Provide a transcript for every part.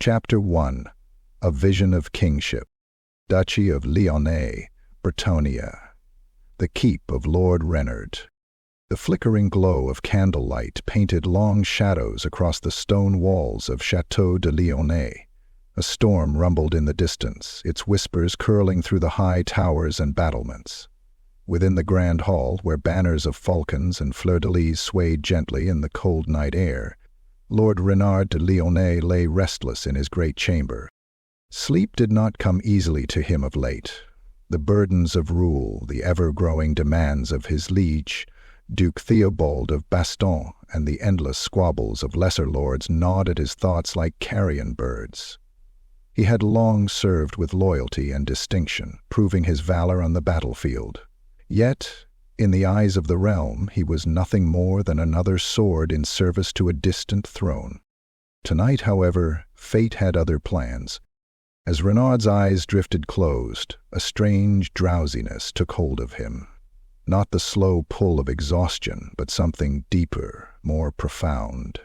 Chapter 1. A Vision of Kingship. Duchy of Lyonnais, Bretonnia. The Keep of Lord Reynard. The flickering glow of candlelight painted long shadows across the stone walls of Château de Lyonnais. A storm rumbled in the distance, its whispers curling through the high towers and battlements. Within the grand hall, where banners of falcons and fleur-de-lis swayed gently in the cold night air, Lord Reynard de Lyonnais lay restless in his great chamber. Sleep did not come easily to him of late. The burdens of rule, the ever-growing demands of his liege, Duke Theobald of Bastion, and the endless squabbles of lesser lords gnawed at his thoughts like carrion birds. He had long served with loyalty and distinction, proving his valor on the battlefield. Yet, in the eyes of the realm, he was nothing more than another sword in service to a distant throne. Tonight, however, fate had other plans. As Reynard's eyes drifted closed, a strange drowsiness took hold of him. Not the slow pull of exhaustion, but something deeper, more profound.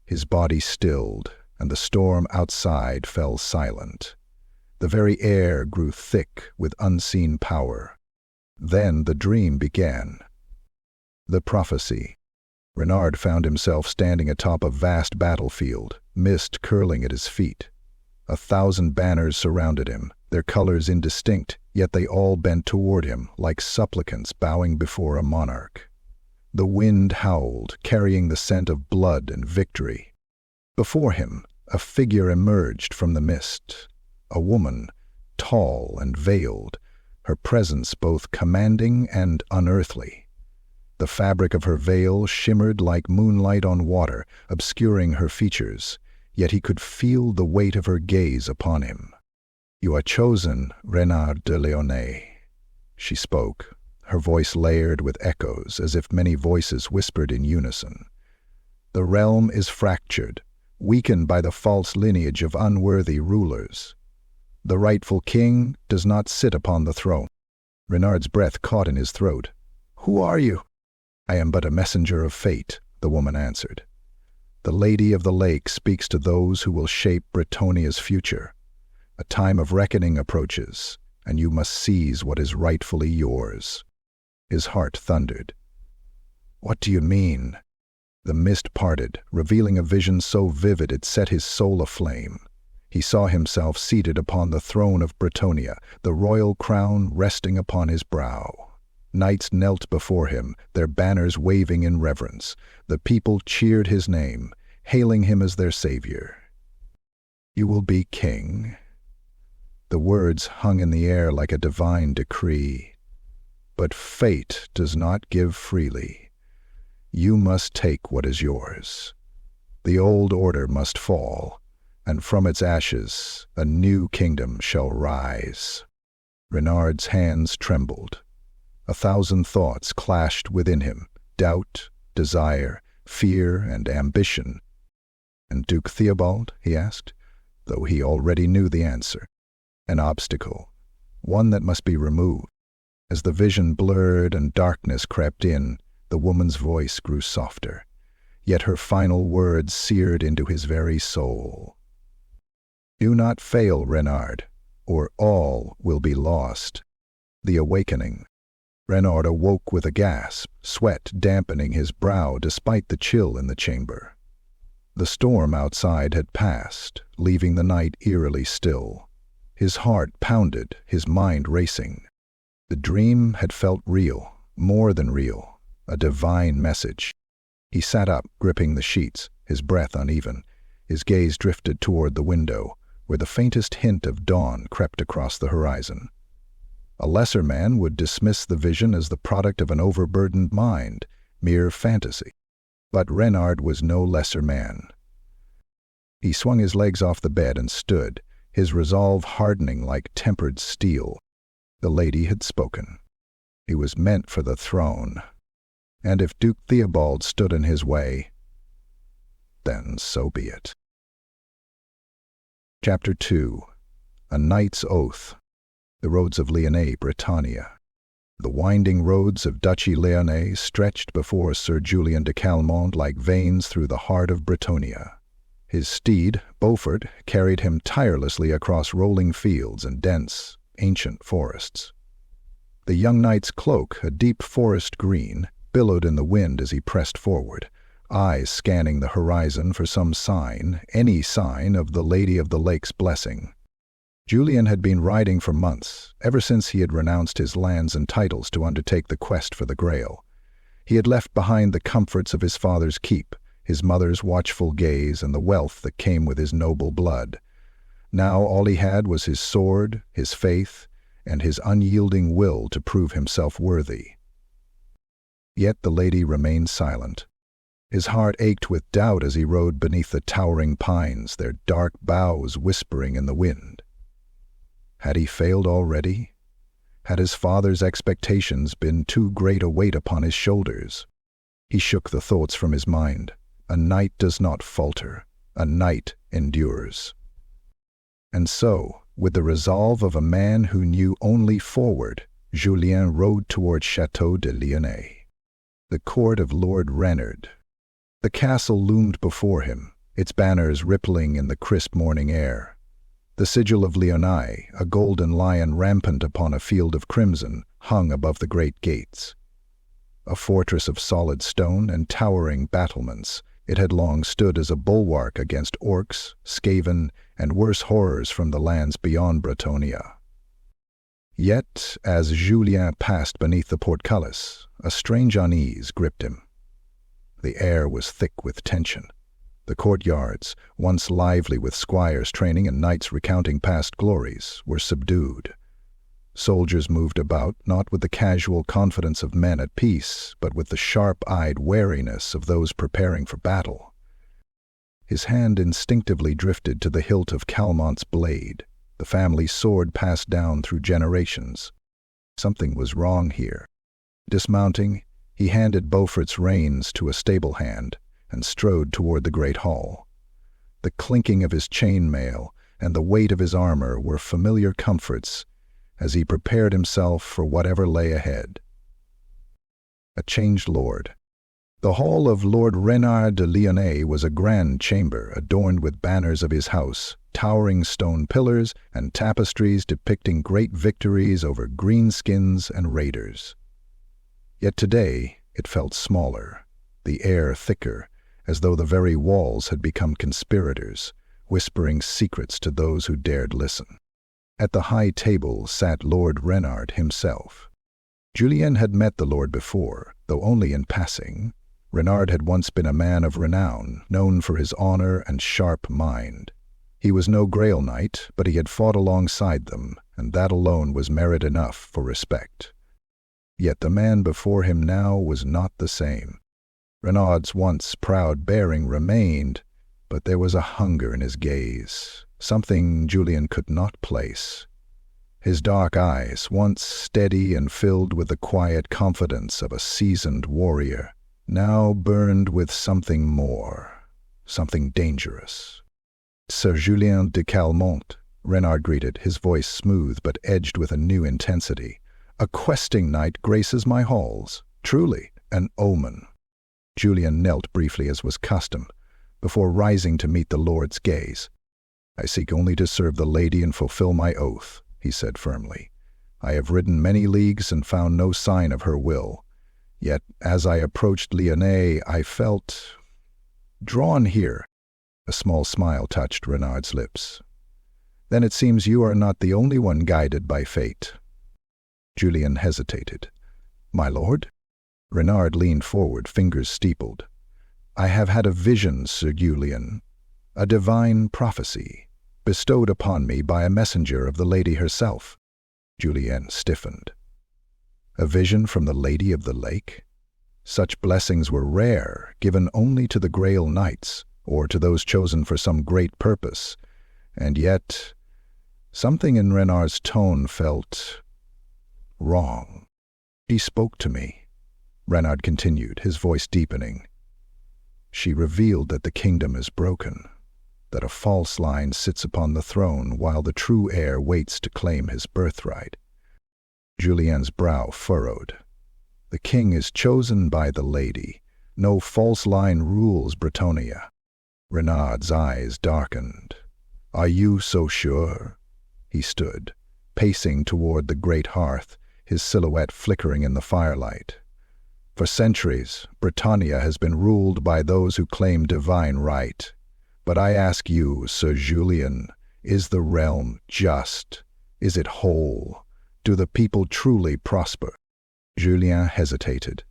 His body stilled, and the storm outside fell silent. The very air grew thick with unseen power. Then the dream began. The prophecy. Reynard found himself standing atop a vast battlefield, mist curling at his feet. 1,000 banners surrounded him, their colors indistinct, yet they all bent toward him, like supplicants bowing before a monarch. The wind howled, carrying the scent of blood and victory. Before him, a figure emerged from the mist. A woman, tall and veiled, her presence both commanding and unearthly. The fabric of her veil shimmered like moonlight on water, obscuring her features, yet he could feel the weight of her gaze upon him. "You are chosen, Reynard de Lyonnais," she spoke, her voice layered with echoes as if many voices whispered in unison. "The realm is fractured, weakened by the false lineage of unworthy rulers. The rightful king does not sit upon the throne." Reynard's breath caught in his throat. "Who are you?" "I am but a messenger of fate," the woman answered. "The Lady of the Lake speaks to those who will shape Bretonnia's future. A time of reckoning approaches, and you must seize what is rightfully yours." His heart thundered. "What do you mean?" The mist parted, revealing a vision so vivid it set his soul aflame. He saw himself seated upon the throne of Bretonnia, the royal crown resting upon his brow. Knights knelt before him, their banners waving in reverence. The people cheered his name, hailing him as their savior. "You will be king." The words hung in the air like a divine decree. "But fate does not give freely. You must take what is yours. The old order must fall, and from its ashes a new kingdom shall rise." Reynard's hands trembled. 1,000 thoughts clashed within him, doubt, desire, fear, and ambition. "And Duke Theobald?" he asked, though he already knew the answer. An obstacle, one that must be removed. As the vision blurred and darkness crept in, the woman's voice grew softer, yet her final words seared into his very soul. "Do not fail, Reynard, or all will be lost." The awakening. Reynard awoke with a gasp, sweat dampening his brow despite the chill in the chamber. The storm outside had passed, leaving the night eerily still. His heart pounded, his mind racing. The dream had felt real, more than real, a divine message. He sat up, gripping the sheets, his breath uneven. His gaze drifted toward the window, where the faintest hint of dawn crept across the horizon. A lesser man would dismiss the vision as the product of an overburdened mind, mere fantasy. But Reynard was no lesser man. He swung his legs off the bed and stood, his resolve hardening like tempered steel. The lady had spoken. He was meant for the throne. And if Duke Theobald stood in his way, then so be it. Chapter 2. A Knight's Oath. The roads of Lyonnais, Bretonnia. The winding roads of Duchy Lyonnais stretched before Sir Julien de Calmont like veins through the heart of Bretonnia. His steed, Beaufort, carried him tirelessly across rolling fields and dense, ancient forests. The young knight's cloak, a deep forest green, billowed in the wind as he pressed forward, eyes scanning the horizon for some sign, any sign of the Lady of the Lake's blessing. Julien had been riding for months, ever since he had renounced his lands and titles to undertake the quest for the Grail. He had left behind the comforts of his father's keep, his mother's watchful gaze, and the wealth that came with his noble blood. Now all he had was his sword, his faith, and his unyielding will to prove himself worthy. Yet the lady remained silent. His heart ached with doubt as he rode beneath the towering pines, their dark boughs whispering in the wind. Had he failed already? Had his father's expectations been too great a weight upon his shoulders? He shook the thoughts from his mind. A knight does not falter. A knight endures. And so, with the resolve of a man who knew only forward, Julien rode toward Château de Lyonnais, the court of Lord Reynard. The castle loomed before him, its banners rippling in the crisp morning air. The sigil of Lyonnais, a golden lion rampant upon a field of crimson, hung above the great gates. A fortress of solid stone and towering battlements, it had long stood as a bulwark against orcs, skaven, and worse horrors from the lands beyond Bretonnia. Yet, as Julien passed beneath the portcullis, a strange unease gripped him. The air was thick with tension. The courtyards, once lively with squires training and knights recounting past glories, were subdued. Soldiers moved about, not with the casual confidence of men at peace, but with the sharp-eyed wariness of those preparing for battle. His hand instinctively drifted to the hilt of Calmont's blade, the family sword passed down through generations. Something was wrong here. Dismounting, he handed Beaufort's reins to a stable hand and strode toward the great hall. The clinking of his chainmail and the weight of his armor were familiar comforts as he prepared himself for whatever lay ahead. A changed lord. The hall of Lord Reynard de Lyonnais was a grand chamber adorned with banners of his house, towering stone pillars, and tapestries depicting great victories over greenskins and raiders. Yet today it felt smaller, the air thicker, as though the very walls had become conspirators, whispering secrets to those who dared listen. At the high table sat Lord Reynard himself. Julien had met the lord before, though only in passing. Reynard had once been a man of renown, known for his honor and sharp mind. He was no Grail knight, but he had fought alongside them, and that alone was merit enough for respect. Yet the man before him now was not the same. Reynard's once proud bearing remained, but there was a hunger in his gaze, something Julien could not place. His dark eyes, once steady and filled with the quiet confidence of a seasoned warrior, now burned with something more, something dangerous. Sir Julien de Calmont, Reynard greeted, his voice smooth but edged with a new intensity. A questing knight graces my halls. Truly, an omen. Julien knelt briefly as was custom, before rising to meet the lord's gaze. I seek only to serve the lady and fulfill my oath, he said firmly. I have ridden many leagues and found no sign of her will. Yet, as I approached Lyonnais, I felt drawn here. A small smile touched Reynard's lips. Then it seems you are not the only one guided by fate. Julien hesitated. My lord? Reynard leaned forward, fingers steepled. I have had a vision, Sir Julien, a divine prophecy, bestowed upon me by a messenger of the lady herself. Julien stiffened. A vision from the Lady of the Lake? Such blessings were rare, given only to the Grail knights, or to those chosen for some great purpose. And yet, something in Reynard's tone felt wrong. She spoke to me, Reynard continued, his voice deepening. She revealed that the kingdom is broken, that a false line sits upon the throne while the true heir waits to claim his birthright. Julien's brow furrowed. The king is chosen by the lady. No false line rules Bretonnia. Renard's eyes darkened. "Are you so sure?" He stood, pacing toward the great hearth, his silhouette flickering in the firelight. "For centuries, Bretonnia has been ruled by those who claim divine right. But I ask you, Sir Julien, is the realm just? Is it whole? Do the people truly prosper?" Julien hesitated.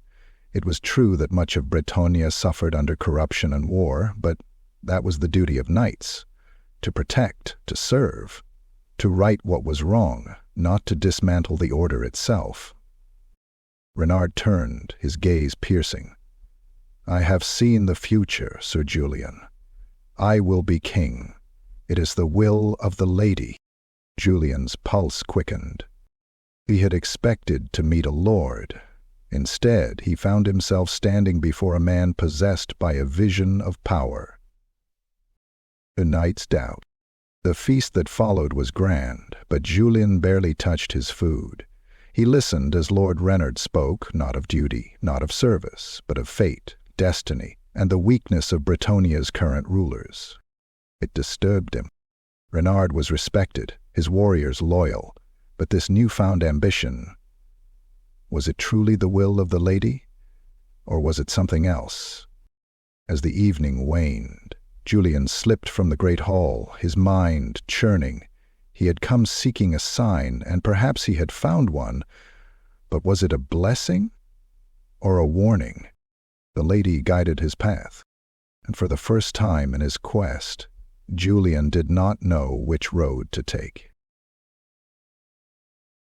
It was true that much of Bretonnia suffered under corruption and war, but that was the duty of knights. To protect, to serve, to right what was wrong, not to dismantle the order itself. Renard turned, his gaze piercing. "I have seen the future, Sir Julien. I will be king. It is the will of the lady." Julien's pulse quickened. He had expected to meet a lord. Instead, he found himself standing before a man possessed by a vision of power. The knight's doubt. The feast that followed was grand, but Julien barely touched his food. He listened as Lord Renard spoke, not of duty, not of service, but of fate, destiny, and the weakness of Bretonnia's current rulers. It disturbed him. Renard was respected, his warriors loyal, but this newfound ambition, was it truly the will of the lady, or was it something else? As the evening waned, Julien slipped from the great hall, his mind churning. He had come seeking a sign, and perhaps he had found one, but was it a blessing or a warning? The lady guided his path, and for the first time in his quest, Julien did not know which road to take.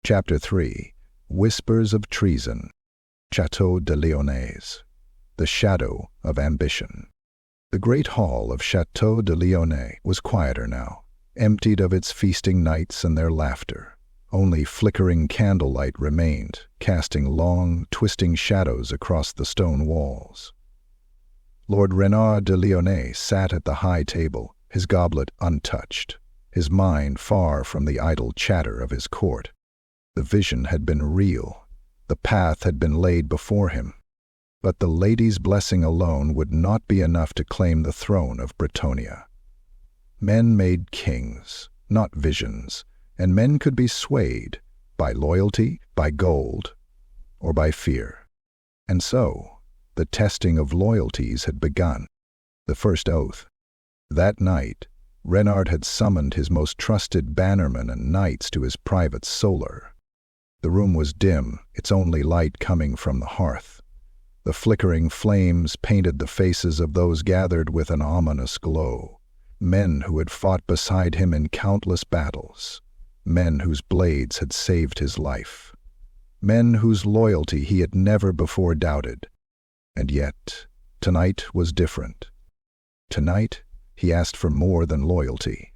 Chapter 3. Whispers of Treason. Chateau de Lyonnaise. The Shadow of Ambition. The great hall of Chateau de Lyonnais was quieter now, emptied of its feasting knights and their laughter. Only flickering candlelight remained, casting long, twisting shadows across the stone walls. Lord Renard de Lyonnais sat at the high table, his goblet untouched, his mind far from the idle chatter of his court. The vision had been real. The path had been laid before him. But the lady's blessing alone would not be enough to claim the throne of Bretonnia. Men made kings, not visions, and men could be swayed by loyalty, by gold, or by fear. And so, the testing of loyalties had begun. The first oath. That night, Renard had summoned his most trusted bannermen and knights to his private solar. The room was dim, its only light coming from the hearth. The flickering flames painted the faces of those gathered with an ominous glow. Men who had fought beside him in countless battles. Men whose blades had saved his life. Men whose loyalty he had never before doubted. And yet, tonight was different. Tonight, he asked for more than loyalty.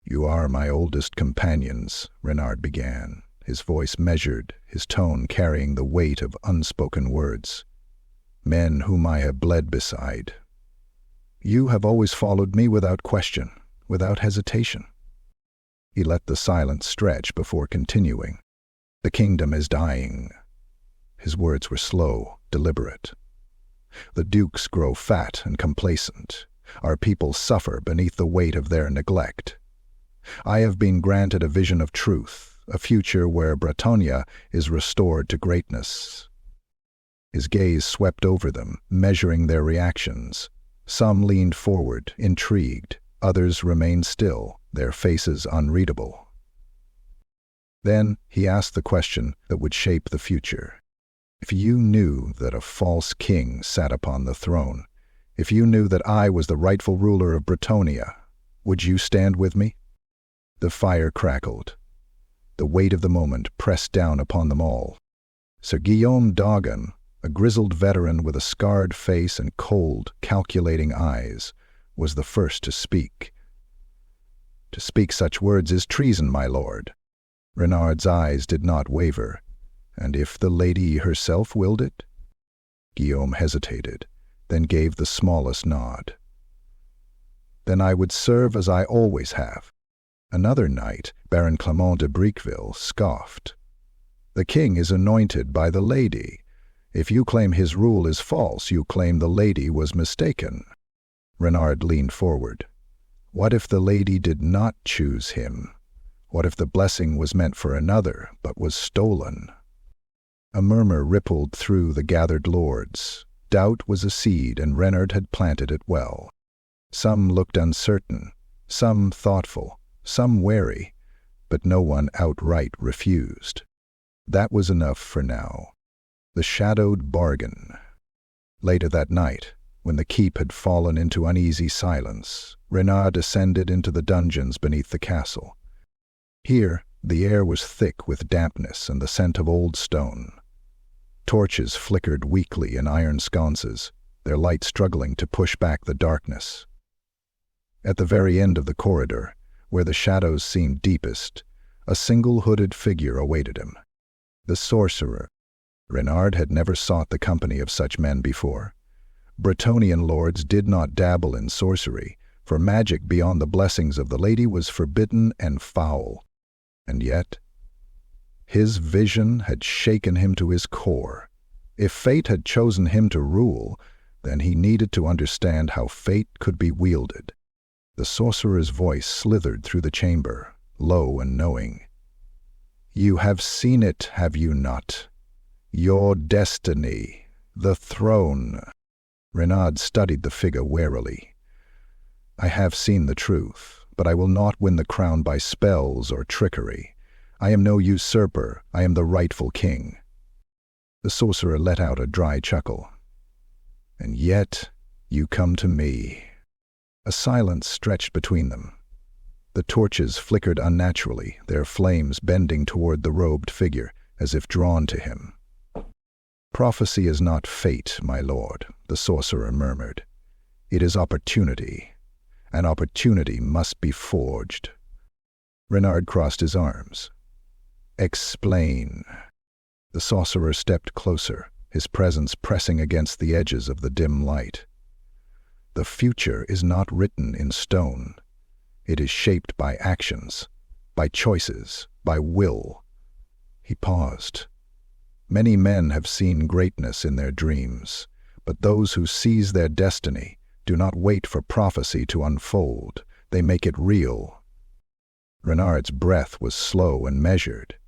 "You are my oldest companions," Renard began, his voice measured, his tone carrying the weight of unspoken words. "Men whom I have bled beside. You have always followed me without question, without hesitation." He let the silence stretch before continuing. "The kingdom is dying." His words were slow, deliberate. "The dukes grow fat and complacent. Our people suffer beneath the weight of their neglect. I have been granted a vision of truth, a future where Bretonnia is restored to greatness." His gaze swept over them, measuring their reactions. Some leaned forward, intrigued. Others remained still, their faces unreadable. Then he asked the question that would shape the future. "If you knew that a false king sat upon the throne, if you knew that I was the rightful ruler of Bretonnia, would you stand with me?" The fire crackled. The weight of the moment pressed down upon them all. Sir Guillaume d'Argon, a grizzled veteran with a scarred face and cold, calculating eyes, was the first to speak. "To speak such words is treason, my lord." Renard's eyes did not waver. "And if the lady herself willed it?" Guillaume hesitated, then gave the smallest nod. "Then I would serve as I always have." Another knight, Baron Clement de Briqueville, scoffed. "The king is anointed by the lady. If you claim his rule is false, you claim the lady was mistaken." Renard leaned forward. What if the lady did not choose him? What if the blessing was meant for another, but was stolen? A murmur rippled through the gathered lords. Doubt was a seed, and Renard had planted it well. Some looked uncertain, some thoughtful, some wary, but no one outright refused. That was enough for now. The shadowed bargain. Later that night, when the keep had fallen into uneasy silence, Renard ascended into the dungeons beneath the castle. Here, the air was thick with dampness and the scent of old stone. Torches flickered weakly in iron sconces, their light struggling to push back the darkness. At the very end of the corridor, where the shadows seemed deepest, a single hooded figure awaited him. The sorcerer. Renard had never sought the company of such men before. Bretonnian lords did not dabble in sorcery, for magic beyond the blessings of the lady was forbidden and foul. And yet, his vision had shaken him to his core. If fate had chosen him to rule, then he needed to understand how fate could be wielded. The sorcerer's voice slithered through the chamber, low and knowing. "You have seen it, have you not? Your destiny, the throne." Renard studied the figure warily. "I have seen the truth, but I will not win the crown by spells or trickery. I am no usurper, I am the rightful king." The sorcerer let out a dry chuckle. "And yet you come to me." A silence stretched between them. The torches flickered unnaturally, their flames bending toward the robed figure, as if drawn to him. "Prophecy is not fate, my lord," the sorcerer murmured. "It is opportunity. An opportunity must be forged." Renard crossed his arms. "Explain." The sorcerer stepped closer, his presence pressing against the edges of the dim light. "The future is not written in stone. It is shaped by actions, by choices, by will." He paused. "Many men have seen greatness in their dreams, but those who seize their destiny do not wait for prophecy to unfold. They make it real." Renard's breath was slow and measured.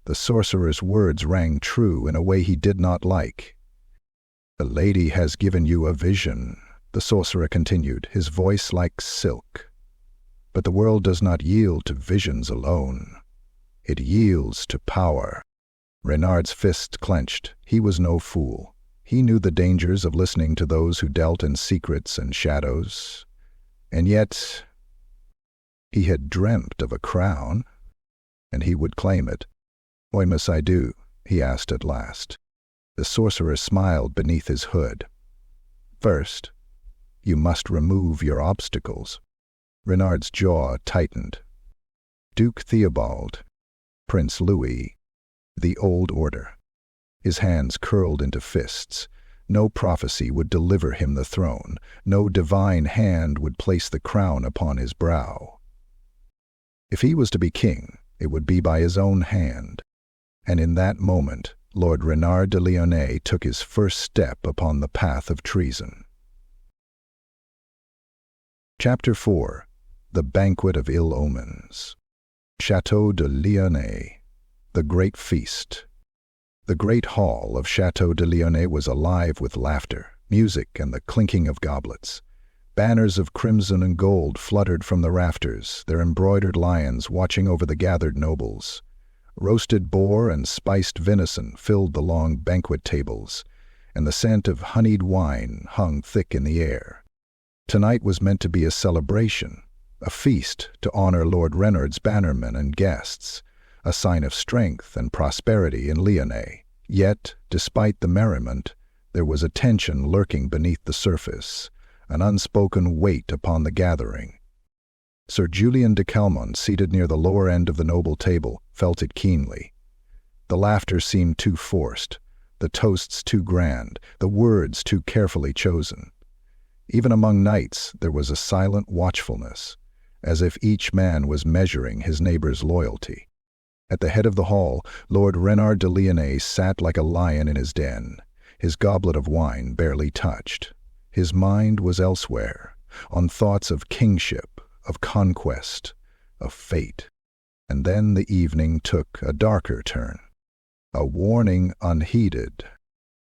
The sorcerer's words rang true in a way he did not like. "The lady has given you a vision," the sorcerer continued, his voice like silk. "But the world does not yield to visions alone. It yields to power." Renard's fist clenched. He was no fool. He knew the dangers of listening to those who dealt in secrets and shadows. And yet, he had dreamt of a crown, and he would claim it. "What must I do?" he asked at last. The sorcerer smiled beneath his hood. "First, you must remove your obstacles." Renard's jaw tightened. Duke Theobald, Prince Louis, the old order. His hands curled into fists. No prophecy would deliver him the throne. No divine hand would place the crown upon his brow. If he was to be king, it would be by his own hand. And in that moment, Lord Renard de Lyonnais took his first step upon the path of treason. Chapter 4. The Banquet of Ill Omens. Château de Lyonnais. The Great Feast. The great hall of Château de Lyonnais was alive with laughter, music, and the clinking of goblets. Banners of crimson and gold fluttered from the rafters, their embroidered lions watching over the gathered nobles. Roasted boar and spiced venison filled the long banquet tables, and the scent of honeyed wine hung thick in the air. Tonight was meant to be a celebration, a feast to honor Lord Renard's bannermen and guests, a sign of strength and prosperity in Lyonnais. Yet, despite the merriment, there was a tension lurking beneath the surface, an unspoken weight upon the gathering. Sir Julien de Calmont, seated near the lower end of the noble table, felt it keenly. The laughter seemed too forced, the toasts too grand, the words too carefully chosen. Even among knights there was a silent watchfulness, as if each man was measuring his neighbor's loyalty. At the head of the hall, Lord Renard de Lyonnais sat like a lion in his den, his goblet of wine barely touched. His mind was elsewhere, on thoughts of kingship, of conquest, of fate. And then the evening took a darker turn, a warning unheeded.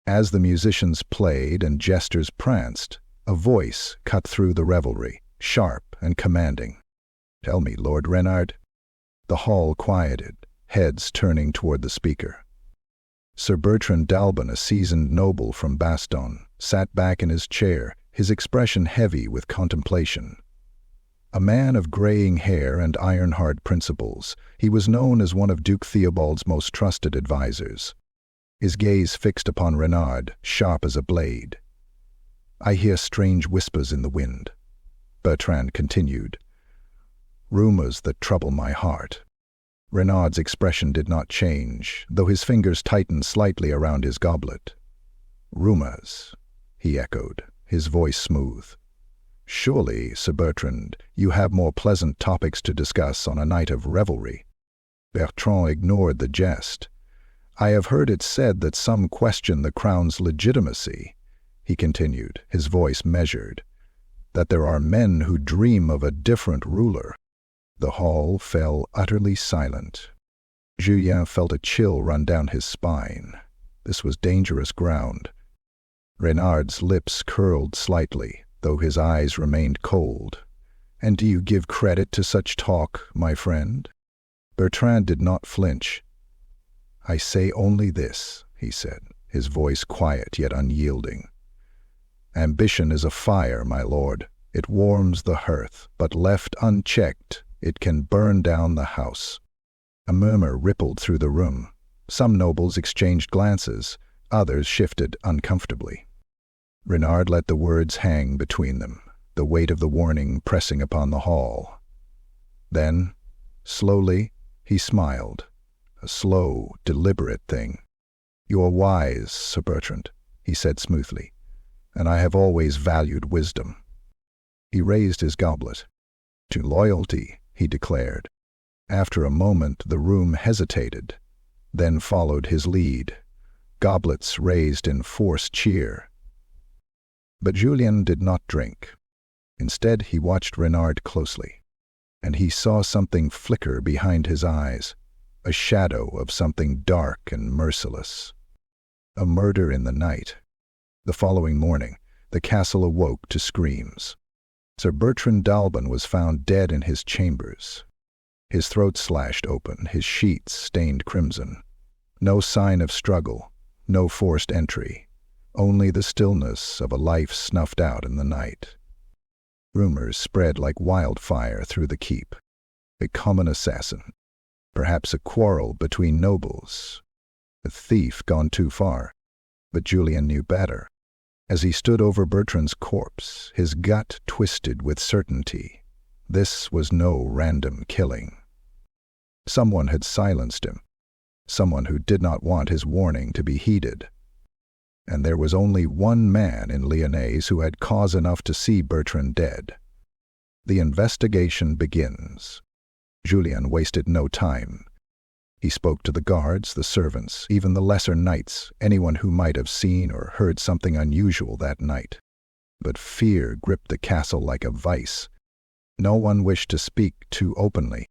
As the musicians played and jesters pranced, a voice cut through the revelry, sharp and commanding. "Tell me, Lord Reynard." The hall quieted, heads turning toward the speaker. Sir Bertrand d'Alban, a seasoned noble from Bastion, sat back in his chair, his expression heavy with contemplation. A man of graying hair and iron-hard principles, he was known as one of Duke Theobald's most trusted advisers. His gaze fixed upon Reynard, sharp as a blade. "I hear strange whispers in the wind," Bertrand continued. "Rumors that trouble my heart." Reynard's expression did not change, though his fingers tightened slightly around his goblet. "Rumors," he echoed, his voice smooth. "Surely, Sir Bertrand, you have more pleasant topics to discuss on a night of revelry." Bertrand ignored the jest. "I have heard it said that some question the crown's legitimacy," he continued, his voice measured, "that there are men who dream of a different ruler." The hall fell utterly silent. Julien felt a chill run down his spine. This was dangerous ground. Reynard's lips curled slightly, though his eyes remained cold. "And do you give credit to such talk, my friend?" Bertrand did not flinch. "I say only this," he said, his voice quiet yet unyielding. "Ambition is a fire, my lord. It warms the hearth, but left unchecked, it can burn down the house." A murmur rippled through the room. Some nobles exchanged glances, others shifted uncomfortably. Reynard let the words hang between them, the weight of the warning pressing upon the hall. Then, slowly, he smiled, a slow, deliberate thing. "You are wise, Sir Bertrand," he said smoothly, "and I have always valued wisdom." He raised his goblet. "To loyalty," he declared. After a moment the room hesitated, then followed his lead, goblets raised in forced cheer. But Julien did not drink. Instead he watched Reynard closely, and he saw something flicker behind his eyes, a shadow of something dark and merciless. A murder in the night. The following morning, the castle awoke to screams. Sir Bertrand d'Alban was found dead in his chambers. His throat slashed open, his sheets stained crimson. No sign of struggle, no forced entry, only the stillness of a life snuffed out in the night. Rumors spread like wildfire through the keep. A common assassin, perhaps a quarrel between nobles, a thief gone too far. But Julien knew better. As he stood over Bertrand's corpse, his gut twisted with certainty. This was no random killing. Someone had silenced him, someone who did not want his warning to be heeded. And there was only one man in Lyonnaise who had cause enough to see Bertrand dead. The investigation begins. Julien wasted no time. He spoke to the guards, the servants, even the lesser knights, anyone who might have seen or heard something unusual that night. But fear gripped the castle like a vice. No one wished to speak too openly.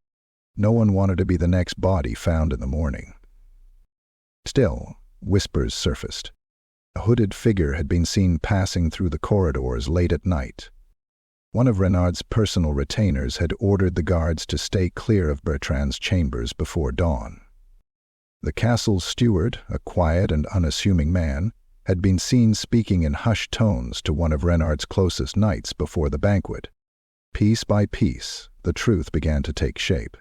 No one wanted to be the next body found in the morning. Still, whispers surfaced. A hooded figure had been seen passing through the corridors late at night. One of Reynard's personal retainers had ordered the guards to stay clear of Bertrand's chambers before dawn. The castle's steward, a quiet and unassuming man, had been seen speaking in hushed tones to one of Reynard's closest knights before the banquet. Piece by piece, the truth began to take shape.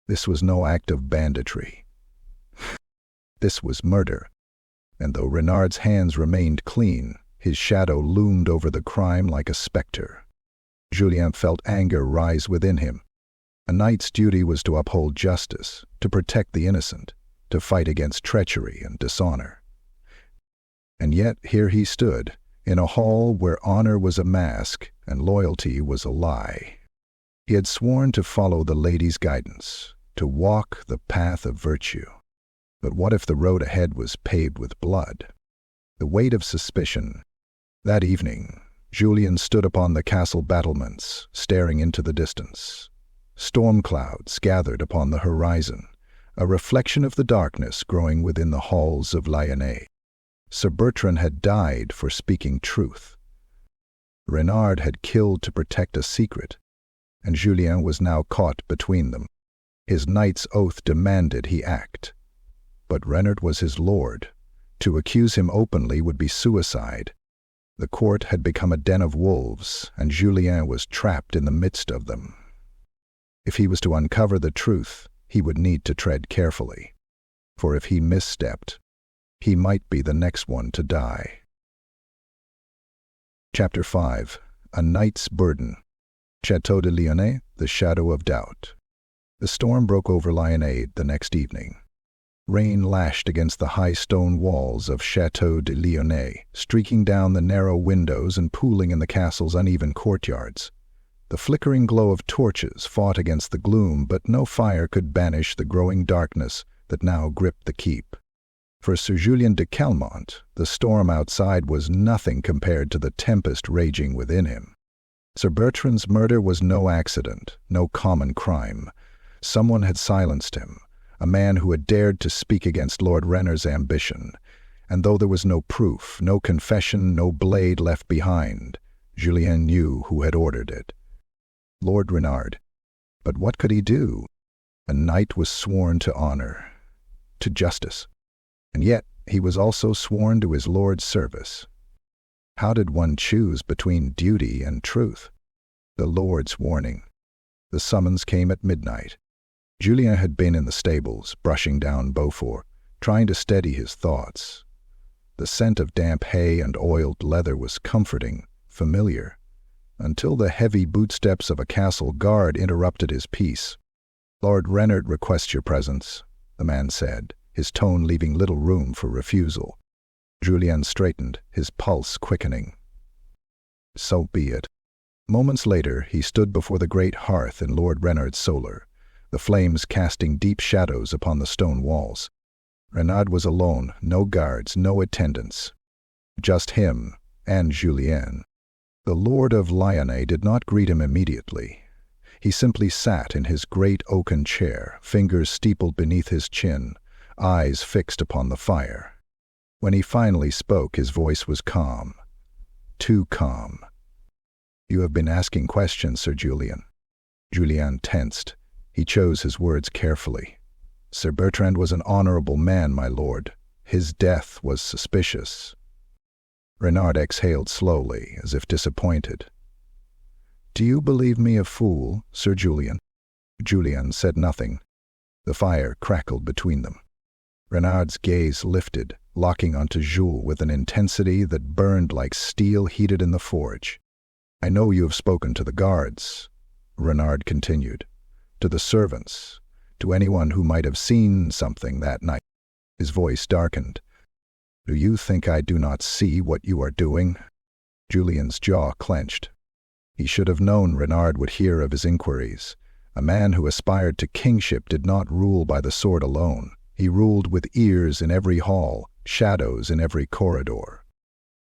This was no act of banditry. This was murder. And though Reynard's hands remained clean, his shadow loomed over the crime like a specter. Julien felt anger rise within him. A knight's duty was to uphold justice, to protect the innocent, to fight against treachery and dishonor. And yet here he stood, in a hall where honor was a mask and loyalty was a lie. He had sworn to follow the lady's guidance, to walk the path of virtue. But what if the road ahead was paved with blood? The weight of suspicion. That evening, Julien stood upon the castle battlements, staring into the distance. Storm clouds gathered upon the horizon, a reflection of the darkness growing within the halls of Lyonnais. Sir Bertrand had died for speaking truth. Renard had killed to protect a secret, and Julien was now caught between them. His knight's oath demanded he act. But Renard was his lord. To accuse him openly would be suicide. The court had become a den of wolves, and Julien was trapped in the midst of them. If he was to uncover the truth, he would need to tread carefully. For if he misstepped, he might be the next one to die. Chapter 5. A Knight's Burden. Château de Lyonnais, the shadow of doubt. The storm broke over Lyonnais the next evening. Rain lashed against the high stone walls of Château de Lyonnais, streaking down the narrow windows and pooling in the castle's uneven courtyards. The flickering glow of torches fought against the gloom, but no fire could banish the growing darkness that now gripped the keep. For Sir Julien de Calmont, the storm outside was nothing compared to the tempest raging within him. Sir Bertrand's murder was no accident, no common crime. Someone had silenced him, a man who had dared to speak against Lord Renard's ambition, and though there was no proof, no confession, no blade left behind, Julien knew who had ordered it. Lord Renard. But what could he do? A knight was sworn to honor, to justice, and yet he was also sworn to his lord's service. How did one choose between duty and truth? The Lord's warning. The summons came at midnight. Julien had been in the stables, brushing down Beaufort, trying to steady his thoughts. The scent of damp hay and oiled leather was comforting, familiar, until the heavy bootsteps of a castle guard interrupted his peace. "Lord Renard requests your presence," the man said, his tone leaving little room for refusal. Julien straightened, his pulse quickening. So be it. Moments later, he stood before the great hearth in Lord Renard's solar, the flames casting deep shadows upon the stone walls. Renard was alone, no guards, no attendants. Just him and Julien. The Lord of Lyonnais did not greet him immediately. He simply sat in his great oaken chair, fingers steepled beneath his chin, eyes fixed upon the fire. When he finally spoke, his voice was calm. Too calm. "You have been asking questions, Sir Julien." Julien tensed. He chose his words carefully. "Sir Bertrand was an honorable man, my lord. His death was suspicious." Renard exhaled slowly, as if disappointed. "Do you believe me a fool, Sir Julien?" Julien said nothing. The fire crackled between them. Renard's gaze lifted, locking onto Jules with an intensity that burned like steel heated in the forge. "I know you have spoken to the guards," Renard continued, "to the servants, to anyone who might have seen something that night." His voice darkened. "Do you think I do not see what you are doing?" Julien's jaw clenched. He should have known Renard would hear of his inquiries. A man who aspired to kingship did not rule by the sword alone. He ruled with ears in every hall, shadows in every corridor.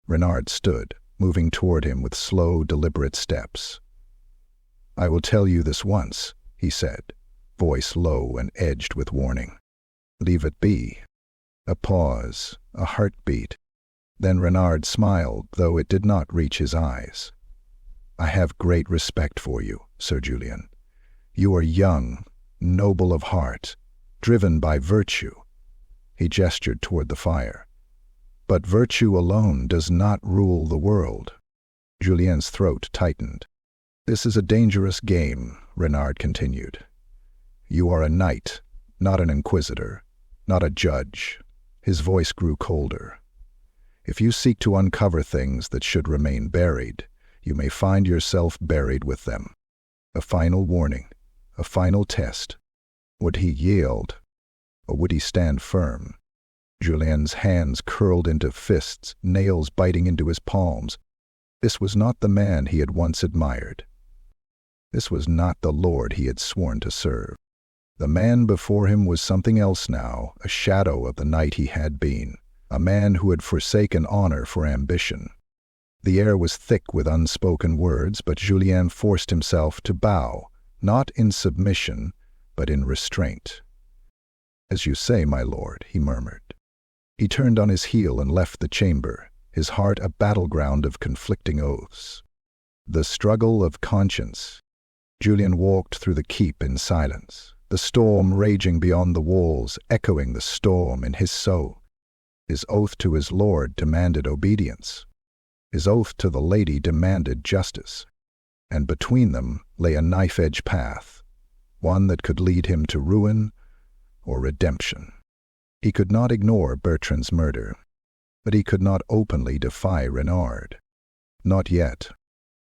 Renard stood, moving toward him with slow, deliberate steps. "I will tell you this once," he said, voice low and edged with warning. "Leave it be." A pause, a heartbeat. Then Renard smiled, though it did not reach his eyes. "I have great respect for you, Sir Julien. You are young, noble of heart, driven by virtue." He gestured toward the fire. "But virtue alone does not rule the world." Julien's throat tightened. "This is a dangerous game," Renard continued. "You are a knight, not an inquisitor, not a judge." His voice grew colder. "If you seek to uncover things that should remain buried, you may find yourself buried with them." A final warning, a final test. Would he yield, or would he stand firm? Julien's hands curled into fists, nails biting into his palms. This was not the man he had once admired. This was not the lord he had sworn to serve. The man before him was something else now, a shadow of the knight he had been, a man who had forsaken honor for ambition. The air was thick with unspoken words, but Julien forced himself to bow, not in submission, but in restraint. "As you say, my lord," he murmured. He turned on his heel and left the chamber, his heart a battleground of conflicting oaths. The struggle of conscience. Julien walked through the keep in silence, the storm raging beyond the walls, echoing the storm in his soul. His oath to his lord demanded obedience. His oath to the lady demanded justice. And between them lay a knife-edge path, one that could lead him to ruin or redemption. He could not ignore Bertrand's murder, but he could not openly defy Renard. Not yet.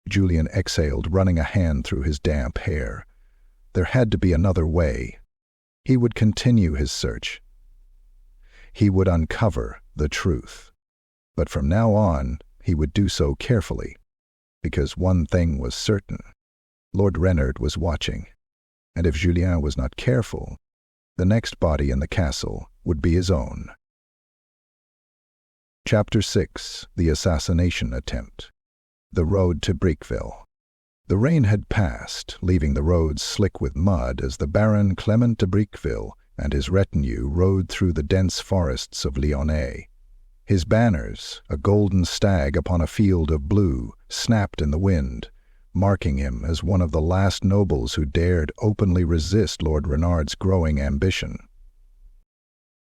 Julien exhaled, running a hand through his damp hair. There had to be another way. He would continue his search. He would uncover the truth. But from now on, he would do so carefully, because one thing was certain. Lord Renard was watching, and if Julien was not careful, the next body in the castle would be his own. Chapter 6. The Assassination Attempt. The road to Briqueville. The rain had passed, leaving the roads slick with mud as the Baron Clement de Briqueville and his retinue rode through the dense forests of Lyonnais. His banners, a golden stag upon a field of blue, snapped in the wind, marking him as one of the last nobles who dared openly resist Lord Renard's growing ambition.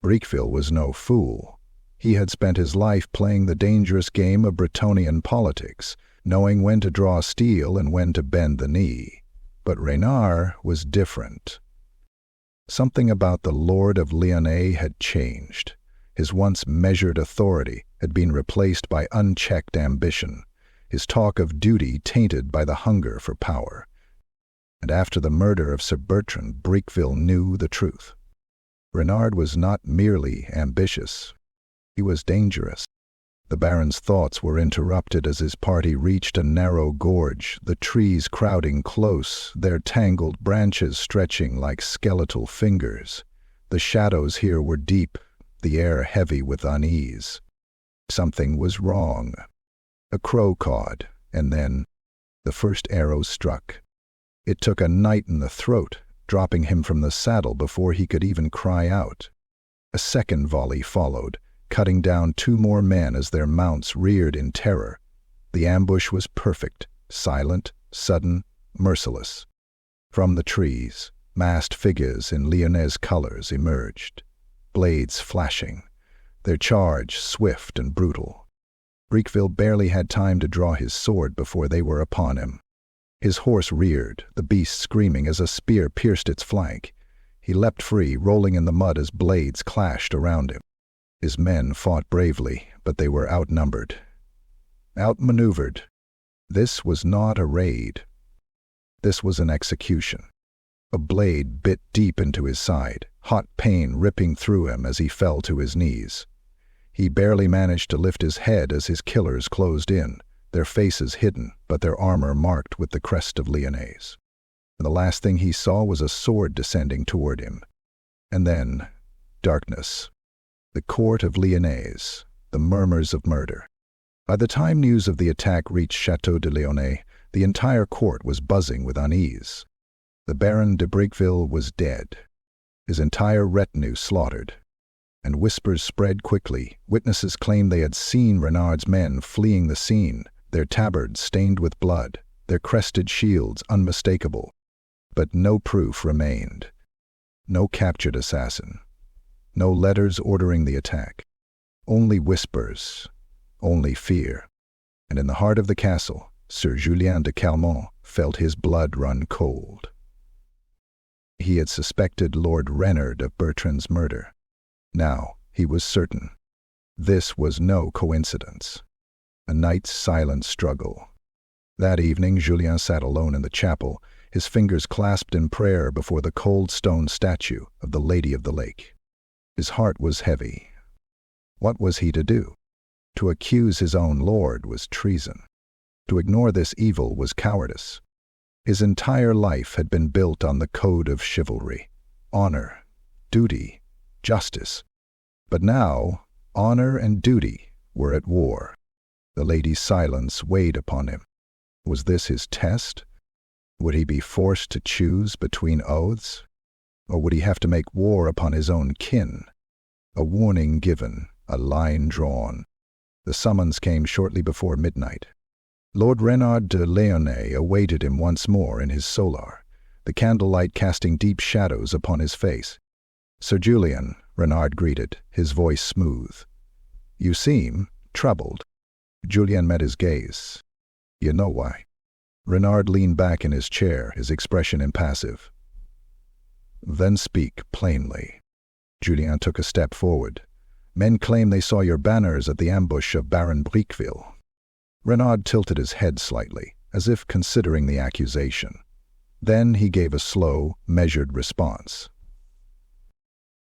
Briqueville was no fool. He had spent his life playing the dangerous game of Bretonnian politics, knowing when to draw steel and when to bend the knee. But Renard was different. Something about the Lord of Lyonnais had changed. His once measured authority had been replaced by unchecked ambition, his talk of duty tainted by the hunger for power. And after the murder of Sir Bertrand, Briqueville knew the truth. Renard was not merely ambitious. He was dangerous. The Baron's thoughts were interrupted as his party reached a narrow gorge, the trees crowding close, their tangled branches stretching like skeletal fingers. The shadows here were deep, the air heavy with unease. Something was wrong. A crow cawed, and then the first arrow struck. It took a knight in the throat, dropping him from the saddle before he could even cry out. A second volley followed, cutting down 2 more men as their mounts reared in terror. The ambush was perfect, silent, sudden, merciless. From the trees, masked figures in Lyonnais colors emerged, blades flashing, their charge swift and brutal. Briqueville barely had time to draw his sword before they were upon him. His horse reared, the beast screaming as a spear pierced its flank. He leapt free, rolling in the mud as blades clashed around him. His men fought bravely, but they were outnumbered, outmaneuvered. This was not a raid. This was an execution. A blade bit deep into his side, hot pain ripping through him as he fell to his knees. He barely managed to lift his head as his killers closed in, their faces hidden, but their armor marked with the crest of Lyonnais. The last thing he saw was a sword descending toward him. And then, darkness. The court of Lyonnais, the murmurs of murder. By the time news of the attack reached Château de Lyonnais, the entire court was buzzing with unease. The Baron de Briqueville was dead, his entire retinue slaughtered, and whispers spread quickly. Witnesses claimed they had seen Renard's men fleeing the scene, their tabards stained with blood, their crested shields unmistakable. But no proof remained. No captured assassin. No letters ordering the attack. Only whispers. Only fear. And in the heart of the castle, Sir Julien de Calmont felt his blood run cold. He had suspected Lord Renard of Bertrand's murder. Now he was certain. This was no coincidence. A night's silent struggle. That evening Julien sat alone in the chapel, his fingers clasped in prayer before the cold stone statue of the Lady of the Lake. His heart was heavy. What was he to do? To accuse his own lord was treason. To ignore this evil was cowardice. His entire life had been built on the code of chivalry, honor, duty, justice. But now, honor and duty were at war. The lady's silence weighed upon him. Was this his test? Would he be forced to choose between oaths? Or would he have to make war upon his own kin? A warning given, a line drawn. The summons came shortly before midnight. Lord Renard de Launay awaited him once more in his solar, the candlelight casting deep shadows upon his face. "Sir Julien," Renard greeted, his voice smooth. "You seem troubled." Julien met his gaze. "You know why?" Renard leaned back in his chair, his expression impassive. "Then speak plainly." Julien took a step forward. "Men claim they saw your banners at the ambush of Baron Briqueville." Renard tilted his head slightly, as if considering the accusation. Then he gave a slow, measured response.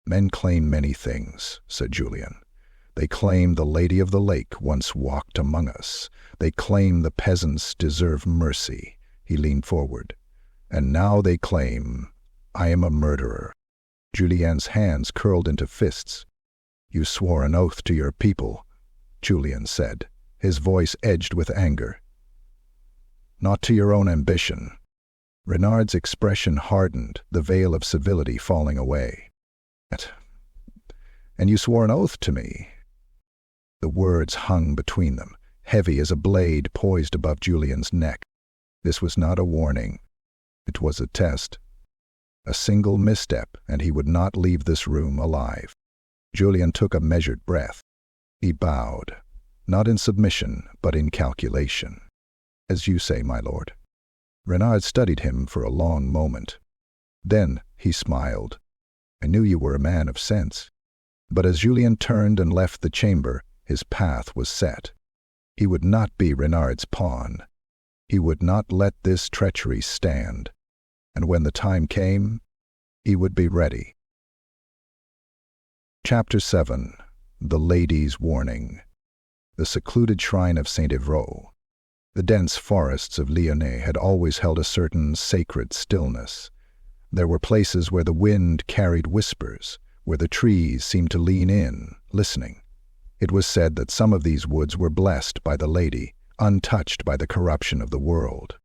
"Men claim many things," said Julien. "They claim the Lady of the Lake once walked among us. They claim the peasants deserve mercy." He leaned forward. "And now they claim I am a murderer." Julien's hands curled into fists. "You swore an oath to your people," Julien said, his voice edged with anger. "Not to your own ambition." Renard's expression hardened, the veil of civility falling away. "And you swore an oath to me." The words hung between them, heavy as a blade poised above Julien's neck. This was not a warning. It was a test. A single misstep, and he would not leave this room alive. Julien took a measured breath. He bowed, not in submission, but in calculation. "As you say, my lord." Renard studied him for a long moment. Then he smiled. "I knew you were a man of sense." But as Julien turned and left the chamber, his path was set. He would not be Renard's pawn. He would not let this treachery stand. And when the time came, he would be ready. Chapter 7. The Lady's Warning. The secluded shrine of Saint Evroe. The dense forests of Lyonnais had always held a certain sacred stillness. There were places where the wind carried whispers, where the trees seemed to lean in, listening. It was said that some of these woods were blessed by the Lady, untouched by the corruption of the world.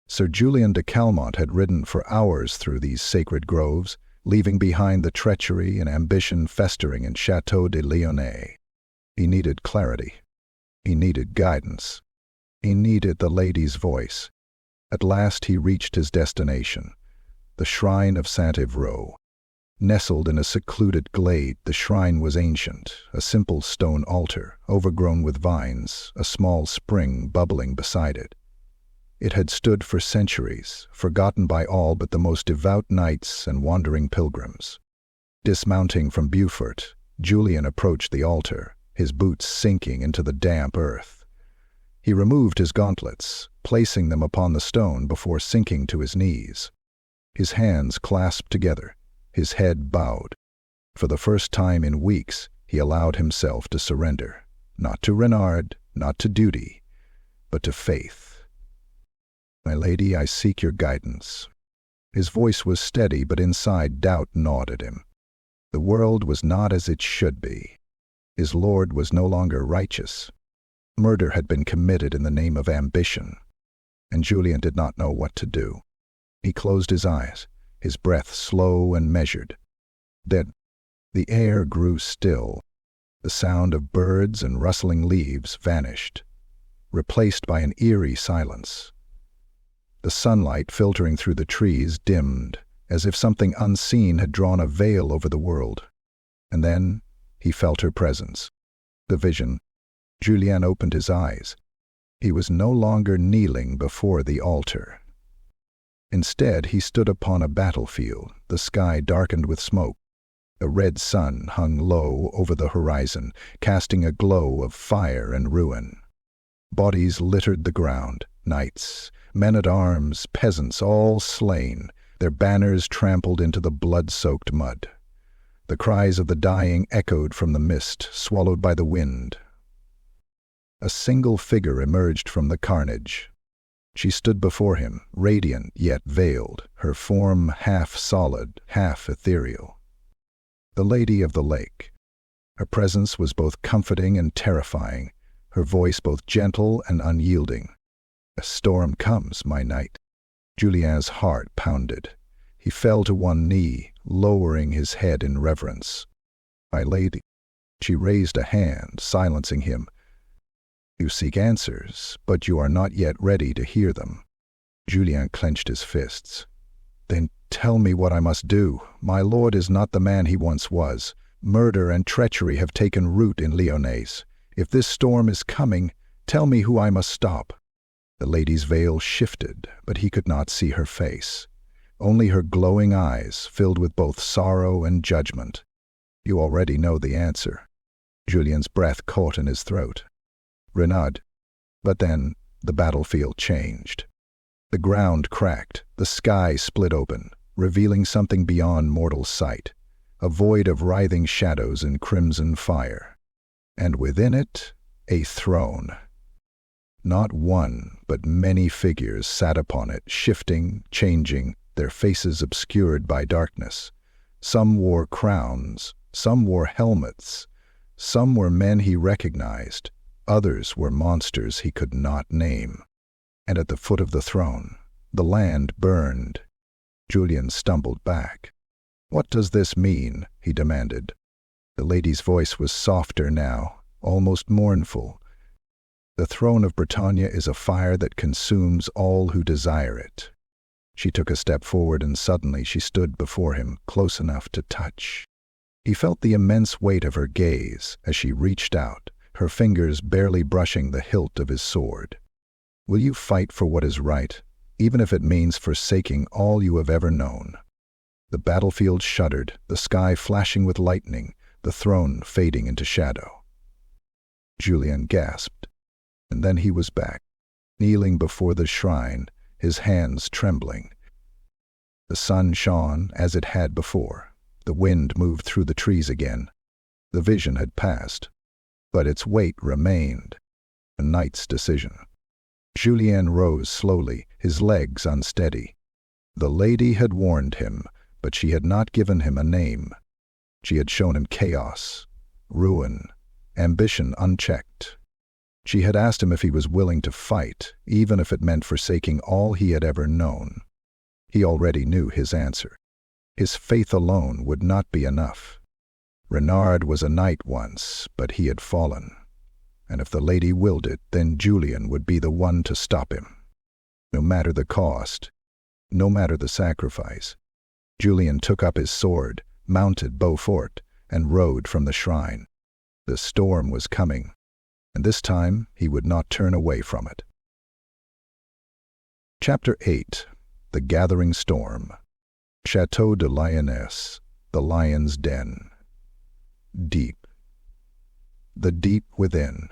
Sir Julien de Calmont had ridden for hours through these sacred groves, leaving behind the treachery and ambition festering in Château de Lyonnais. He needed clarity. He needed guidance. He needed the Lady's voice. At last he reached his destination, the shrine of Saint Evroe. Nestled in a secluded glade, the shrine was ancient, a simple stone altar, overgrown with vines, a small spring bubbling beside it. It had stood for centuries, forgotten by all but the most devout knights and wandering pilgrims. Dismounting from Beaufort, Julien approached the altar, his boots sinking into the damp earth. He removed his gauntlets, placing them upon the stone before sinking to his knees. His hands clasped together, his head bowed. For the first time in weeks, he allowed himself to surrender, not to Renard, not to duty, but to faith. "My lady, I seek your guidance." His voice was steady, but inside doubt gnawed at him. The world was not as it should be. His lord was no longer righteous. Murder had been committed in the name of ambition, and Julien did not know what to do. He closed his eyes, his breath slow and measured. Then the air grew still. The sound of birds and rustling leaves vanished, replaced by an eerie silence. The sunlight filtering through the trees dimmed, as if something unseen had drawn a veil over the world. And then he felt her presence. The vision. Julien opened his eyes. He was no longer kneeling before the altar. Instead, he stood upon a battlefield, the sky darkened with smoke. A red sun hung low over the horizon, casting a glow of fire and ruin. Bodies littered the ground, knights, men-at-arms, peasants, all slain, their banners trampled into the blood-soaked mud. The cries of the dying echoed from the mist, swallowed by the wind. A single figure emerged from the carnage. She stood before him, radiant yet veiled, her form half solid, half ethereal. The Lady of the Lake. Her presence was both comforting and terrifying, her voice both gentle and unyielding. "A storm comes, my knight." Julien's heart pounded. He fell to one knee, lowering his head in reverence. "My lady." She raised a hand, silencing him. "You seek answers, but you are not yet ready to hear them." Julien clenched his fists. "Then tell me what I must do. My lord is not the man he once was. Murder and treachery have taken root in Lyonnaise. If this storm is coming, tell me who I must stop." The lady's veil shifted, but he could not see her face. Only her glowing eyes, filled with both sorrow and judgment. "You already know the answer." Julien's breath caught in his throat. "Renaud." But then the battlefield changed. The ground cracked, the sky split open, revealing something beyond mortal sight, a void of writhing shadows and crimson fire. And within it, a throne. Not one, but many figures sat upon it, shifting, changing, their faces obscured by darkness. Some wore crowns, some wore helmets, some were men he recognized, others were monsters he could not name. And at the foot of the throne, the land burned. Julien stumbled back. "What does this mean?" he demanded. The lady's voice was softer now, almost mournful. "The throne of Bretonnia is a fire that consumes all who desire it." She took a step forward, and suddenly she stood before him, close enough to touch. He felt the immense weight of her gaze as she reached out, her fingers barely brushing the hilt of his sword. "Will you fight for what is right, even if it means forsaking all you have ever known?" The battlefield shuddered, the sky flashing with lightning, the throne fading into shadow. Julien gasped, and then he was back, kneeling before the shrine, his hands trembling. The sun shone as it had before. The wind moved through the trees again. The vision had passed, but its weight remained. A knight's decision. Julien rose slowly, his legs unsteady. The lady had warned him, but she had not given him a name. She had shown him chaos, ruin, ambition unchecked. She had asked him if he was willing to fight, even if it meant forsaking all he had ever known. He already knew his answer. His faith alone would not be enough. Renaud was a knight once, but he had fallen. And if the lady willed it, then Julien would be the one to stop him. No matter the cost, no matter the sacrifice. Julien took up his sword, mounted Beaufort, and rode from the shrine. The storm was coming, and this time he would not turn away from it. Chapter 8. The Gathering Storm. Chateau de Lyonnaise, the Lion's Den. Deep. The deep within.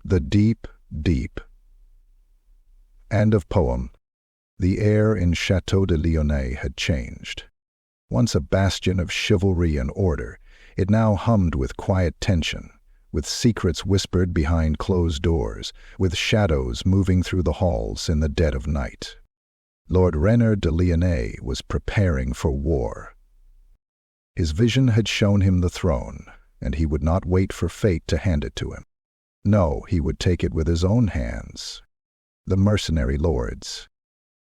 The deep, deep. End of poem. The air in Chateau de Lyonnaise had changed. Once a bastion of chivalry and order, it now hummed with quiet tension, with secrets whispered behind closed doors, with shadows moving through the halls in the dead of night. Lord Renard de Lyonnaise was preparing for war. His vision had shown him the throne, and he would not wait for fate to hand it to him. No, he would take it with his own hands. The mercenary lords.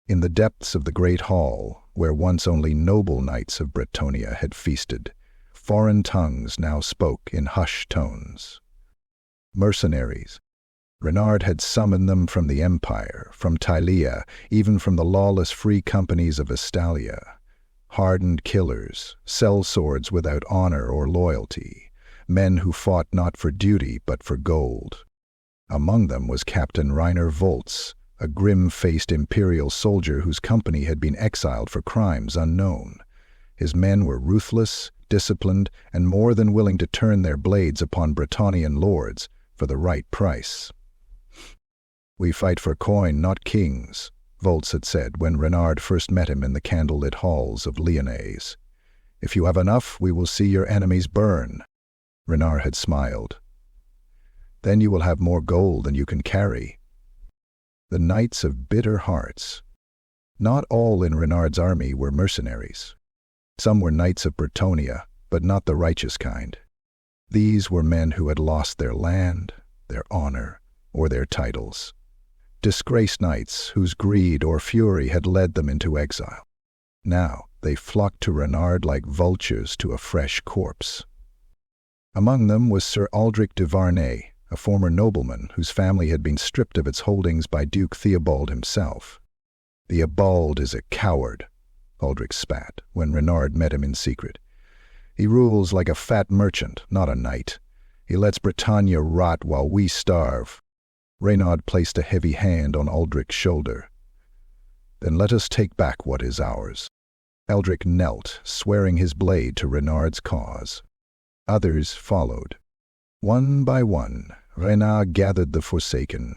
In the depths of the great hall, where once only noble knights of Bretonnia had feasted, foreign tongues now spoke in hushed tones. Mercenaries. Renard had summoned them from the Empire, from Tylea, even from the lawless free companies of Estalia. Hardened killers, sellswords without honor or loyalty, men who fought not for duty but for gold. Among them was Captain Rainer Volz, a grim-faced imperial soldier whose company had been exiled for crimes unknown. His men were ruthless, disciplined, and more than willing to turn their blades upon Bretonnian lords for the right price. "We fight for coin, not kings," Volz had said when Renard first met him in the candlelit halls of Lyonnaise. "If you have enough, we will see your enemies burn." Renard had smiled. "Then you will have more gold than you can carry." The knights of bitter hearts. Not all in Renard's army were mercenaries. Some were knights of Bretonnia, but not the righteous kind. These were men who had lost their land, their honor, or their titles. Disgraced knights whose greed or fury had led them into exile. Now they flocked to Renard like vultures to a fresh corpse. Among them was Sir Aldric de Varney, a former nobleman whose family had been stripped of its holdings by Duke Theobald himself. "The Abald is a coward," Aldric spat when Renard met him in secret. "He rules like a fat merchant, not a knight. He lets Bretonnia rot while we starve." Reynard placed a heavy hand on Aldric's shoulder. "Then let us take back what is ours." Aldric knelt, swearing his blade to Renard's cause. Others followed. One by one, Reynard gathered the Forsaken.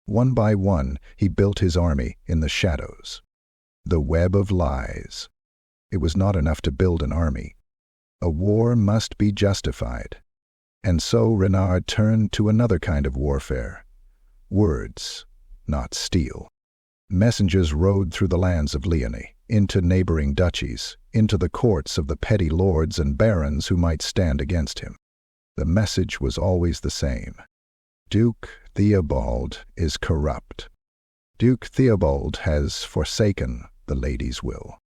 One by one, he built his army in the shadows. The web of lies. It was not enough to build an army. A war must be justified. And so Renard turned to another kind of warfare. Words, not steel. Messengers rode through the lands of Leonie, into neighboring duchies, into the courts of the petty lords and barons who might stand against him. The message was always the same. Duke Theobald is corrupt. Duke Theobald has forsaken the lady's will.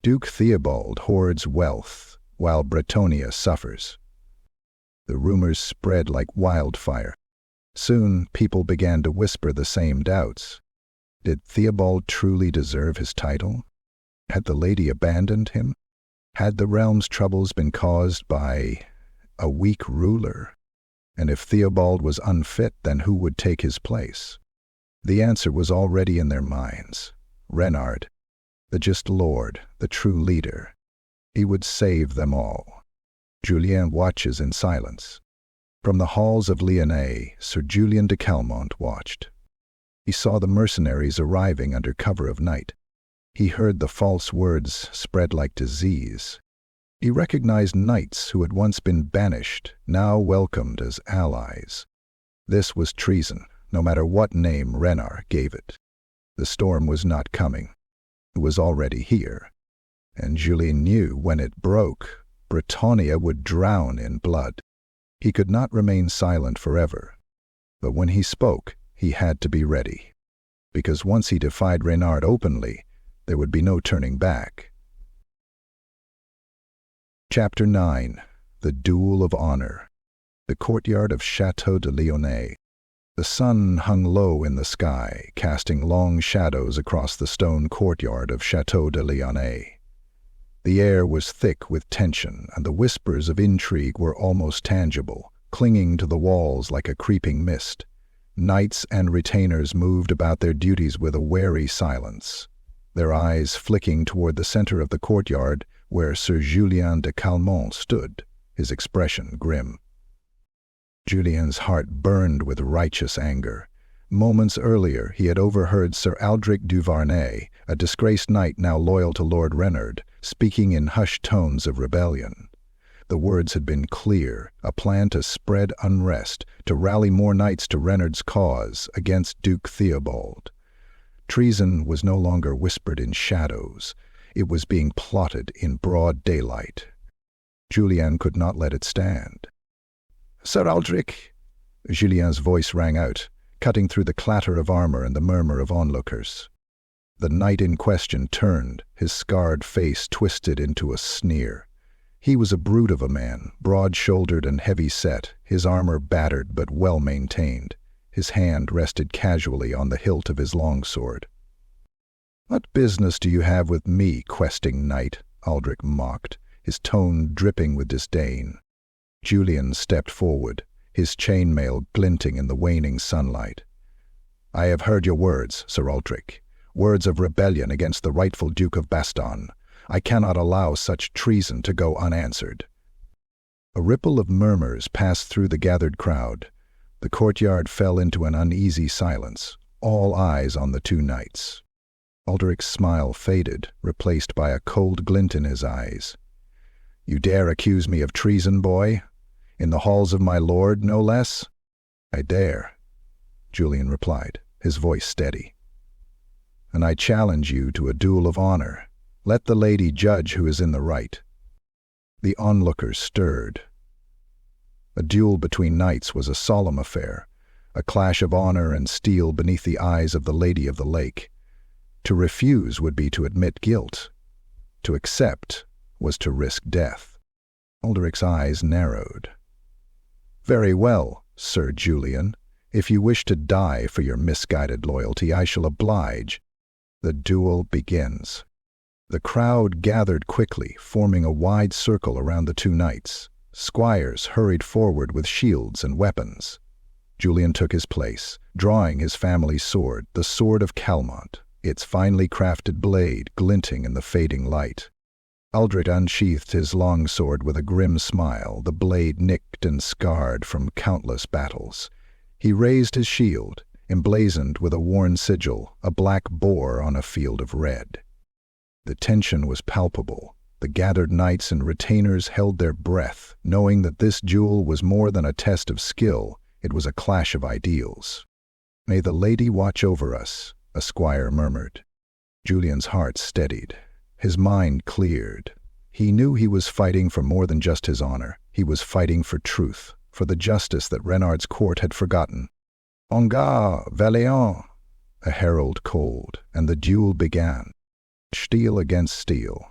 Duke Theobald hoards wealth, while Bretonnia suffers. The rumors spread like wildfire. Soon people began to whisper the same doubts. Did Theobald truly deserve his title? Had the lady abandoned him? Had the realm's troubles been caused by a weak ruler? And if Theobald was unfit, then who would take his place? The answer was already in their minds. Renard, the just lord, the true leader. He would save them all. Julien watches in silence. From the halls of Lyonnais, Sir Julien de Calmont watched. He saw the mercenaries arriving under cover of night. He heard the false words spread like disease. He recognized knights who had once been banished, now welcomed as allies. This was treason, no matter what name Renard gave it. The storm was not coming. It was already here. And Julien knew when it broke, Bretonnia would drown in blood. He could not remain silent forever. But when he spoke, he had to be ready. Because once he defied Renard openly, there would be no turning back. Chapter 9. The Duel of Honor. The courtyard of Château de Lyonnais. The sun hung low in the sky, casting long shadows across the stone courtyard of Château de Lyonnais. The air was thick with tension, and the whispers of intrigue were almost tangible, clinging to the walls like a creeping mist. Knights and retainers moved about their duties with a wary silence, their eyes flicking toward the center of the courtyard where Sir Julien de Calmont stood, his expression grim. Julien's heart burned with righteous anger. Moments earlier he had overheard Sir Aldric du Varney, a disgraced knight now loyal to Lord Renard, speaking in hushed tones of rebellion. The words had been clear, a plan to spread unrest, to rally more knights to Renard's cause against Duke Theobald. Treason was no longer whispered in shadows. It was being plotted in broad daylight. Julien could not let it stand. "Sir Aldric!" Julien's voice rang out, cutting through the clatter of armor and the murmur of onlookers. The knight in question turned, his scarred face twisted into a sneer. He was a brute of a man, broad-shouldered and heavy-set, his armor battered but well-maintained. His hand rested casually on the hilt of his longsword. "What business do you have with me, questing knight?" Aldric mocked, his tone dripping with disdain. Julien stepped forward, his chainmail glinting in the waning sunlight. "I have heard your words, Sir Aldric, words of rebellion against the rightful Duke of Bastion. I cannot allow such treason to go unanswered." A ripple of murmurs passed through the gathered crowd. The courtyard fell into an uneasy silence, all eyes on the two knights. Aldric's smile faded, replaced by a cold glint in his eyes. "You dare accuse me of treason, boy? In the halls of my lord, no less?" "I dare," Julien replied, his voice steady. "And I challenge you to a duel of honor. Let the lady judge who is in the right." The onlookers stirred. A duel between knights was a solemn affair, a clash of honor and steel beneath the eyes of the Lady of the Lake. To refuse would be to admit guilt. To accept was to risk death. Aldrich's eyes narrowed. "Very well, Sir Julien. If you wish to die for your misguided loyalty, I shall oblige." The duel begins. The crowd gathered quickly, forming a wide circle around the two knights. Squires hurried forward with shields and weapons. Julien took his place, drawing his family's sword, the sword of Calmont, its finely crafted blade glinting in the fading light. Aldrich unsheathed his long sword with a grim smile, the blade nicked and scarred from countless battles. He raised his shield, emblazoned with a worn sigil, a black boar on a field of red. The tension was palpable. The gathered knights and retainers held their breath, knowing that this duel was more than a test of skill, it was a clash of ideals. "May the lady watch over us," a squire murmured. Julien's heart steadied. His mind cleared. He knew he was fighting for more than just his honor. He was fighting for truth, for the justice that Renard's court had forgotten. "En garde, Vaillant!" a herald called, and the duel began. Steel against steel.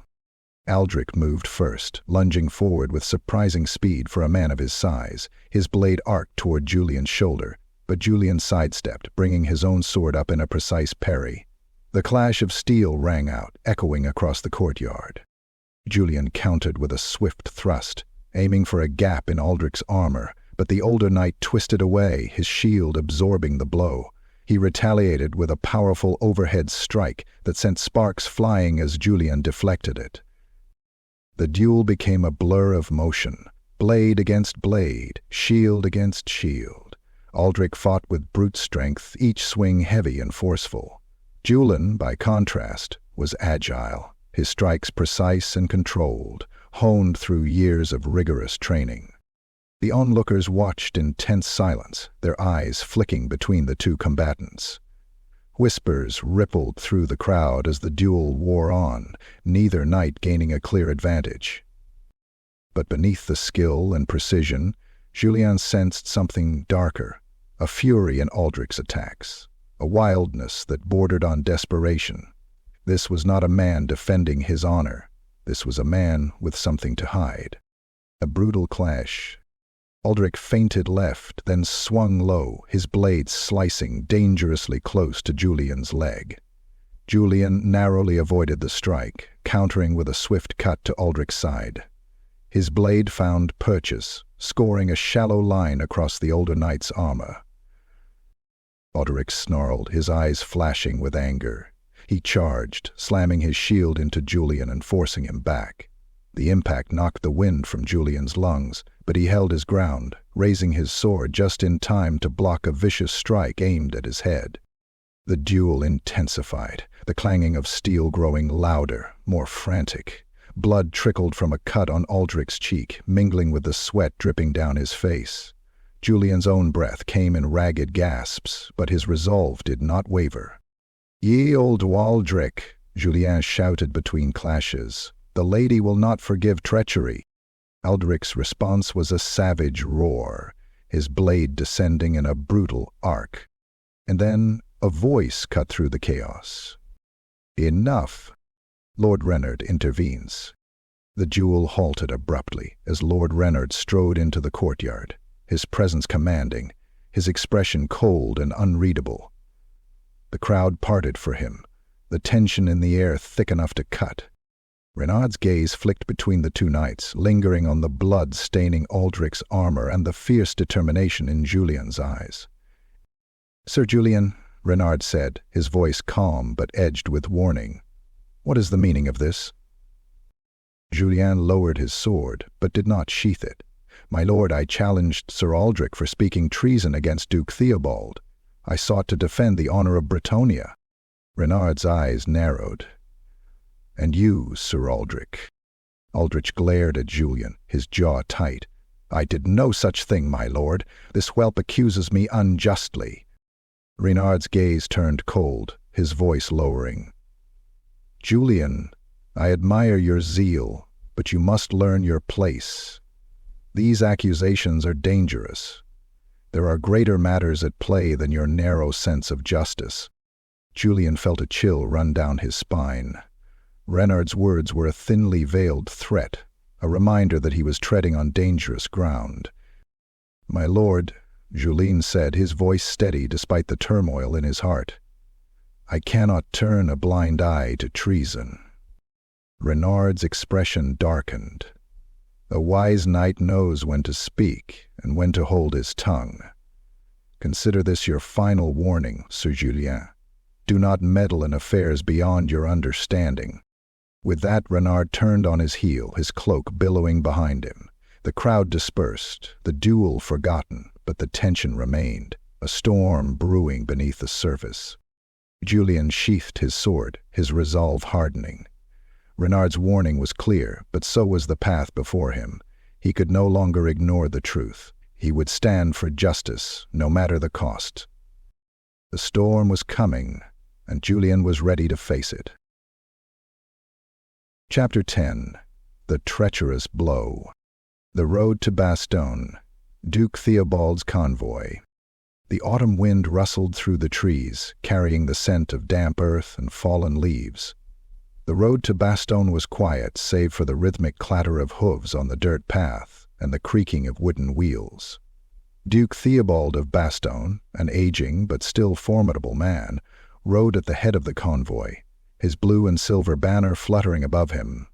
Aldrich moved first, lunging forward with surprising speed for a man of his size. His blade arced toward Julien's shoulder, but Julien sidestepped, bringing his own sword up in a precise parry. The clash of steel rang out, echoing across the courtyard. Julien countered with a swift thrust, aiming for a gap in Aldrich's armor, but the older knight twisted away, his shield absorbing the blow. He retaliated with a powerful overhead strike that sent sparks flying as Julien deflected it. The duel became a blur of motion, blade against blade, shield against shield. Aldrich fought with brute strength, each swing heavy and forceful. Julien, by contrast, was agile, his strikes precise and controlled, honed through years of rigorous training. The onlookers watched in tense silence, their eyes flicking between the two combatants. Whispers rippled through the crowd as the duel wore on, neither knight gaining a clear advantage. But beneath the skill and precision, Julien sensed something darker, a fury in Aldrich's attacks, a wildness that bordered on desperation. This was not a man defending his honor. This was a man with something to hide. A brutal clash. Aldrich feinted left, then swung low, his blade slicing dangerously close to Julien's leg. Julien narrowly avoided the strike, countering with a swift cut to Aldrich's side. His blade found purchase, scoring a shallow line across the older knight's armor. Aldrich snarled, his eyes flashing with anger. He charged, slamming his shield into Julien and forcing him back. The impact knocked the wind from Julien's lungs, but he held his ground, raising his sword just in time to block a vicious strike aimed at his head. The duel intensified, the clanging of steel growing louder, more frantic. Blood trickled from a cut on Aldrich's cheek, mingling with the sweat dripping down his face. Julien's own breath came in ragged gasps, but his resolve did not waver. "Yield, Aldrich," Julien shouted between clashes. "The lady will not forgive treachery." Aldrich's response was a savage roar, his blade descending in a brutal arc. And then a voice cut through the chaos. "Enough!" Lord Reynard intervenes. The duel halted abruptly as Lord Reynard strode into the courtyard, his presence commanding, his expression cold and unreadable. The crowd parted for him, the tension in the air thick enough to cut. Renard's gaze flicked between the two knights, lingering on the blood staining Aldrich's armor and the fierce determination in Julien's eyes. "Sir Julien," Renard said, his voice calm but edged with warning, "what is the meaning of this?" Julien lowered his sword, but did not sheath it. "My lord, I challenged Sir Aldrich for speaking treason against Duke Theobald. I sought to defend the honor of Bretonnia." Renard's eyes narrowed. "And you, Sir Aldrich?" Aldrich glared at Julien, his jaw tight. "I did no such thing, my lord. This whelp accuses me unjustly." Renard's gaze turned cold, his voice lowering. "Julien, I admire your zeal, but you must learn your place. These accusations are dangerous. There are greater matters at play than your narrow sense of justice." Julien felt a chill run down his spine. Renard's words were a thinly veiled threat, a reminder that he was treading on dangerous ground. "My lord," Julien said, his voice steady despite the turmoil in his heart, "I cannot turn a blind eye to treason." Renard's expression darkened. A wise knight knows when to speak and when to hold his tongue. "Consider this your final warning, Sir Julien. Do not meddle in affairs beyond your understanding." With that, Renard turned on his heel, his cloak billowing behind him. The crowd dispersed, the duel forgotten, but the tension remained, a storm brewing beneath the surface. Julien sheathed his sword, his resolve hardening. Renard's warning was clear, but so was the path before him. He could no longer ignore the truth. He would stand for justice, no matter the cost. The storm was coming, and Julien was ready to face it. Chapter 10. The Treacherous Blow. The road to Bastion. Duke Theobald's convoy. The autumn wind rustled through the trees, carrying the scent of damp earth and fallen leaves. The road to Bastion was quiet, save for the rhythmic clatter of hooves on the dirt path and the creaking of wooden wheels. Duke Theobald of Bastion, an aging but still formidable man, rode at the head of the convoy, his blue and silver banner fluttering above him.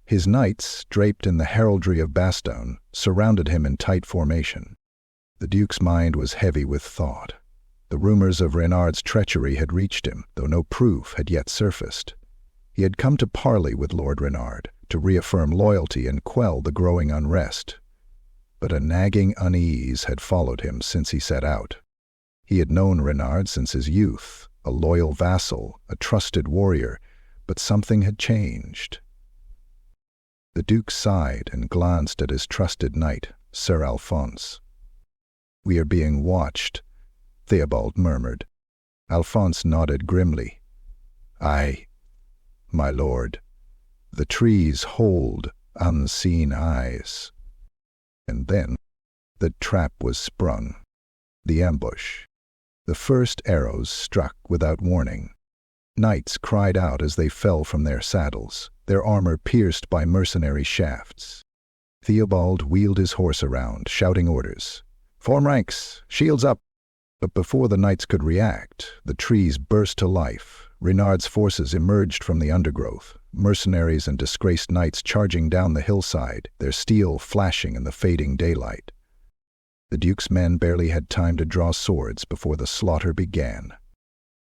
His knights, draped in the heraldry of Bastion, surrounded him in tight formation. The duke's mind was heavy with thought. The rumors of Renard's treachery had reached him, though no proof had yet surfaced. He had come to parley with Lord Renard, to reaffirm loyalty and quell the growing unrest. But a nagging unease had followed him since he set out. He had known Renard since his youth, a loyal vassal, a trusted warrior, but something had changed. The duke sighed and glanced at his trusted knight, Sir Alphonse. "We are being watched," Theobald murmured. Alphonse nodded grimly. "Aye, my lord. The trees hold unseen eyes." And then the trap was sprung. The ambush. The first arrows struck without warning. Knights cried out as they fell from their saddles, their armor pierced by mercenary shafts. Theobald wheeled his horse around, shouting orders. "Form ranks! Shields up!" But before the knights could react, the trees burst to life. Renard's forces emerged from the undergrowth, mercenaries and disgraced knights charging down the hillside, their steel flashing in the fading daylight. The duke's men barely had time to draw swords before the slaughter began.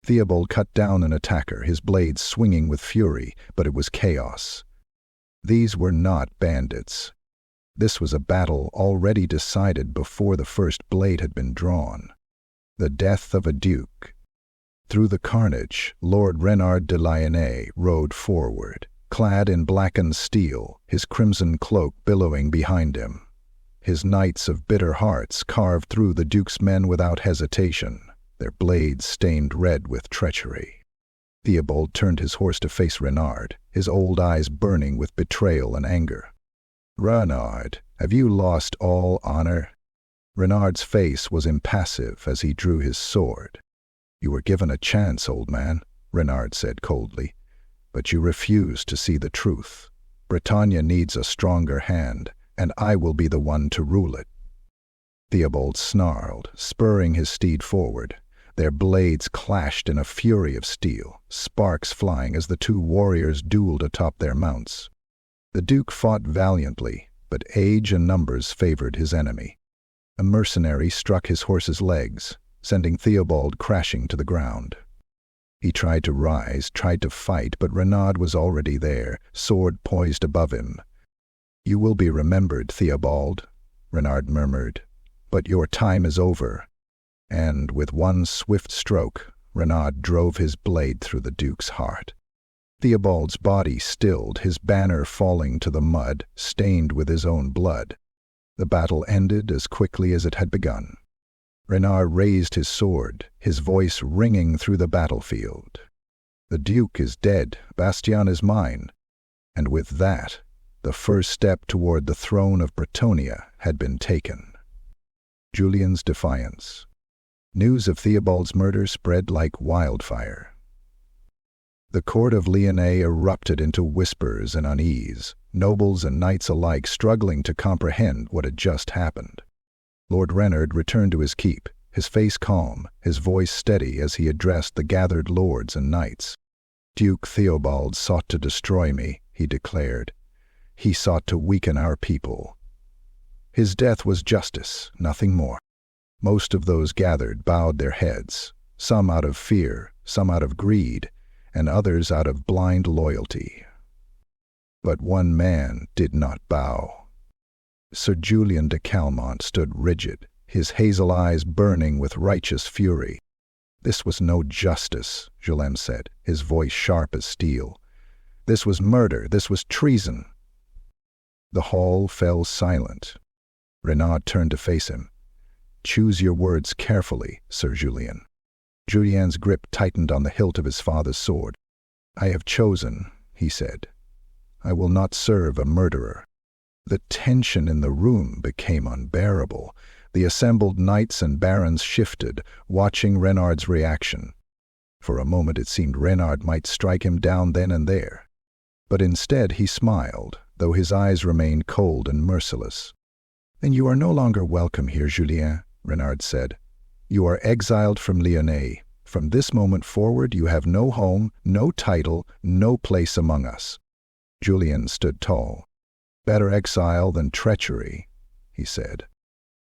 Theobald cut down an attacker, his blades swinging with fury, but it was chaos. These were not bandits. This was a battle already decided before the first blade had been drawn. The death of a duke. Through the carnage, Lord Renard de Lyonnais rode forward, clad in blackened steel, his crimson cloak billowing behind him. His knights of bitter hearts carved through the duke's men without hesitation, their blades stained red with treachery. Theobald turned his horse to face Renard, his old eyes burning with betrayal and anger. "Renard, have you lost all honor?" Renard's face was impassive as he drew his sword. "You were given a chance, old man," Renard said coldly, "but you refused to see the truth. Bretonnia needs a stronger hand, and I will be the one to rule it." Theobald snarled, spurring his steed forward. Their blades clashed in a fury of steel, sparks flying as the two warriors dueled atop their mounts. The duke fought valiantly, but age and numbers favored his enemy. A mercenary struck his horse's legs, sending Theobald crashing to the ground. He tried to rise, tried to fight, but Renard was already there, sword poised above him. "You will be remembered, Theobald," Renard murmured, "but your time is over." And with one swift stroke, Renard drove his blade through the duke's heart. Theobald's body stilled, his banner falling to the mud, stained with his own blood. The battle ended as quickly as it had begun. Renard raised his sword, his voice ringing through the battlefield. "The duke is dead, Bastion is mine." And with that, the first step toward the throne of Bretonnia had been taken. Julien's defiance. News of Theobald's murder spread like wildfire. The court of Lyonnais erupted into whispers and unease, nobles and knights alike struggling to comprehend what had just happened. Lord Reynard returned to his keep, his face calm, his voice steady as he addressed the gathered lords and knights. "Duke Theobald sought to destroy me," he declared. "He sought to weaken our people. His death was justice, nothing more." Most of those gathered bowed their heads, some out of fear, some out of greed, and others out of blind loyalty. But one man did not bow. Sir Julien de Calmont stood rigid, his hazel eyes burning with righteous fury. "This was no justice," Julien said, his voice sharp as steel. "This was murder, this was treason." The hall fell silent. Renaud turned to face him. "Choose your words carefully, Sir Julien." Julien's grip tightened on the hilt of his father's sword. "I have chosen," he said. "I will not serve a murderer." The tension in the room became unbearable. The assembled knights and barons shifted, watching Reynard's reaction. For a moment it seemed Reynard might strike him down then and there. But instead he smiled, though his eyes remained cold and merciless. "Then you are no longer welcome here, Julien," Reynard said. "You are exiled from Lyonnais. From this moment forward you have no home, no title, no place among us." Julien stood tall. "Better exile than treachery," he said.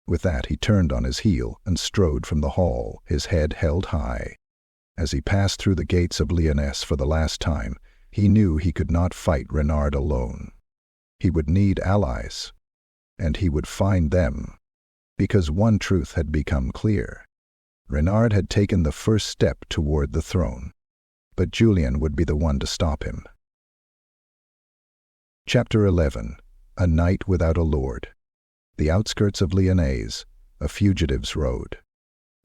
With that he turned on his heel and strode from the hall, his head held high. As he passed through the gates of Lyonnais for the last time, he knew he could not fight Reynard alone. He would need allies, and he would find them, because one truth had become clear. Reynard had taken the first step toward the throne, but Julien would be the one to stop him. Chapter 11. A Night Without a Lord. The outskirts of Lyonnais, a fugitive's road.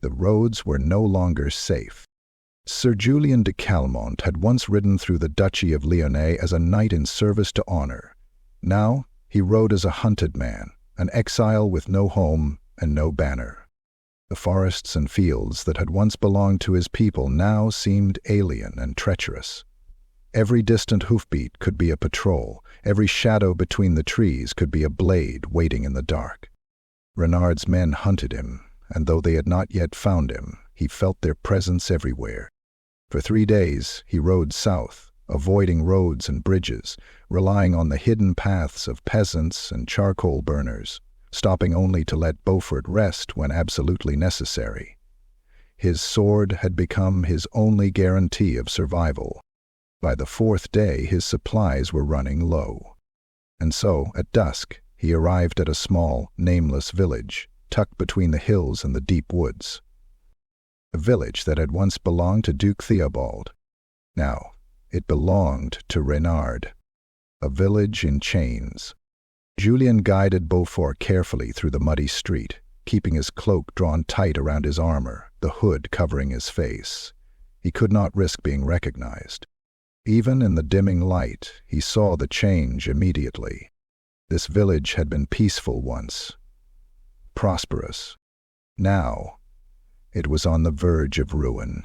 The roads were no longer safe. Sir Julien de Calmont had once ridden through the Duchy of Lyonnais as a knight in service to honor. Now he rode as a hunted man, an exile with no home and no banner. The forests and fields that had once belonged to his people now seemed alien and treacherous. Every distant hoofbeat could be a patrol, every shadow between the trees could be a blade waiting in the dark. Reynard's men hunted him, and though they had not yet found him, he felt their presence everywhere. For 3 days he rode south, avoiding roads and bridges, relying on the hidden paths of peasants and charcoal burners, stopping only to let Beaufort rest when absolutely necessary. His sword had become his only guarantee of survival. By the 4th day his supplies were running low. And so, at dusk, he arrived at a small, nameless village, tucked between the hills and the deep woods. A village that had once belonged to Duke Theobald. Now, it belonged to Reynard. A village in chains. Julien guided Beaufort carefully through the muddy street, keeping his cloak drawn tight around his armor, the hood covering his face. He could not risk being recognized. Even in the dimming light, he saw the change immediately. This village had been peaceful once, prosperous. Now, it was on the verge of ruin.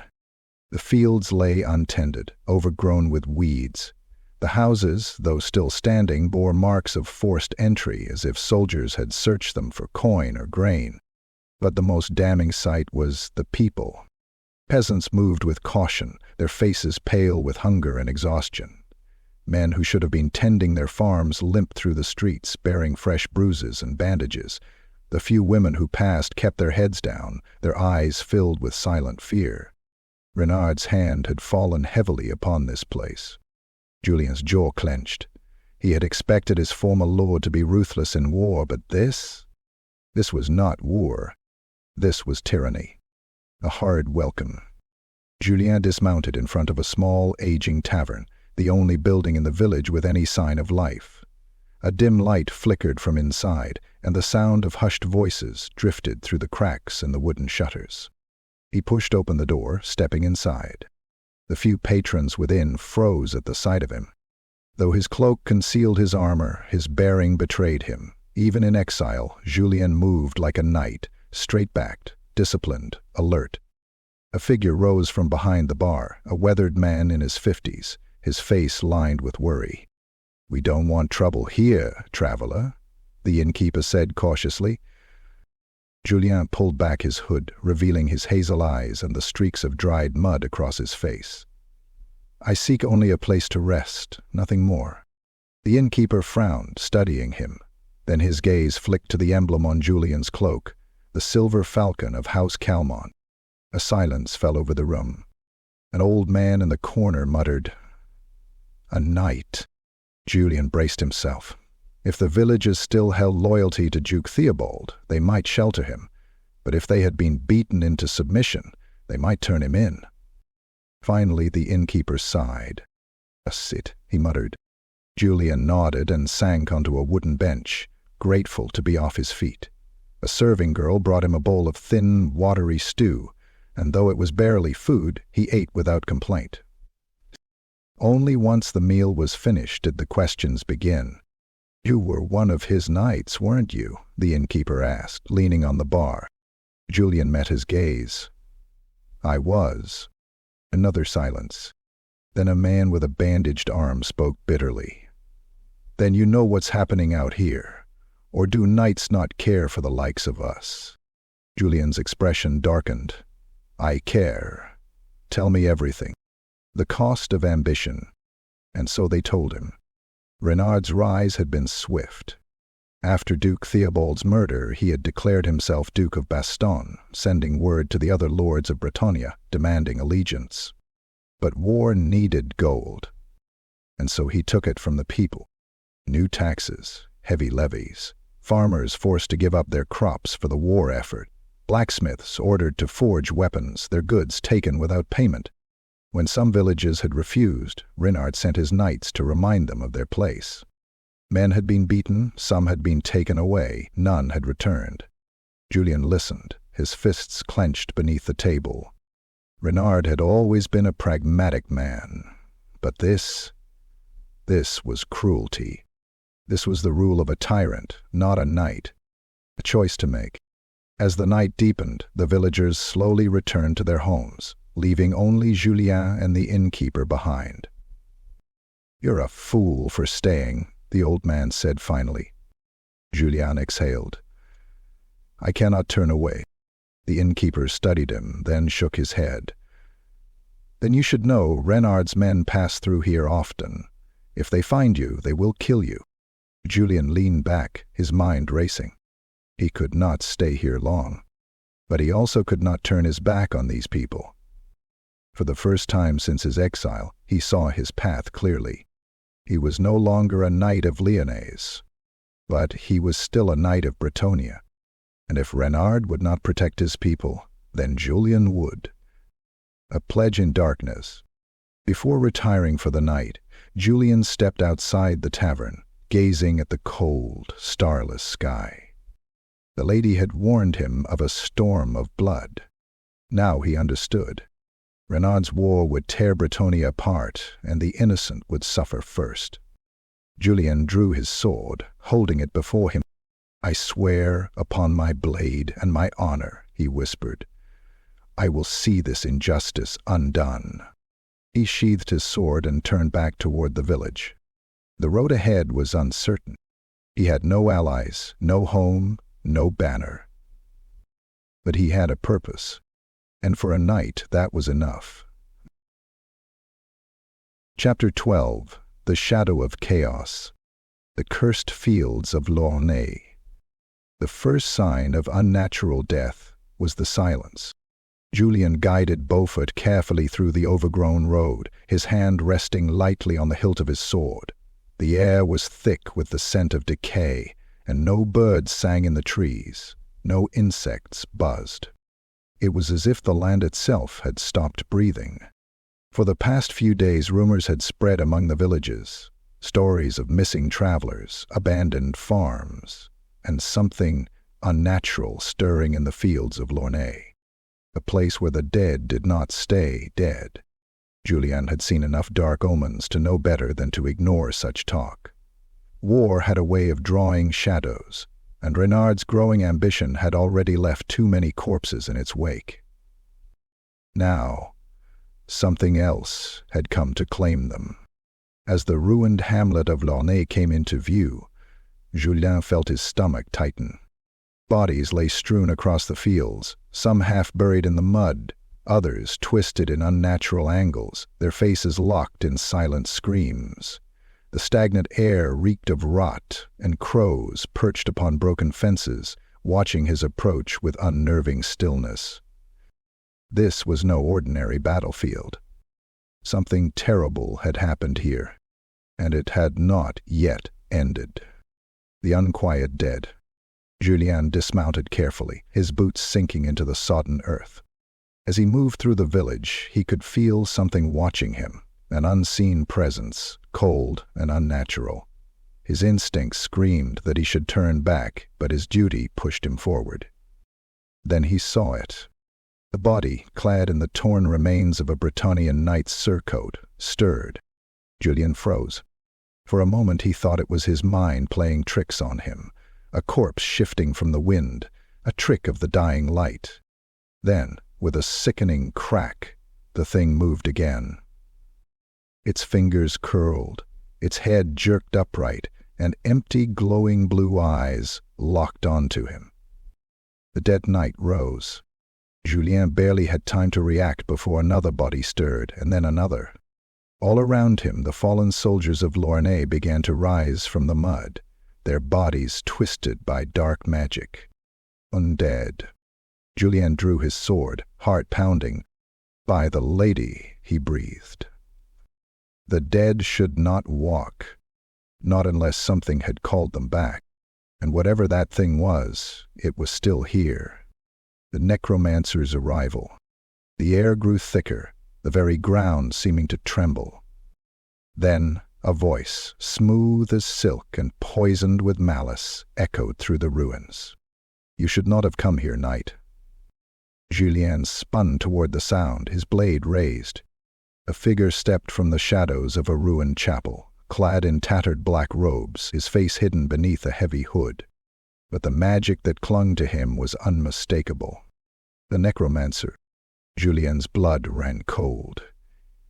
The fields lay untended, overgrown with weeds. The houses, though still standing, bore marks of forced entry, as if soldiers had searched them for coin or grain. But the most damning sight was the people. Peasants moved with caution, their faces pale with hunger and exhaustion. Men who should have been tending their farms limped through the streets, bearing fresh bruises and bandages. The few women who passed kept their heads down, their eyes filled with silent fear. Reynard's hand had fallen heavily upon this place. Julien's jaw clenched. He had expected his former lord to be ruthless in war, but this was not war. This was tyranny. A hard welcome. Julien dismounted in front of a small, aging tavern, the only building in the village with any sign of life. A dim light flickered from inside, and the sound of hushed voices drifted through the cracks in the wooden shutters. He pushed open the door, stepping inside. The few patrons within froze at the sight of him. Though his cloak concealed his armor, his bearing betrayed him. Even in exile, Julien moved like a knight, straight-backed, disciplined, alert. A figure rose from behind the bar, a weathered man in his 50s, his face lined with worry. "We don't want trouble here, traveler," the innkeeper said cautiously. Julien pulled back his hood, revealing his hazel eyes and the streaks of dried mud across his face. "I seek only a place to rest, nothing more." The innkeeper frowned, studying him. Then his gaze flicked to the emblem on Julien's cloak, the silver falcon of House Calmont. A silence fell over the room. An old man in the corner muttered, "A knight." Julien braced himself. If the villagers still held loyalty to Duke Theobald, they might shelter him, but if they had been beaten into submission, they might turn him in. Finally, the innkeeper sighed. "A sit," he muttered. Julien nodded and sank onto a wooden bench, grateful to be off his feet. A serving girl brought him a bowl of thin, watery stew, and though it was barely food, he ate without complaint. Only once the meal was finished did the questions begin. "You were one of his knights, weren't you?" the innkeeper asked, leaning on the bar. Julien met his gaze. "I was." Another silence. Then a man with a bandaged arm spoke bitterly. "Then you know what's happening out here. Or do knights not care for the likes of us?" Julien's expression darkened. "I care. Tell me everything." The cost of ambition. And so they told him. Renard's rise had been swift. After Duke Theobald's murder, he had declared himself Duke of Bastion, sending word to the other lords of Bretonnia, demanding allegiance. But war needed gold, and so he took it from the people. New taxes, heavy levies, farmers forced to give up their crops for the war effort, blacksmiths ordered to forge weapons, their goods taken without payment. When some villages had refused, Renard sent his knights to remind them of their place. Men had been beaten, some had been taken away, none had returned. Julien listened, his fists clenched beneath the table. Renard had always been a pragmatic man, but this was cruelty. This was the rule of a tyrant, not a knight. A choice to make. As the night deepened, the villagers slowly returned to their homes, leaving only Julien and the innkeeper behind. "You're a fool for staying," the old man said finally. Julien exhaled. "I cannot turn away." The innkeeper studied him, then shook his head. "Then you should know Renard's men pass through here often. If they find you, they will kill you." Julien leaned back, his mind racing. He could not stay here long. But he also could not turn his back on these people. For the first time since his exile, he saw his path clearly. He was no longer a knight of Lyonnais, but he was still a knight of Bretonnia. And if Renard would not protect his people, then Julien would. A pledge in darkness. Before retiring for the night, Julien stepped outside the tavern, gazing at the cold, starless sky. The lady had warned him of a storm of blood. Now he understood. Renard's war would tear Bretonnia apart, and the innocent would suffer first. Julien drew his sword, holding it before him. "I swear upon my blade and my honor," he whispered. "I will see this injustice undone." He sheathed his sword and turned back toward the village. The road ahead was uncertain. He had no allies, no home, no banner. But he had a purpose, and for a knight that was enough. Chapter 12. The Shadow of Chaos. The Cursed Fields of Lornay. The first sign of unnatural death was the silence. Julien guided Beaufort carefully through the overgrown road, his hand resting lightly on the hilt of his sword. The air was thick with the scent of decay, and no birds sang in the trees, no insects buzzed. It was as if the land itself had stopped breathing. For the past few days, rumors had spread among the villages, stories of missing travelers, abandoned farms, and something unnatural stirring in the fields of Lornay, a place where the dead did not stay dead. Julien had seen enough dark omens to know better than to ignore such talk. War had a way of drawing shadows, and Renard's growing ambition had already left too many corpses in its wake. Now, something else had come to claim them. As the ruined hamlet of Launay came into view, Julien felt his stomach tighten. Bodies lay strewn across the fields, some half buried in the mud, others twisted in unnatural angles, their faces locked in silent screams. The stagnant air reeked of rot, and crows perched upon broken fences, watching his approach with unnerving stillness. This was no ordinary battlefield. Something terrible had happened here, and it had not yet ended. The unquiet dead. Julien dismounted carefully, his boots sinking into the sodden earth. As he moved through the village, he could feel something watching him, an unseen presence, cold and unnatural. His instincts screamed that he should turn back, but his duty pushed him forward. Then he saw it. The body, clad in the torn remains of a Bretonnian knight's surcoat, stirred. Julien froze. For a moment he thought it was his mind playing tricks on him, a corpse shifting from the wind, a trick of the dying light. Then, with a sickening crack, the thing moved again. Its fingers curled, its head jerked upright, and empty, glowing blue eyes locked onto him. The dead knight rose. Julien barely had time to react before another body stirred, and then another. All around him, the fallen soldiers of Launay began to rise from the mud, their bodies twisted by dark magic. Undead. Julien drew his sword, heart pounding. "By the lady," he breathed. The dead should not walk, not unless something had called them back. And whatever that thing was, it was still here. The necromancer's arrival. The air grew thicker, the very ground seeming to tremble. Then a voice, smooth as silk and poisoned with malice, echoed through the ruins. "You should not have come here, knight." Julien spun toward the sound, his blade raised. A figure stepped from the shadows of a ruined chapel, clad in tattered black robes, his face hidden beneath a heavy hood. But the magic that clung to him was unmistakable. The necromancer. Julien's blood ran cold.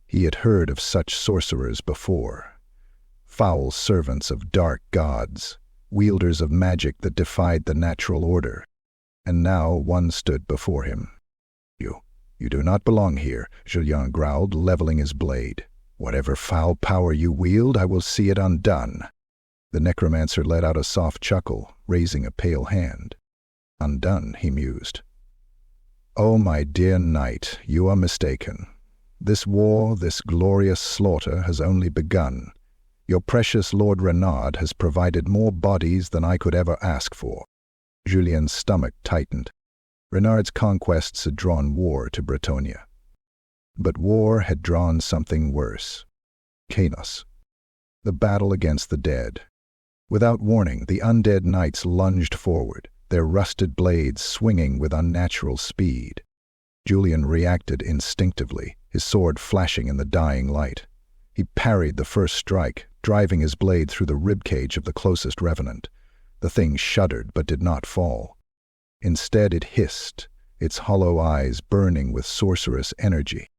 He had heard of such sorcerers before. Foul servants of dark gods, wielders of magic that defied the natural order. And now one stood before him. You do not belong here," Julien growled, leveling his blade. "Whatever foul power you wield, I will see it undone." The necromancer let out a soft chuckle, raising a pale hand. "Undone," he mused. "Oh, my dear knight, you are mistaken. This war, this glorious slaughter, has only begun. Your precious Lord Renard has provided more bodies than I could ever ask for." Julien's stomach tightened. Renard's conquests had drawn war to Bretonnia. But war had drawn something worse. Chaos. The battle against the dead. Without warning, the undead knights lunged forward, their rusted blades swinging with unnatural speed. Julien reacted instinctively, his sword flashing in the dying light. He parried the first strike, driving his blade through the ribcage of the closest revenant. The thing shuddered but did not fall. Instead it hissed, its hollow eyes burning with sorcerous energy.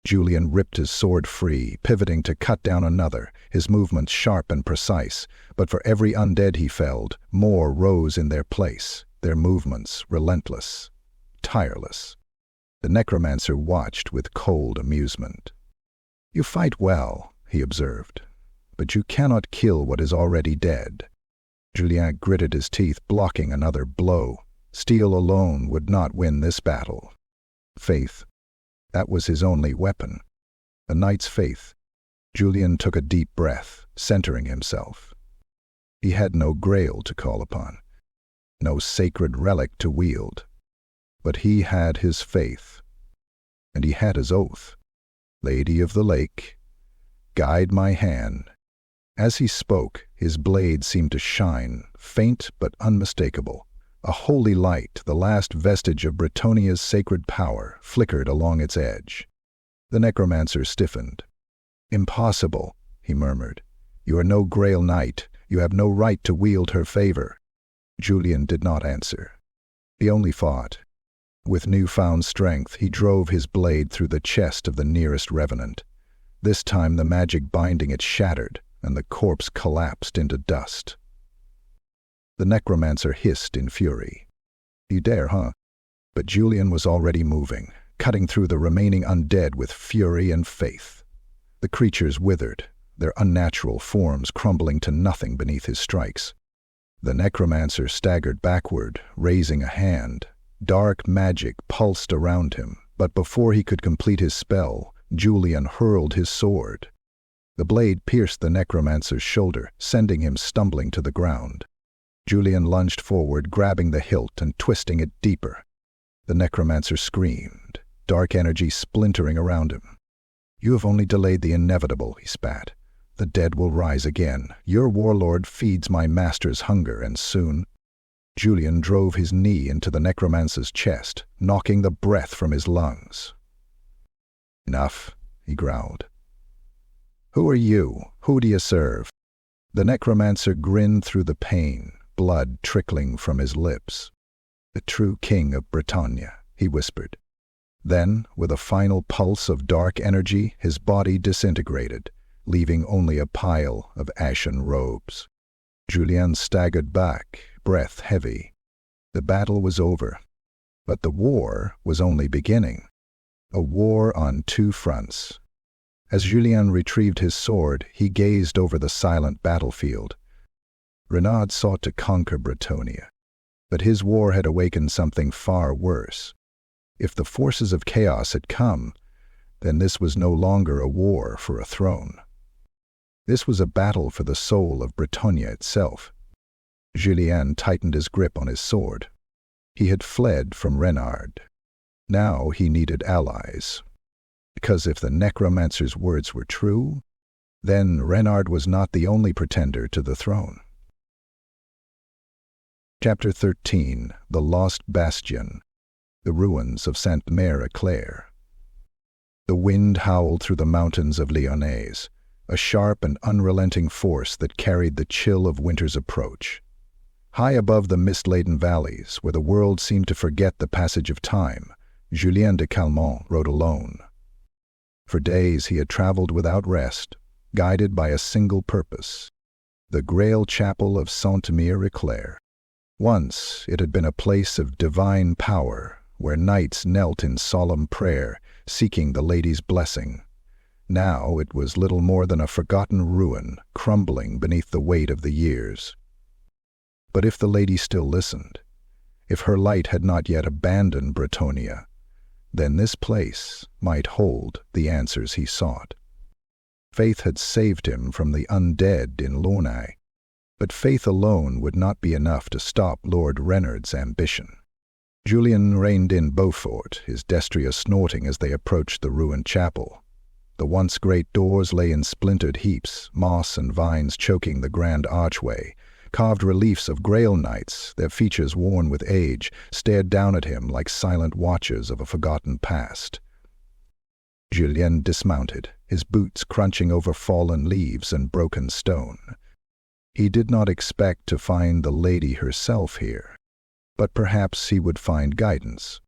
Julien ripped his sword free, pivoting to cut down another, his movements sharp and precise, but for every undead he felled, more rose in their place, their movements relentless, tireless. The necromancer watched with cold amusement. "You fight well," he observed, "but you cannot kill what is already dead." Julien gritted his teeth, blocking another blow. Steel alone would not win this battle. Faith. That was his only weapon. A knight's faith. Julien took a deep breath, centering himself. He had no grail to call upon, no sacred relic to wield. But he had his faith. And he had his oath. "Lady of the Lake, guide my hand." As he spoke, his blade seemed to shine, faint but unmistakable. A holy light, the last vestige of Bretonnia's sacred power, flickered along its edge. The necromancer stiffened. "Impossible," he murmured. "You are no Grail Knight. You have no right to wield her favor." Julien did not answer. He only fought. With newfound strength, he drove his blade through the chest of the nearest revenant. This time the magic binding it shattered, and the corpse collapsed into dust. The necromancer hissed in fury. "You dare, huh?" But Julien was already moving, cutting through the remaining undead with fury and faith. The creatures withered, their unnatural forms crumbling to nothing beneath his strikes. The necromancer staggered backward, raising a hand. Dark magic pulsed around him, but before he could complete his spell, Julien hurled his sword. The blade pierced the necromancer's shoulder, sending him stumbling to the ground. Julien lunged forward, grabbing the hilt and twisting it deeper. The necromancer screamed, dark energy splintering around him. "You have only delayed the inevitable," he spat. "The dead will rise again. Your warlord feeds my master's hunger, and soon—" Julien drove his knee into the necromancer's chest, knocking the breath from his lungs. "Enough," he growled. "Who are you? Who do you serve?" The necromancer grinned through the pain, blood trickling from his lips. "The true king of Bretonnia," he whispered. Then, with a final pulse of dark energy, his body disintegrated, leaving only a pile of ashen robes. Julien staggered back, breath heavy. The battle was over, but the war was only beginning. A war on two fronts. As Julien retrieved his sword, he gazed over the silent battlefield. Renaud sought to conquer Bretonnia, but his war had awakened something far worse. If the forces of chaos had come, then this was no longer a war for a throne. This was a battle for the soul of Bretonnia itself. Julien tightened his grip on his sword. He had fled from Renaud. Now he needed allies. Because if the necromancer's words were true, then Renaud was not the only pretender to the throne. Chapter 13. The Lost Bastion. The Ruins of Sainte-Mère-Éclair. The wind howled through the mountains of Lyonnais, a sharp and unrelenting force that carried the chill of winter's approach. High above the mist-laden valleys, where the world seemed to forget the passage of time, Julien de Calmont rode alone. For days he had traveled without rest, guided by a single purpose: the Grail Chapel of Sainte-Mère-Éclair. Once it had been a place of divine power, where knights knelt in solemn prayer, seeking the lady's blessing. Now it was little more than a forgotten ruin, crumbling beneath the weight of the years. But if the lady still listened, if her light had not yet abandoned Bretonnia, then this place might hold the answers he sought. Faith had saved him from the undead in Lornay, but faith alone would not be enough to stop Lord Renaud's ambition. Julien reined in Beaufort, his destrier snorting as they approached the ruined chapel. The once great doors lay in splintered heaps, moss and vines choking the grand archway. Carved reliefs of Grail knights, their features worn with age, stared down at him like silent watchers of a forgotten past. Julien dismounted, his boots crunching over fallen leaves and broken stone. He did not expect to find the lady herself here, but perhaps he would find guidance,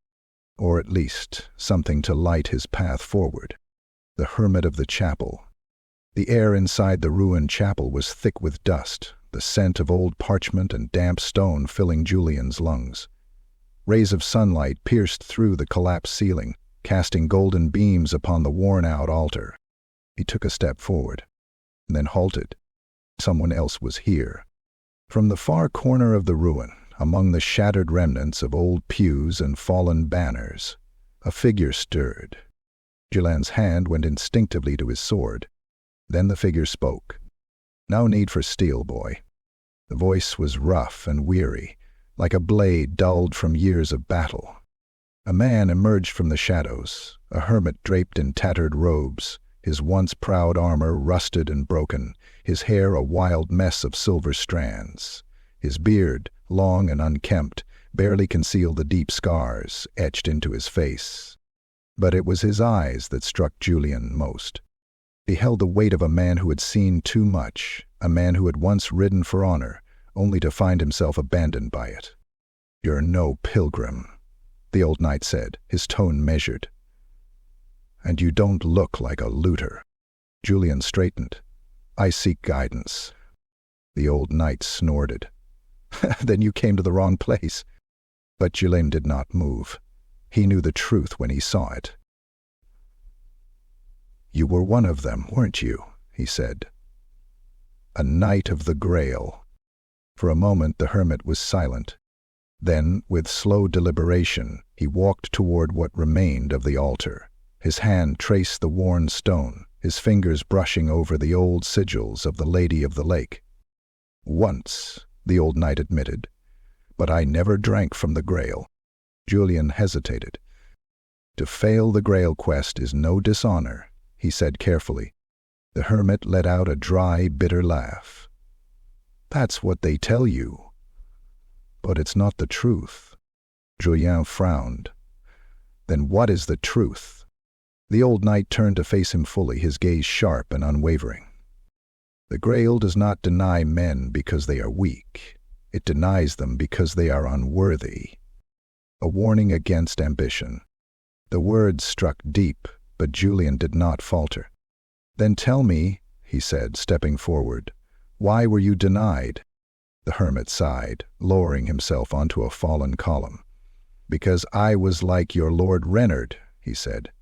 or at least something to light his path forward. The hermit of the chapel. The air inside the ruined chapel was thick with dust, the scent of old parchment and damp stone filling Julien's lungs. Rays of sunlight pierced through the collapsed ceiling, casting golden beams upon the worn-out altar. He took a step forward, and then halted. Someone else was here. From the far corner of the ruin, among the shattered remnants of old pews and fallen banners, a figure stirred. Julien's hand went instinctively to his sword. Then the figure spoke. "No need for steel, boy." The voice was rough and weary, like a blade dulled from years of battle. A man emerged from the shadows, a hermit draped in tattered robes, his once proud armor rusted and broken, his hair a wild mess of silver strands. His beard, long and unkempt, barely concealed the deep scars etched into his face. But it was his eyes that struck Julien most. He held the weight of a man who had seen too much, a man who had once ridden for honor, only to find himself abandoned by it. "You're no pilgrim," the old knight said, his tone measured. "And you don't look like a looter." Julien straightened. "I seek guidance." The old knight snorted. "Then you came to the wrong place." But Julien did not move. He knew the truth when he saw it. "You were one of them, weren't you?" he said. "A knight of the Grail." For a moment the hermit was silent. Then, with slow deliberation, he walked toward what remained of the altar. His hand traced the worn stone, his fingers brushing over the old sigils of the Lady of the Lake. "Once," the old knight admitted, "but I never drank from the Grail." Julien hesitated. "To fail the Grail quest is no dishonor," he said carefully. The hermit let out a dry, bitter laugh. "That's what they tell you. But it's not the truth." Julien frowned. "Then what is the truth?" The old knight turned to face him fully, his gaze sharp and unwavering. "The Grail does not deny men because they are weak. It denies them because they are unworthy." A warning against ambition. The words struck deep, but Julien did not falter. "Then tell me," he said, stepping forward, "why were you denied?" The hermit sighed, lowering himself onto a fallen column. "Because I was like your Lord Reynard," he said.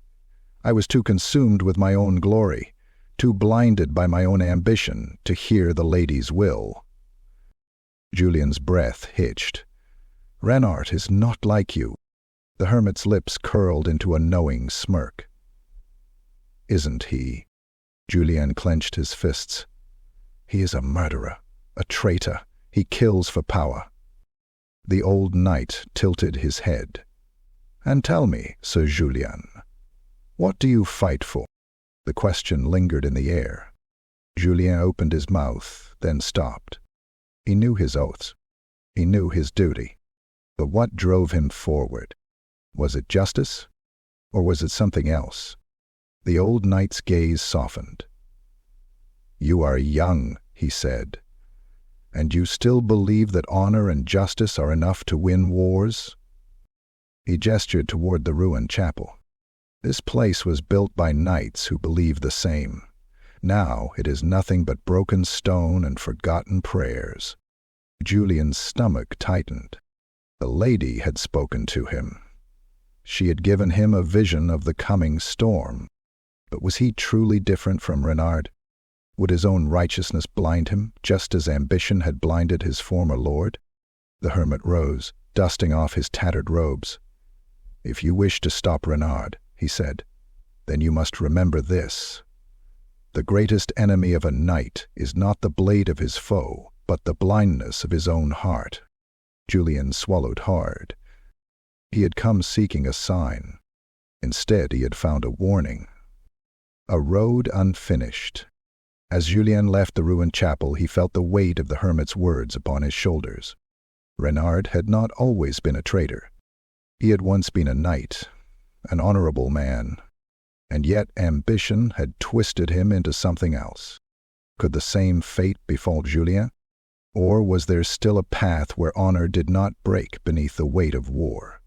"I was too consumed with my own glory, too blinded by my own ambition to hear the lady's will." Julien's breath hitched. "Reynard is not like you." The hermit's lips curled into a knowing smirk. "Isn't he?" Julien clenched his fists. "He is a murderer, a traitor. He kills for power." The old knight tilted his head. "And tell me, Sir Julien, what do you fight for?" The question lingered in the air. Julien opened his mouth, then stopped. He knew his oaths. He knew his duty. But what drove him forward? Was it justice? Or was it something else? The old knight's gaze softened. "You are young," he said, "and you still believe that honor and justice are enough to win wars?" He gestured toward the ruined chapel. "This place was built by knights who believed the same. Now it is nothing but broken stone and forgotten prayers." Julien's stomach tightened. The lady had spoken to him. She had given him a vision of the coming storm. But was he truly different from Reynard? Would his own righteousness blind him, just as ambition had blinded his former lord? The hermit rose, dusting off his tattered robes. "If you wish to stop Reynard," he said, "then you must remember this. The greatest enemy of a knight is not the blade of his foe, but the blindness of his own heart." Julien swallowed hard. He had come seeking a sign. Instead, he had found a warning. A road unfinished. As Julien left the ruined chapel, he felt the weight of the hermit's words upon his shoulders. Reynard had not always been a traitor. He had once been a knight, an honorable man, and yet ambition had twisted him into something else. Could the same fate befall Julien? Or was there still a path where honor did not break beneath the weight of war?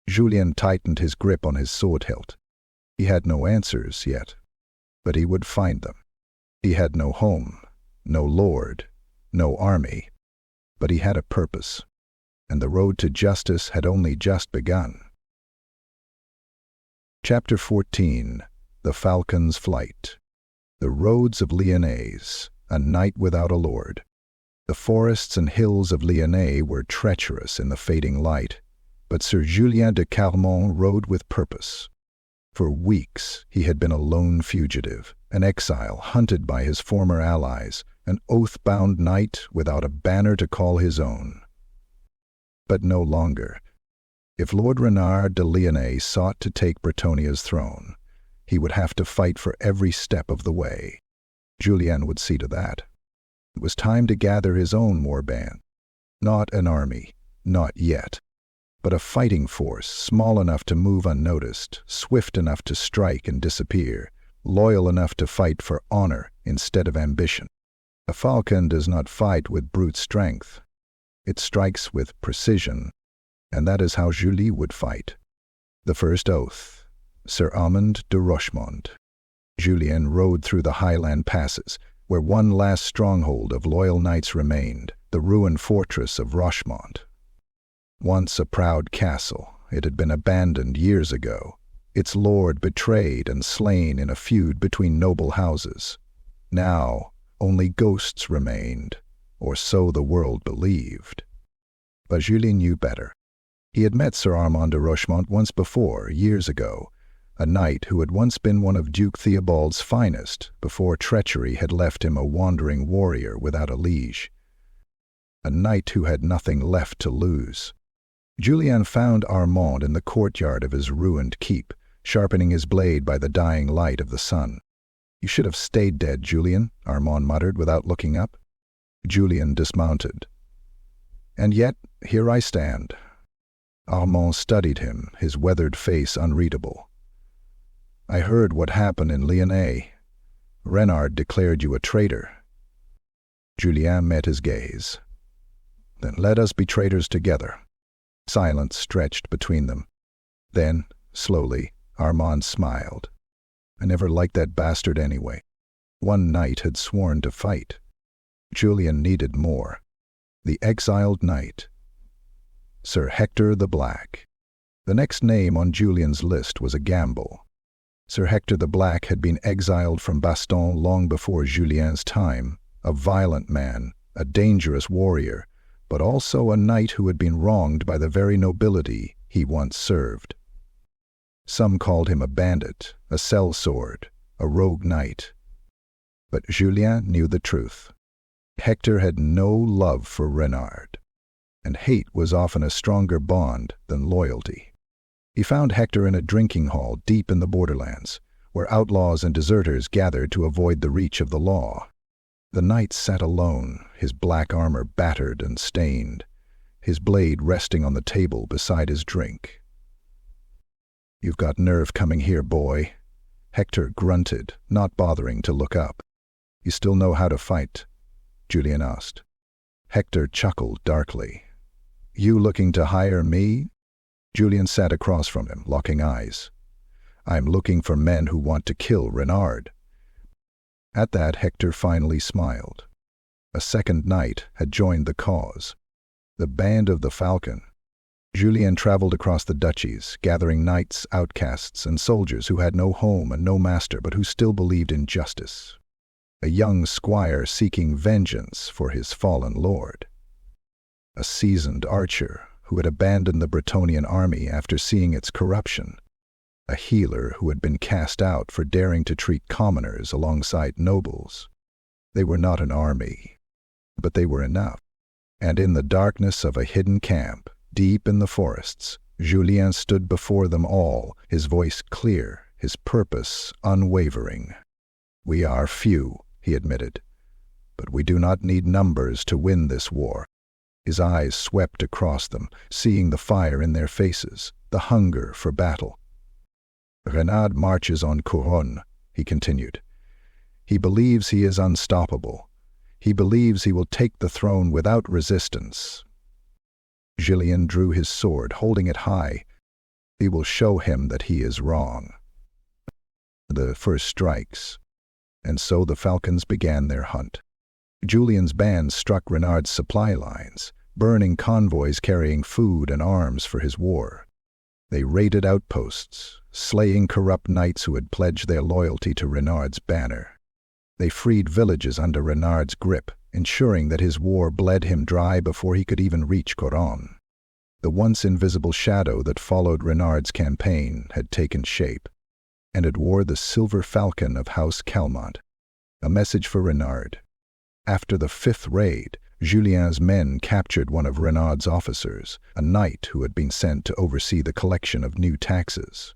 Julien tightened his grip on his sword hilt. He had no answers yet, but he would find them. He had no home, no lord, no army, but he had a purpose, and the road to justice had only just begun. Chapter 14. The Falcon's Flight. The roads of Lyonnais, a night without a lord. The forests and hills of Lyonnais were treacherous in the fading light, but Sir Julien de Calmont rode with purpose. For weeks he had been a lone fugitive, an exile hunted by his former allies, an oath-bound knight without a banner to call his own. But no longer. If Lord Reynard de Lyonnais sought to take Bretonnia's throne, he would have to fight for every step of the way. Julien would see to that. It was time to gather his own war band. Not an army, not yet, but a fighting force small enough to move unnoticed, swift enough to strike and disappear, loyal enough to fight for honor instead of ambition. A falcon does not fight with brute strength. It strikes with precision, and that is how Julien would fight. The first oath, Sir Armand de Rochemont. Julien rode through the highland passes, where one last stronghold of loyal knights remained, the ruined fortress of Rochemont. Once a proud castle, it had been abandoned years ago, its lord betrayed and slain in a feud between noble houses. Now, only ghosts remained, or so the world believed. But Julien knew better. He had met Sir Armand de Rochemont once before, years ago, a knight who had once been one of Duke Theobald's finest before treachery had left him a wandering warrior without a liege. A knight who had nothing left to lose. Julien found Armand in the courtyard of his ruined keep, sharpening his blade by the dying light of the sun. "You should have stayed dead, Julien," Armand muttered without looking up. Julien dismounted. "And yet, here I stand." Armand studied him, his weathered face unreadable. "I heard what happened in Lyonnais. Renard declared you a traitor." Julien met his gaze. "Then let us be traitors together." Silence stretched between them. Then, slowly, Armand smiled. "I never liked that bastard anyway. One knight had sworn to fight. Julien needed more. The exiled knight. Sir Hector the Black. The next name on Julien's list was a gamble. Sir Hector the Black had been exiled from Bastion long before Julien's time, a violent man, a dangerous warrior, but also a knight who had been wronged by the very nobility he once served. Some called him a bandit, a sellsword, a rogue knight. But Julien knew the truth. Hector had no love for Renard, and hate was often a stronger bond than loyalty. He found Hector in a drinking hall deep in the borderlands, where outlaws and deserters gathered to avoid the reach of the law. The knight sat alone, his black armor battered and stained, his blade resting on the table beside his drink. "You've got nerve coming here, boy," Hector grunted, not bothering to look up. "You still know how to fight?" Julien asked. Hector chuckled darkly. "You looking to hire me?" Julien sat across from him, locking eyes. "I'm looking for men who want to kill Renard." At that, Hector finally smiled. A second knight had joined the cause. The band of the Falcon. Julien traveled across the duchies, gathering knights, outcasts, and soldiers who had no home and no master but who still believed in justice. A young squire seeking vengeance for his fallen lord. A seasoned archer who had abandoned the Bretonnian army after seeing its corruption. A healer who had been cast out for daring to treat commoners alongside nobles. They were not an army, but they were enough. And in the darkness of a hidden camp, deep in the forests, Julien stood before them all, his voice clear, his purpose unwavering. "We are few," he admitted, "but we do not need numbers to win this war." His eyes swept across them, seeing the fire in their faces, the hunger for battle. "Renard marches on Kuron," he continued. "He believes he is unstoppable. He believes he will take the throne without resistance." Julien drew his sword, holding it high. "He will show him that he is wrong." The first strikes, and so the falcons began their hunt. Julien's band struck Renard's supply lines, burning convoys carrying food and arms for his war. They raided outposts, slaying corrupt knights who had pledged their loyalty to Renard's banner. They freed villages under Renard's grip, ensuring that his war bled him dry before he could even reach Kuron. The once invisible shadow that followed Renard's campaign had taken shape, and it wore the silver falcon of House Calmont, a message for Renard. After the fifth raid, Julien's men captured one of Renard's officers, a knight who had been sent to oversee the collection of new taxes.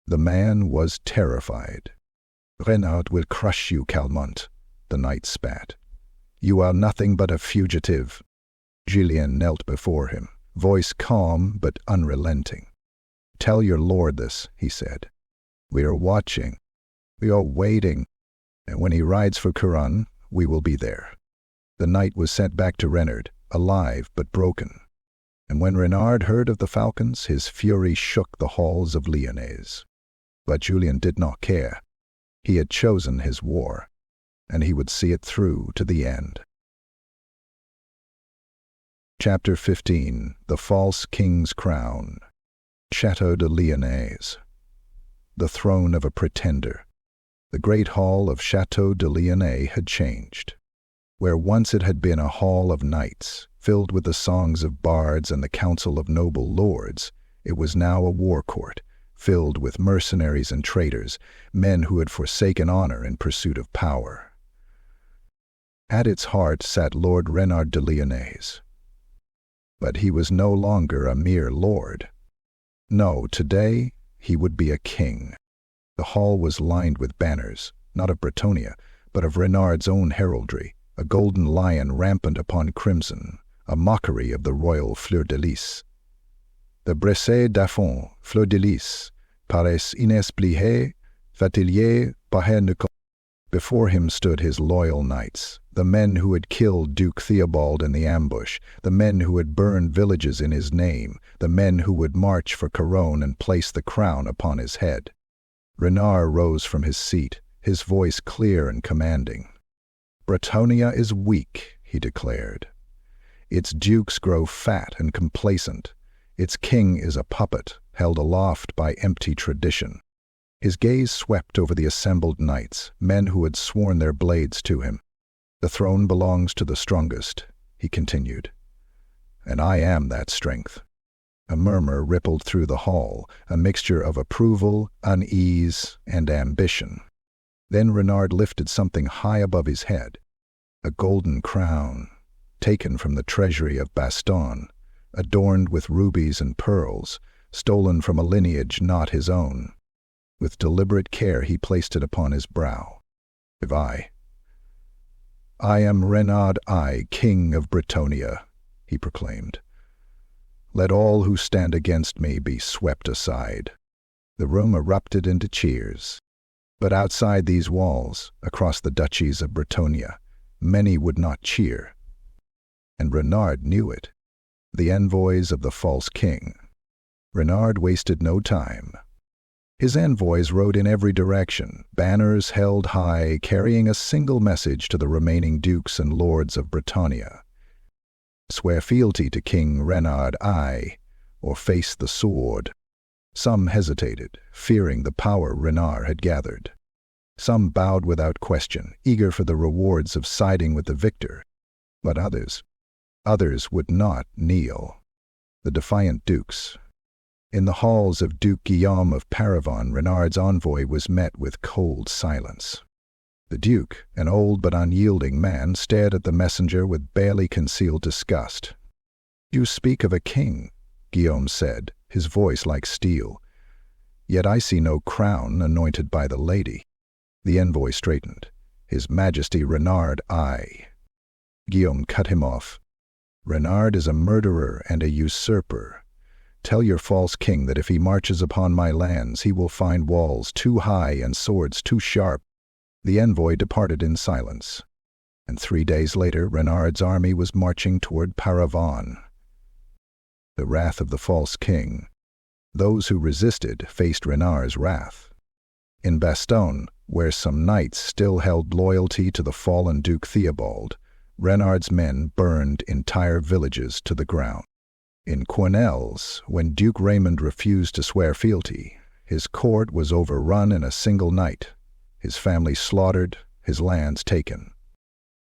The man was terrified. "Renard will crush you, Calmont," the knight spat. "You are nothing but a fugitive." Julien knelt before him, voice calm but unrelenting. "Tell your lord this," he said. "We are watching. We are waiting. And when he rides for Kuron, we will be there." The knight was sent back to Reynard, alive but broken. And when Reynard heard of the falcons, his fury shook the halls of Lyonnaise. But Julien did not care. He had chosen his war, and he would see it through to the end. Chapter 15. The False King's Crown. Château de Lyonnaise. The throne of a pretender. The great hall of Château de Lyonnais had changed. Where once it had been a hall of knights, filled with the songs of bards and the council of noble lords, it was now a war court, filled with mercenaries and traitors, men who had forsaken honor in pursuit of power. At its heart sat Lord Reynard de Lyonnaise. But he was no longer a mere lord. No, today he would be a king. The hall was lined with banners, not of Bretonnia, but of Reynard's own heraldry, a golden lion rampant upon crimson, a mockery of the royal fleur-de-lys. The bressé d'Affon, fleur-de-lys, paraissent inexpliqués, fatiliers par ne. Before him stood his loyal knights, the men who had killed Duke Theobald in the ambush, the men who had burned villages in his name, the men who would march for Kuron and place the crown upon his head. Reynard rose from his seat, his voice clear and commanding. "Bretonnia is weak," he declared. "Its dukes grow fat and complacent. Its king is a puppet, held aloft by empty tradition." His gaze swept over the assembled knights, men who had sworn their blades to him. "The throne belongs to the strongest," he continued. "And I am that strength." A murmur rippled through the hall, a mixture of approval, unease, and ambition. Then Reynard lifted something high above his head. A golden crown, taken from the treasury of Bastion, adorned with rubies and pearls, stolen from a lineage not his own. With deliberate care he placed it upon his brow. "I am Reynard I, King of Bretonnia," he proclaimed. "Let all who stand against me be swept aside." The room erupted into cheers. But outside these walls, across the duchies of Bretonnia, many would not cheer. And Reynard knew it. The envoys of the false king. Reynard wasted no time. His envoys rode in every direction, banners held high, carrying a single message to the remaining dukes and lords of Bretonnia. Swear fealty to King Reynard I, or face the sword. Some hesitated, fearing the power Reynard had gathered. Some bowed without question, eager for the rewards of siding with the victor. But others would not kneel. The defiant dukes. In the halls of Duke Guillaume of Paravon, Reynard's envoy was met with cold silence. The duke, an old but unyielding man, stared at the messenger with barely concealed disgust. "You speak of a king," Guillaume said, his voice like steel. "Yet I see no crown anointed by the lady." The envoy straightened. "His Majesty Reynard I." Guillaume cut him off. "Reynard is a murderer and a usurper. Tell your false king that if he marches upon my lands, he will find walls too high and swords too sharp." The envoy departed in silence. And 3 days later, Reynard's army was marching toward Paravon. The wrath of the false king. Those who resisted faced Reynard's wrath. In Bastion, where some knights still held loyalty to the fallen Duke Theobald, Reynard's men burned entire villages to the ground. In Quenelles, when Duke Raymond refused to swear fealty, his court was overrun in a single night, his family slaughtered, his lands taken.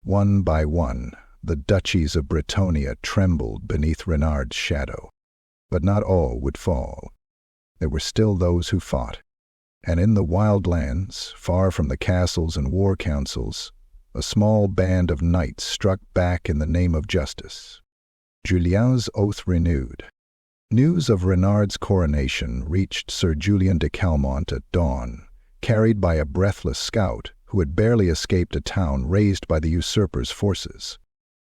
One by one, the duchies of Bretonnia trembled beneath Reynard's shadow. But not all would fall. There were still those who fought. And in the wild lands, far from the castles and war councils, a small band of knights struck back in the name of justice. Julien's oath renewed. News of Reynard's coronation reached Sir Julien de Calmont at dawn, carried by a breathless scout who had barely escaped a town razed by the usurper's forces.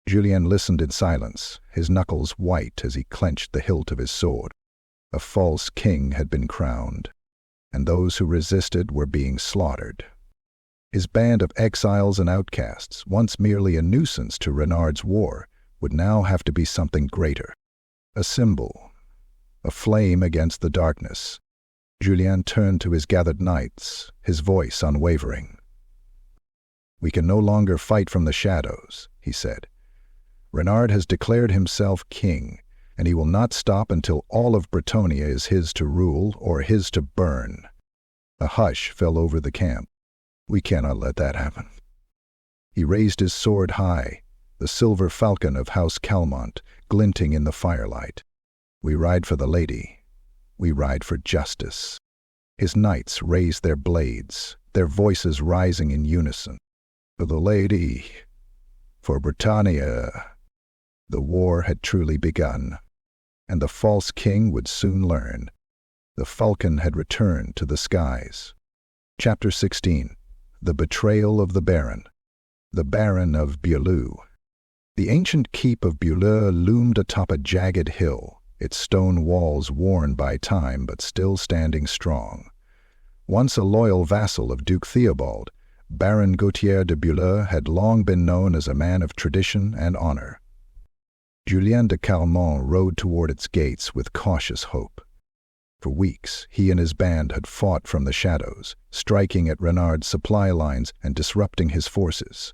Julien listened in silence, his knuckles white as he clenched the hilt of his sword. A false king had been crowned, and those who resisted were being slaughtered. His band of exiles and outcasts, once merely a nuisance to Renard's war, would now have to be something greater. A symbol, a flame against the darkness. Julien turned to his gathered knights, his voice unwavering. "We can no longer fight from the shadows," he said. "Renard has declared himself king, and he will not stop until all of Bretonnia is his to rule or his to burn." A hush fell over the camp. "We cannot let that happen." He raised his sword high, the silver falcon of House Calmont glinting in the firelight. "We ride for the lady. We ride for justice." His knights raised their blades, their voices rising in unison. "For the lady. For Bretonnia." The war had truly begun, and the false king would soon learn. The falcon had returned to the skies. Chapter 16. The Betrayal of the Baron. The Baron of Beaulieu. The ancient keep of Beaulieu loomed atop a jagged hill, its stone walls worn by time but still standing strong. Once a loyal vassal of Duke Theobald, Baron Gautier de Beaulieu had long been known as a man of tradition and honor. Julien de Calmont rode toward its gates with cautious hope. For weeks, he and his band had fought from the shadows, striking at Renard's supply lines and disrupting his forces.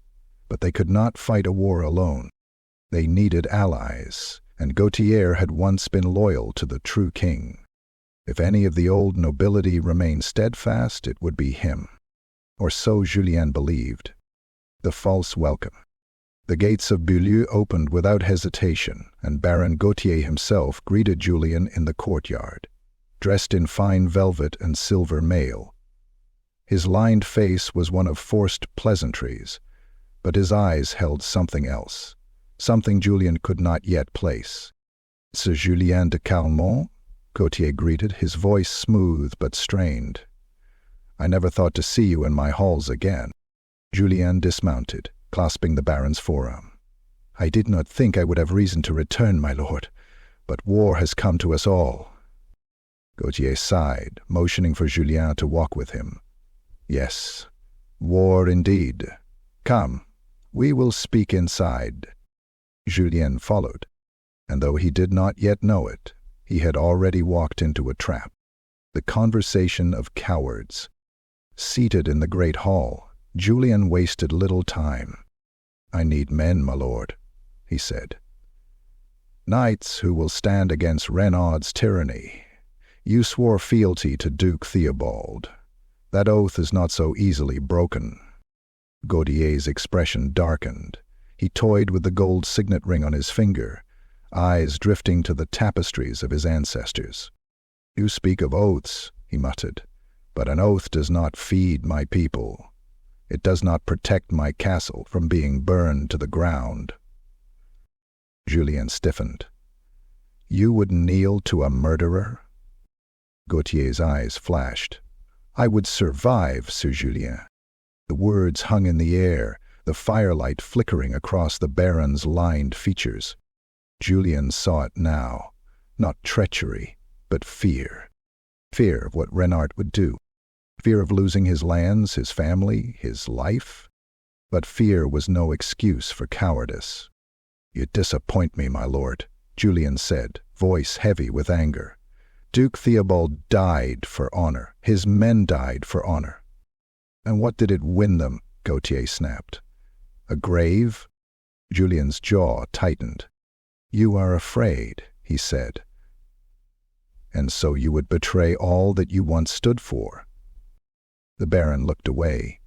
But they could not fight a war alone. They needed allies, and Gautier had once been loyal to the true king. If any of the old nobility remained steadfast, it would be him. Or so Julien believed. The false welcome. The gates of Beaulieu opened without hesitation, and Baron Gautier himself greeted Julien in the courtyard, dressed in fine velvet and silver mail. His lined face was one of forced pleasantries, but his eyes held something else, something Julien could not yet place. "Sir Julien de Calmont?" Gautier greeted, his voice smooth but strained. "I never thought to see you in my halls again." Julien dismounted, clasping the Baron's forearm. "I did not think I would have reason to return, my lord, but war has come to us all." Gautier sighed, motioning for Julien to walk with him. "Yes, war indeed. Come, we will speak inside." Julien followed, and though he did not yet know it, he had already walked into a trap. The conversation of cowards. Seated in the great hall, Julien wasted little time. "I need men, my lord," he said. "Knights who will stand against Renaud's tyranny. You swore fealty to Duke Theobald. That oath is not so easily broken." Gautier's expression darkened. He toyed with the gold signet ring on his finger, eyes drifting to the tapestries of his ancestors. "You speak of oaths," he muttered, "but an oath does not feed my people. It does not protect my castle from being burned to the ground." Julien stiffened. "You would kneel to a murderer?" Gautier's eyes flashed. "I would survive, Sir Julien." The words hung in the air, the firelight flickering across the Baron's lined features. Julien saw it now. Not treachery, but fear. Fear of what Renard would do. Fear of losing his lands, his family, his life. But fear was no excuse for cowardice. "You disappoint me, my lord," Julien said, voice heavy with anger. "Duke Theobald died for honor. His men died for honor." "And what did it win them?" Gautier snapped. "A grave?" Julien's jaw tightened. "You are afraid," he said. "And so you would betray all that you once stood for." The Baron looked away,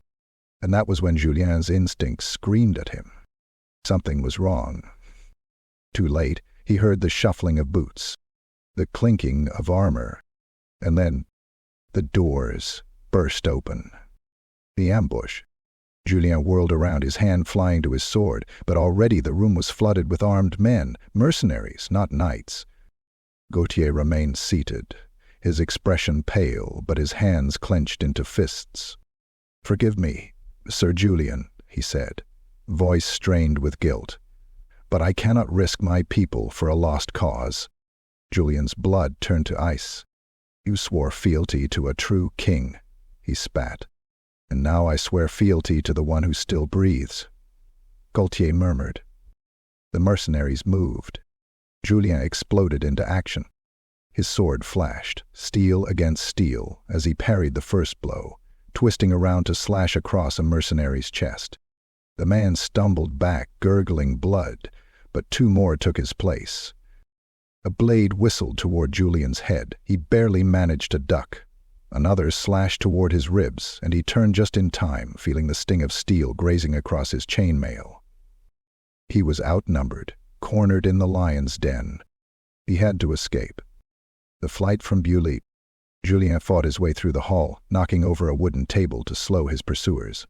and that was when Julien's instincts screamed at him. Something was wrong. Too late, he heard the shuffling of boots, the clinking of armor, and then the doors burst open. The ambush. Julien whirled around, his hand flying to his sword, but already the room was flooded with armed men, mercenaries, not knights. Gautier remained seated, his expression pale, but his hands clenched into fists. "Forgive me, Sir Julien," he said, voice strained with guilt, "but I cannot risk my people for a lost cause." Julien's blood turned to ice. "You swore fealty to a true king," he spat. And now I swear fealty to the one who still breathes." Gaultier murmured. The mercenaries moved. Julien exploded into action. His sword flashed, steel against steel, as he parried the first blow, twisting around to slash across a mercenary's chest. The man stumbled back, gurgling blood, but two more took his place. A blade whistled toward Julien's head. He barely managed to duck. Another slashed toward his ribs, and he turned just in time, feeling the sting of steel grazing across his chainmail. He was outnumbered, cornered in the lion's den. He had to escape. The flight from Beaulieu. Julien fought his way through the hall, knocking over a wooden table to slow his pursuers.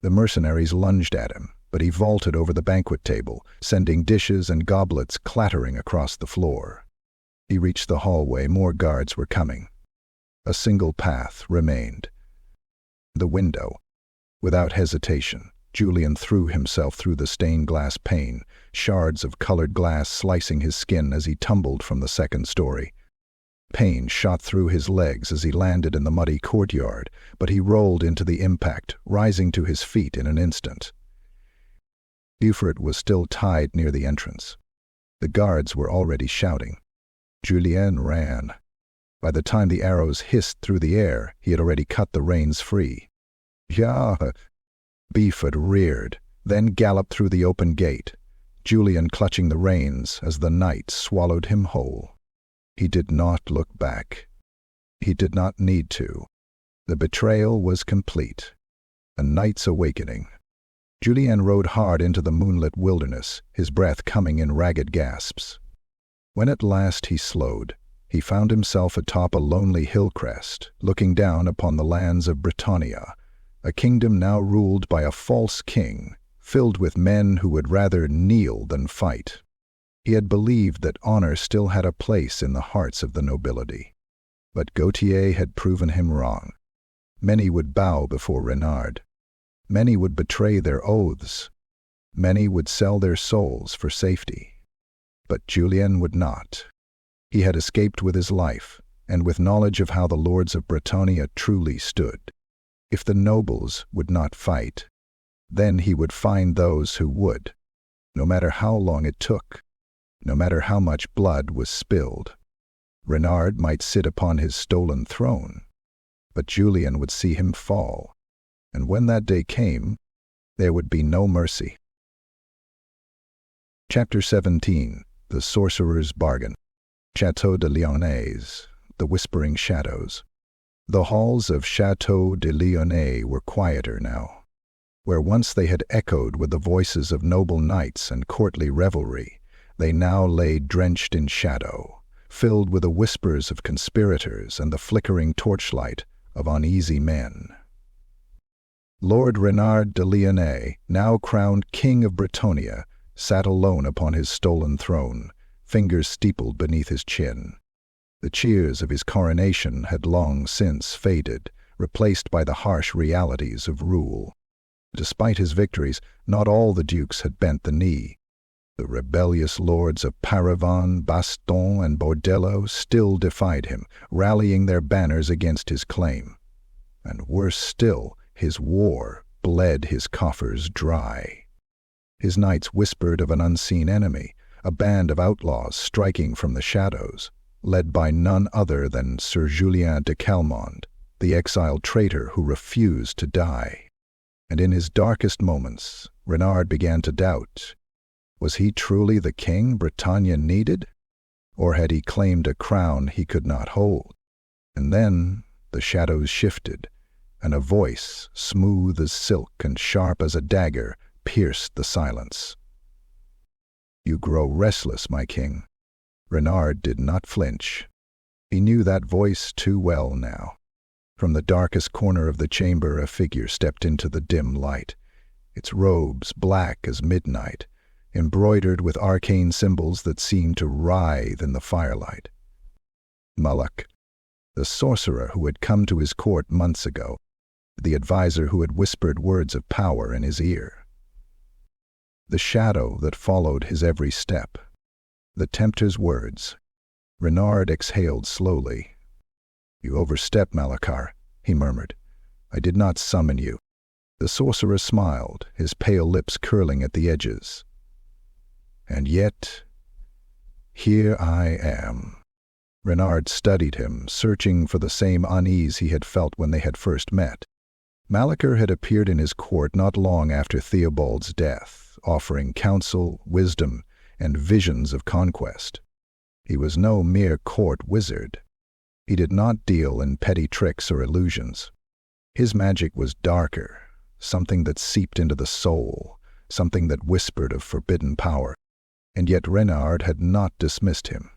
The mercenaries lunged at him, but he vaulted over the banquet table, sending dishes and goblets clattering across the floor. He reached the hallway. More guards were coming. A single path remained. The window. Without hesitation, Julien threw himself through the stained glass pane, shards of colored glass slicing his skin as he tumbled from the second story. Pain shot through his legs as he landed in the muddy courtyard, but he rolled into the impact, rising to his feet in an instant. Beaufort was still tied near the entrance. The guards were already shouting. Julien ran. By the time the arrows hissed through the air, he had already cut the reins free. "Yeah!" Beaufort reared, then galloped through the open gate, Julien clutching the reins as the night swallowed him whole. He did not look back. He did not need to. The betrayal was complete. A night's awakening. Julien rode hard into the moonlit wilderness, his breath coming in ragged gasps. When at last he slowed, he found himself atop a lonely hill crest, looking down upon the lands of Bretonnia, a kingdom now ruled by a false king, filled with men who would rather kneel than fight. He had believed that honor still had a place in the hearts of the nobility. But Gaultier had proven him wrong. Many would bow before Renard. Many would betray their oaths. Many would sell their souls for safety. But Julien would not. He had escaped with his life, and with knowledge of how the lords of Bretonnia truly stood. If the nobles would not fight, then he would find those who would, no matter how long it took, no matter how much blood was spilled. Renard might sit upon his stolen throne, but Julien would see him fall, and when that day came, there would be no mercy. Chapter 17. The Sorcerer's Bargain. Château de Lyonnais, the Whispering Shadows. The halls of Château de Lyonnais were quieter now. Where once they had echoed with the voices of noble knights and courtly revelry, they now lay drenched in shadow, filled with the whispers of conspirators and the flickering torchlight of uneasy men. Lord Renard de Lyonnais, now crowned King of Bretonnia, sat alone upon his stolen throne, fingers steepled beneath his chin. The cheers of his coronation had long since faded, replaced by the harsh realities of rule. Despite his victories, not all the dukes had bent the knee. The rebellious lords of Paravon, Bastion, and Bordello still defied him, rallying their banners against his claim. And worse still, his war bled his coffers dry. His knights whispered of an unseen enemy, a band of outlaws striking from the shadows, led by none other than Sir Julien de Calmont, the exiled traitor who refused to die. And in his darkest moments, Renard began to doubt. Was he truly the king Bretonnia needed? Or had he claimed a crown he could not hold? And then the shadows shifted, and a voice, smooth as silk and sharp as a dagger, pierced the silence. "You grow restless, my king." Renard did not flinch. He knew that voice too well now. From the darkest corner of the chamber a figure stepped into the dim light, its robes black as midnight, embroidered with arcane symbols that seemed to writhe in the firelight. Malak, the sorcerer who had come to his court months ago, the adviser who had whispered words of power in his ear. The shadow that followed his every step. The tempter's words. Renard exhaled slowly. "You overstep, Malachar," he murmured. I did not summon you." The sorcerer smiled, his pale lips curling at the edges. "And yet, here I am." Renard studied him, searching for the same unease he had felt when they had first met. Malachar had appeared in his court not long after Theobald's death, offering counsel, wisdom, and visions of conquest. He was no mere court wizard. He did not deal in petty tricks or illusions. His magic was darker, something that seeped into the soul, something that whispered of forbidden power. And yet Renard had not dismissed him,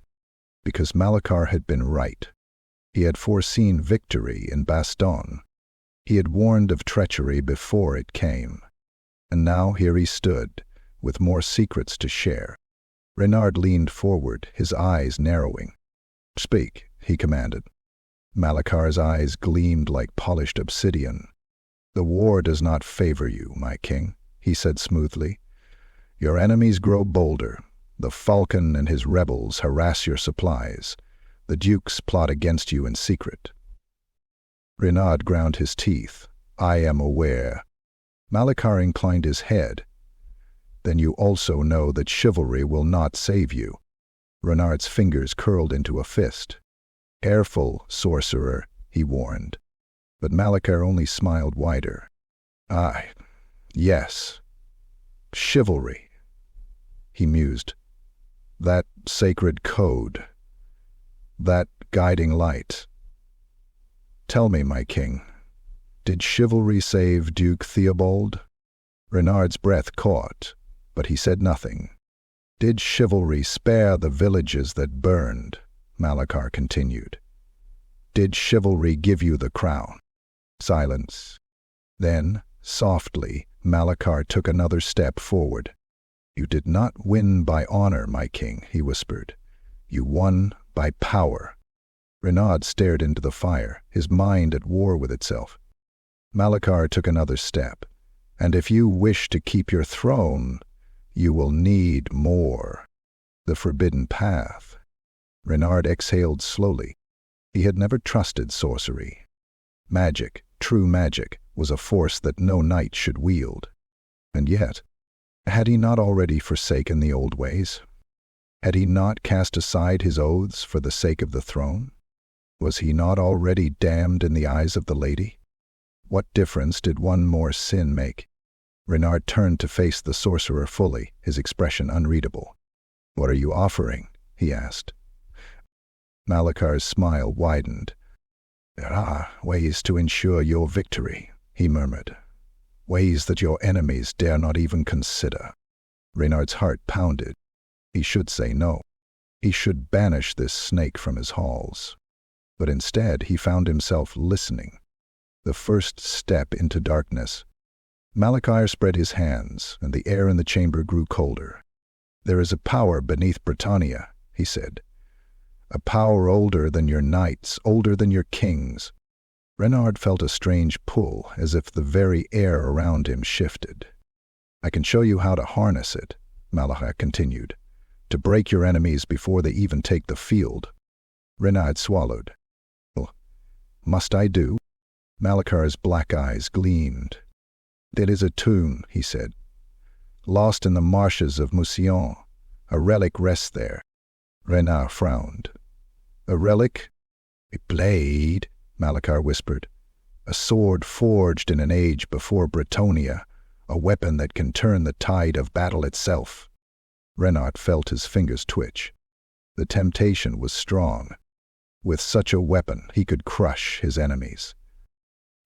because Malachar had been right. He had foreseen victory in Bastion. He had warned of treachery before it came. And now here he stood, with more secrets to share. Renard leaned forward, his eyes narrowing. "Speak," he commanded. Malachar's eyes gleamed like polished obsidian. "The war does not favor you, my king," he said smoothly. "Your enemies grow bolder. The falcon and his rebels harass your supplies. The dukes plot against you in secret." Renard ground his teeth. "I am aware." Malachar inclined his head. "Then you also know that chivalry will not save you." Renard's fingers curled into a fist. "Careful, sorcerer," he warned. But Malachar only smiled wider. "Aye, yes. Chivalry," he mused. "That sacred code. That guiding light. Tell me, my king, did chivalry save Duke Theobald?" Renard's breath caught, but he said nothing. "Did chivalry spare the villages that burned?" Malachar continued. "Did chivalry give you the crown?" Silence. Then, softly, Malachar took another step forward. "You did not win by honor, my king," he whispered. "You won by power." Renard stared into the fire, his mind at war with itself. Malachar took another step. "And if you wish to keep your throne, you will need more. The forbidden path." Renard exhaled slowly. He had never trusted sorcery. Magic, true magic, was a force that no knight should wield. And yet, had he not already forsaken the old ways? Had he not cast aside his oaths for the sake of the throne? Was he not already damned in the eyes of the lady? What difference did one more sin make? Renard turned to face the sorcerer fully, his expression unreadable. "What are you offering?" he asked. Malachar's smile widened. "There are ways to ensure your victory," he murmured. "Ways that your enemies dare not even consider." Renard's heart pounded. He should say no. He should banish this snake from his halls. But instead he found himself listening. The first step into darkness. Malachar spread his hands, and the air in the chamber grew colder. "There is a power beneath Bretonnia," he said. "A power older than your knights, older than your kings." Renard felt a strange pull, as if the very air around him shifted. "I can show you how to harness it," Malachar continued, "to break your enemies before they even take the field." Renard swallowed. "Must I do?" Malachar's black eyes gleamed. "There is a tomb," he said, "lost in the marshes of Mousillon. A relic rests there." Renard frowned. "A relic?" "A blade," Malachar whispered. "A sword forged in an age before Bretonnia, a weapon that can turn the tide of battle itself." Renard felt his fingers twitch. The temptation was strong. With such a weapon, he could crush his enemies.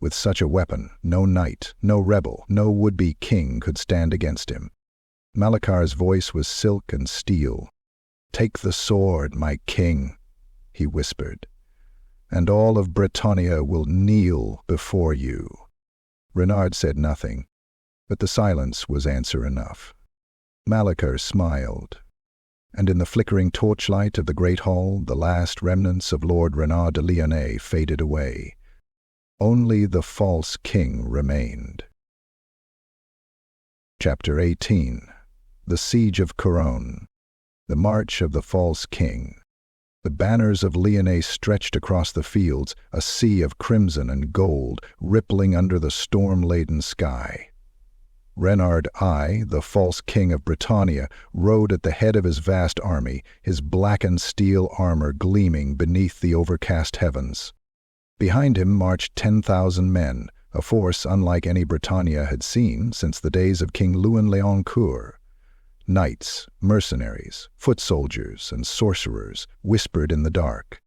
With such a weapon, no knight, no rebel, no would-be king could stand against him. Malachar's voice was silk and steel. "Take the sword, my king," he whispered, "and all of Bretonnia will kneel before you." Renard said nothing, but the silence was answer enough. Malachar smiled, and in the flickering torchlight of the great hall, the last remnants of Lord Renard de Lyonnais faded away. Only the false king remained. Chapter 18. The Siege of Kuron. The March of the False King. The banners of Lyonnais stretched across the fields, a sea of crimson and gold, rippling under the storm-laden sky. Renard I, the false king of Bretonnia, rode at the head of his vast army, his blackened steel armor gleaming beneath the overcast heavens. Behind him marched 10,000 men, a force unlike any Bretonnia had seen since the days of King Louis Léoncoeur. Knights, mercenaries, foot soldiers, and sorcerers whispered in the dark.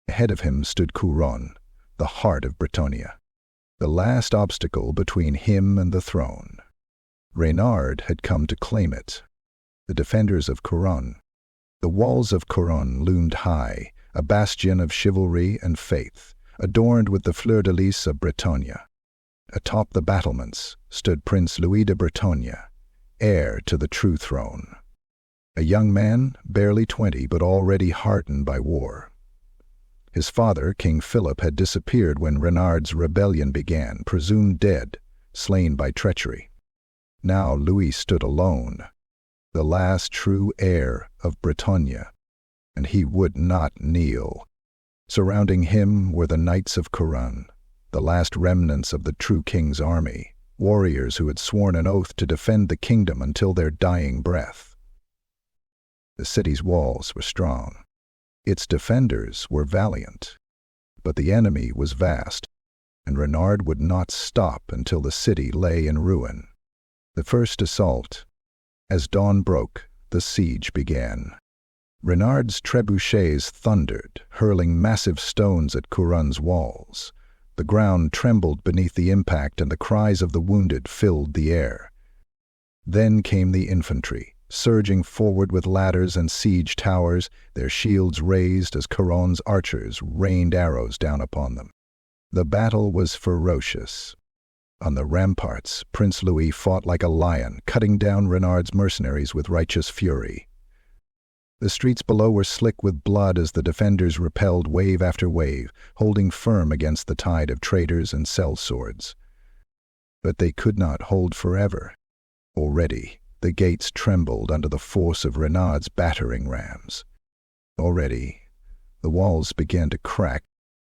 Ahead of him stood Kuron, the heart of Bretonnia, the last obstacle between him and the throne. Reynard had come to claim it. The defenders of Kuron. The walls of Kuron loomed high, a bastion of chivalry and faith, adorned with the fleur-de-lis of Bretonnia. Atop the battlements stood Prince Louis de Bretonnia, heir to the true throne. A young man, barely 20 but already hardened by war. His father, King Philip, had disappeared when Renard's rebellion began, presumed dead, slain by treachery. Now Louis stood alone, the last true heir of Bretonnia, and he would not kneel. Surrounding him were the knights of Kuron, the last remnants of the true king's army, warriors who had sworn an oath to defend the kingdom until their dying breath. The city's walls were strong. Its defenders were valiant. But the enemy was vast, and Renard would not stop until the city lay in ruin. The first assault. As dawn broke, the siege began. Renard's trebuchets thundered, hurling massive stones at Kuron's walls. The ground trembled beneath the impact, and the cries of the wounded filled the air. Then came the infantry, surging forward with ladders and siege towers, their shields raised as Kuron's archers rained arrows down upon them. The battle was ferocious. On the ramparts, Prince Louis fought like a lion, cutting down Renard's mercenaries with righteous fury. The streets below were slick with blood as the defenders repelled wave after wave, holding firm against the tide of traitors and sellswords. But they could not hold forever. Already, the gates trembled under the force of Renard's battering rams. Already, the walls began to crack.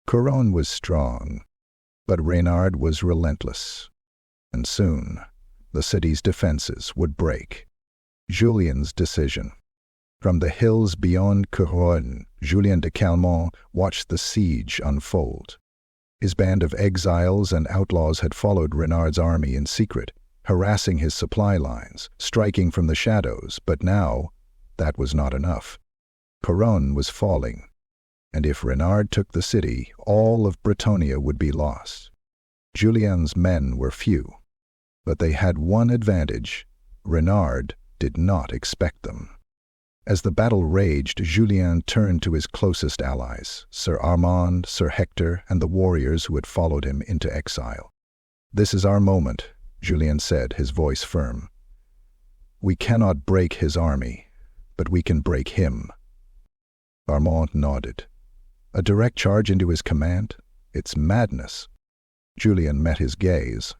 Kuron was strong, but Renard was relentless. And soon, the city's defenses would break. Julien's decision. From the hills beyond Kuron, Julien de Calmont watched the siege unfold. His band of exiles and outlaws had followed Renard's army in secret, harassing his supply lines, striking from the shadows, but now that was not enough. Kuron was falling, and if Renard took the city, all of Bretonnia would be lost. Julien's men were few, but they had one advantage: Renard did not expect them. As the battle raged, Julien turned to his closest allies, Sir Armand, Sir Hector, and the warriors who had followed him into exile. "This is our moment," Julien said, his voice firm. "We cannot break his army, but we can break him." Armand nodded. "A direct charge into his command? It's madness." Julien met his gaze.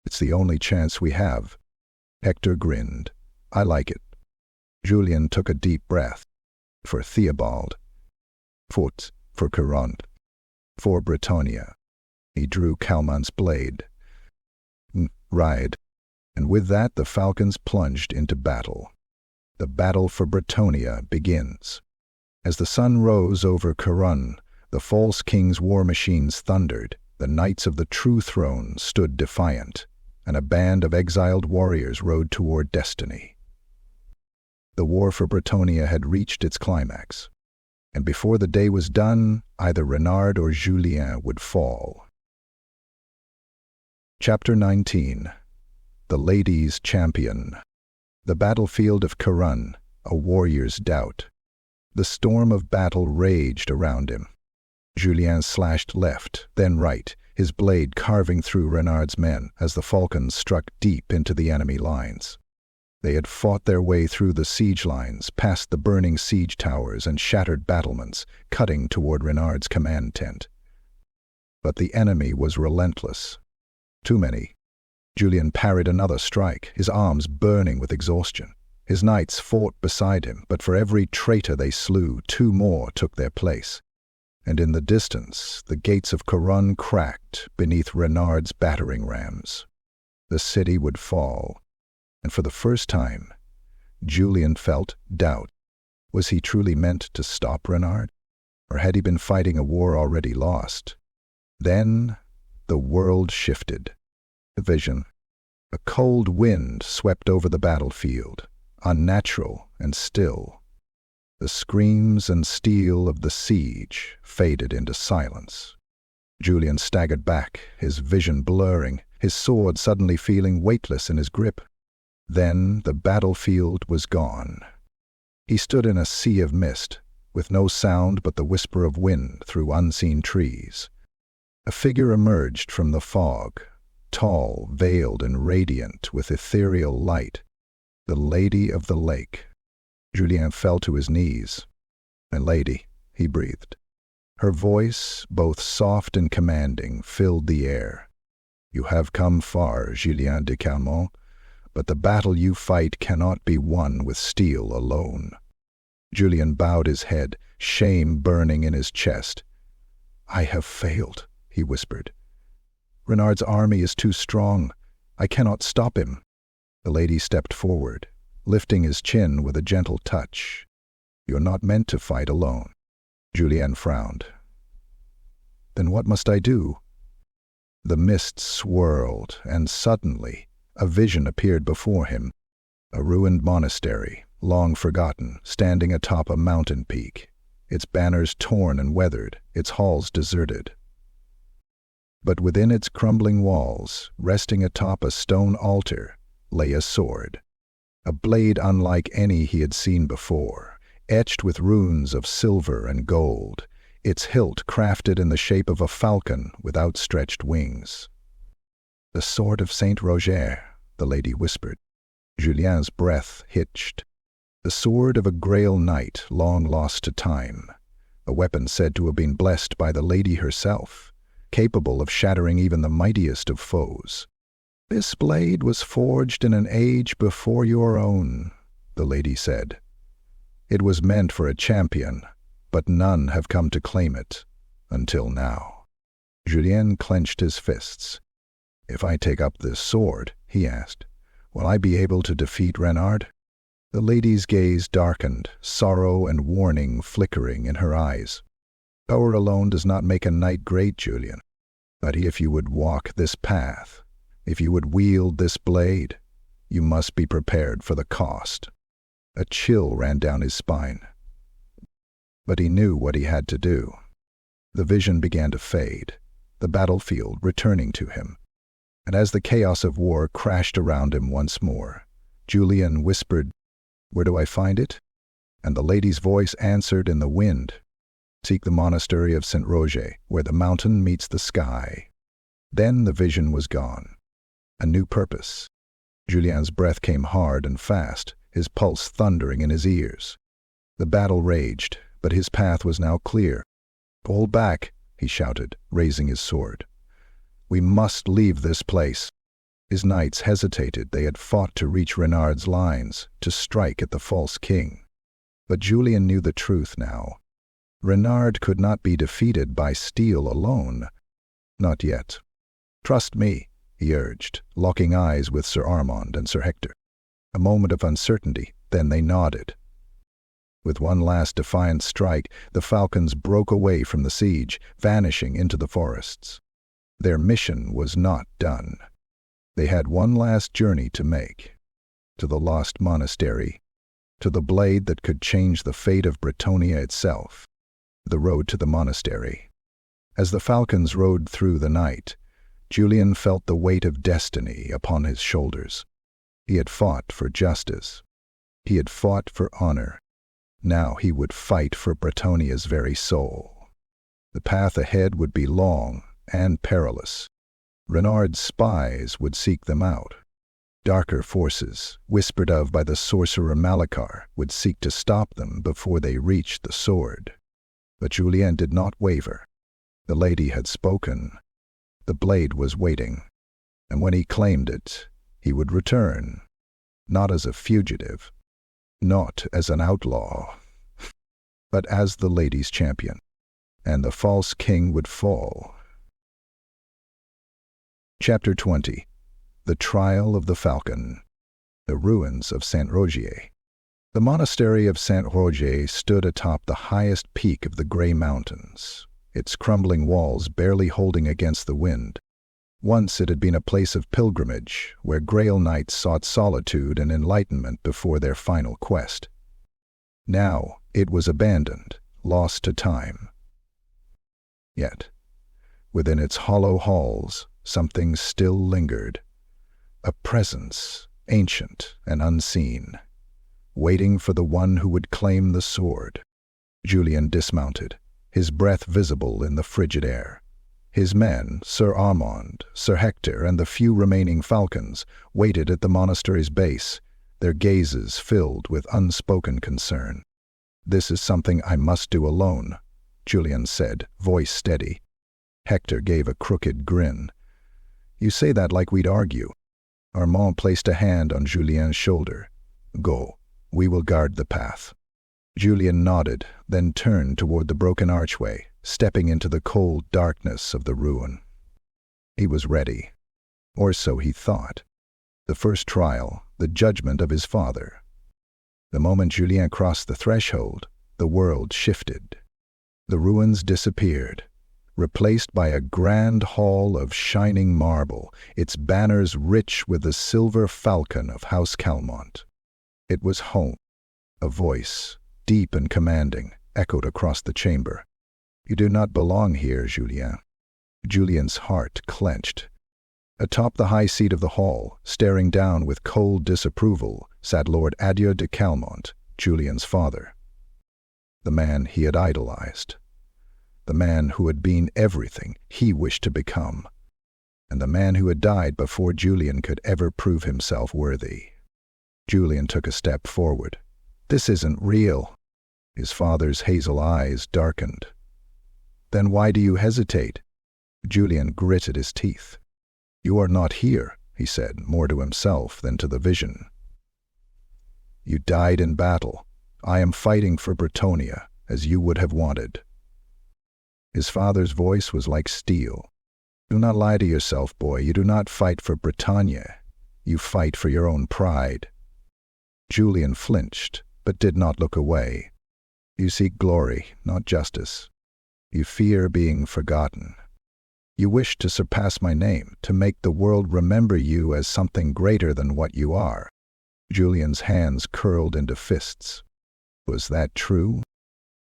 "It's the only chance we have." Hector grinned. "I like it." Julien took a deep breath. For Theobald. For Kuron. For Bretonnia. He drew Calmont's blade. Ride. And with that the falcons plunged into battle. The battle for Bretonnia begins. As the sun rose over Kuron, the false king's war machines thundered, the knights of the true throne stood defiant, and a band of exiled warriors rode toward destiny. The war for Bretonnia had reached its climax, and before the day was done, either Renard or Julien would fall. Chapter 19. The Lady's Champion. The battlefield of Kuron, a warrior's doubt. The storm of battle raged around him. Julien slashed left, then right, his blade carving through Renard's men as the falcons struck deep into the enemy lines. They had fought their way through the siege lines, past the burning siege towers and shattered battlements, cutting toward Renard's command tent. But the enemy was relentless. Too many. Julien parried another strike, his arms burning with exhaustion. His knights fought beside him, but for every traitor they slew, 2 more took their place. And in the distance, the gates of Kuron cracked beneath Renard's battering rams. The city would fall, and for the first time, Julien felt doubt. Was he truly meant to stop Renard? Or had he been fighting a war already lost? Then the world shifted. The vision. A cold wind swept over the battlefield, unnatural and still. The screams and steel of the siege faded into silence. Julien staggered back, his vision blurring, his sword suddenly feeling weightless in his grip. Then the battlefield was gone. He stood in a sea of mist, with no sound but the whisper of wind through unseen trees. A figure emerged from the fog, tall, veiled and radiant with ethereal light. The Lady of the Lake. Julien fell to his knees. "My lady," he breathed. Her voice, both soft and commanding, filled the air. "You have come far, Julien de Calmont, but the battle you fight cannot be won with steel alone." Julien bowed his head, shame burning in his chest. "I have failed," he whispered. "Renard's army is too strong. I cannot stop him." The lady stepped forward, lifting his chin with a gentle touch. "You're not meant to fight alone." Julien frowned. "Then what must I do?" The mist swirled, and suddenly a vision appeared before him. A ruined monastery, long forgotten, standing atop a mountain peak, its banners torn and weathered, its halls deserted. But within its crumbling walls, resting atop a stone altar, lay a sword. A blade unlike any he had seen before, etched with runes of silver and gold, its hilt crafted in the shape of a falcon with outstretched wings. "The sword of Saint Roger," the lady whispered. Julien's breath hitched. The sword of a Grail knight long lost to time, a weapon said to have been blessed by the lady herself, capable of shattering even the mightiest of foes. "This blade was forged in an age before your own," the lady said. "It was meant for a champion, but none have come to claim it, until now." Julien clenched his fists. "If I take up this sword," he asked, "will I be able to defeat Renard?" The lady's gaze darkened, sorrow and warning flickering in her eyes. "Power alone does not make a knight great, Julien. But if you would walk this path, if you would wield this blade, you must be prepared for the cost." A chill ran down his spine. But he knew what he had to do. The vision began to fade, the battlefield returning to him. And as the chaos of war crashed around him once more, Julien whispered, "Where do I find it?" And the lady's voice answered in the wind, "Seek the monastery of Saint Roger, where the mountain meets the sky." Then the vision was gone. A new purpose. Julien's breath came hard and fast, his pulse thundering in his ears. The battle raged, but his path was now clear. "Hold back," he shouted, raising his sword. "We must leave this place." His knights hesitated. They had fought to reach Renard's lines, to strike at the false king. But Julien knew the truth now. Renard could not be defeated by steel alone. Not yet. "Trust me," he urged, locking eyes with Sir Armand and Sir Hector. A moment of uncertainty, then they nodded. With one last defiant strike, the falcons broke away from the siege, vanishing into the forests. Their mission was not done. They had one last journey to make. To the lost monastery, to the blade that could change the fate of Bretonnia itself. The road to the monastery. As the falcons rode through the night, Julien felt the weight of destiny upon his shoulders. He had fought for justice. He had fought for honor. Now he would fight for Bretonnia's very soul. The path ahead would be long and perilous. Renard's spies would seek them out. Darker forces, whispered of by the sorcerer Malachar, would seek to stop them before they reached the sword. But Julien did not waver. The lady had spoken. The blade was waiting, and when he claimed it, he would return, not as a fugitive, not as an outlaw, but as the lady's champion, and the false king would fall. Chapter 20. The Trial of the Falcon. The Ruins of Saint-Rogier. The monastery of Saint-Rogier stood atop the highest peak of the Grey Mountains, its crumbling walls barely holding against the wind. Once it had been a place of pilgrimage, where Grail knights sought solitude and enlightenment before their final quest. Now it was abandoned, lost to time. Yet, within its hollow halls, something still lingered. A presence, ancient and unseen, waiting for the one who would claim the sword. Julien dismounted, his breath visible in the frigid air. His men, Sir Armand, Sir Hector, and the few remaining falcons, waited at the monastery's base, their gazes filled with unspoken concern. "This is something I must do alone," Julien said, voice steady. Hector gave a crooked grin. "You say that like we'd argue." Armand placed a hand on Julien's shoulder. "Go, we will guard the path." Julien nodded, then turned toward the broken archway, stepping into the cold darkness of the ruin. He was ready, or so he thought. The first trial, the judgment of his father. The moment Julien crossed the threshold, the world shifted. The ruins disappeared, replaced by a grand hall of shining marble, its banners rich with the silver falcon of House Calmont. It was home. A voice, deep and commanding, echoed across the chamber. "You do not belong here, Julien." Julien's heart clenched. Atop the high seat of the hall, staring down with cold disapproval, sat Lord Julien de Calmont, Julien's father. The man he had idolized. The man who had been everything he wished to become. And the man who had died before Julien could ever prove himself worthy. Julien took a step forward. "This isn't real." His father's hazel eyes darkened. "Then why do you hesitate?" Julien gritted his teeth. "You are not here," he said, more to himself than to the vision. "You died in battle. I am fighting for Bretonnia, as you would have wanted." His father's voice was like steel. "Do not lie to yourself, boy. You do not fight for Bretonnia. You fight for your own pride." Julien flinched, but did not look away. "You seek glory, not justice. You fear being forgotten. You wish to surpass my name, to make the world remember you as something greater than what you are." Julien's hands curled into fists. Was that true?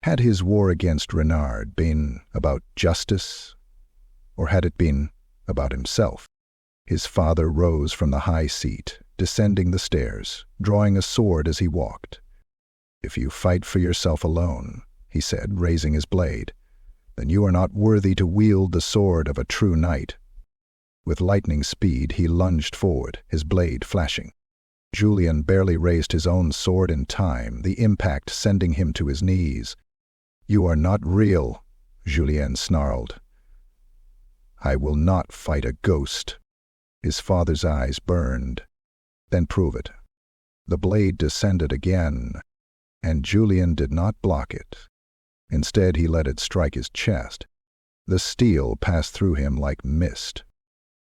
Had his war against Renard been about justice, or had it been about himself? His father rose from the high seat, descending the stairs, drawing a sword as he walked. "If you fight for yourself alone," he said, raising his blade, "then you are not worthy to wield the sword of a true knight." With lightning speed he lunged forward, his blade flashing. Julien barely raised his own sword in time, the impact sending him to his knees. "You are not real," Julien snarled. "I will not fight a ghost." His father's eyes burned. "Then prove it." The blade descended again, and Julien did not block it. Instead, he let it strike his chest. The steel passed through him like mist.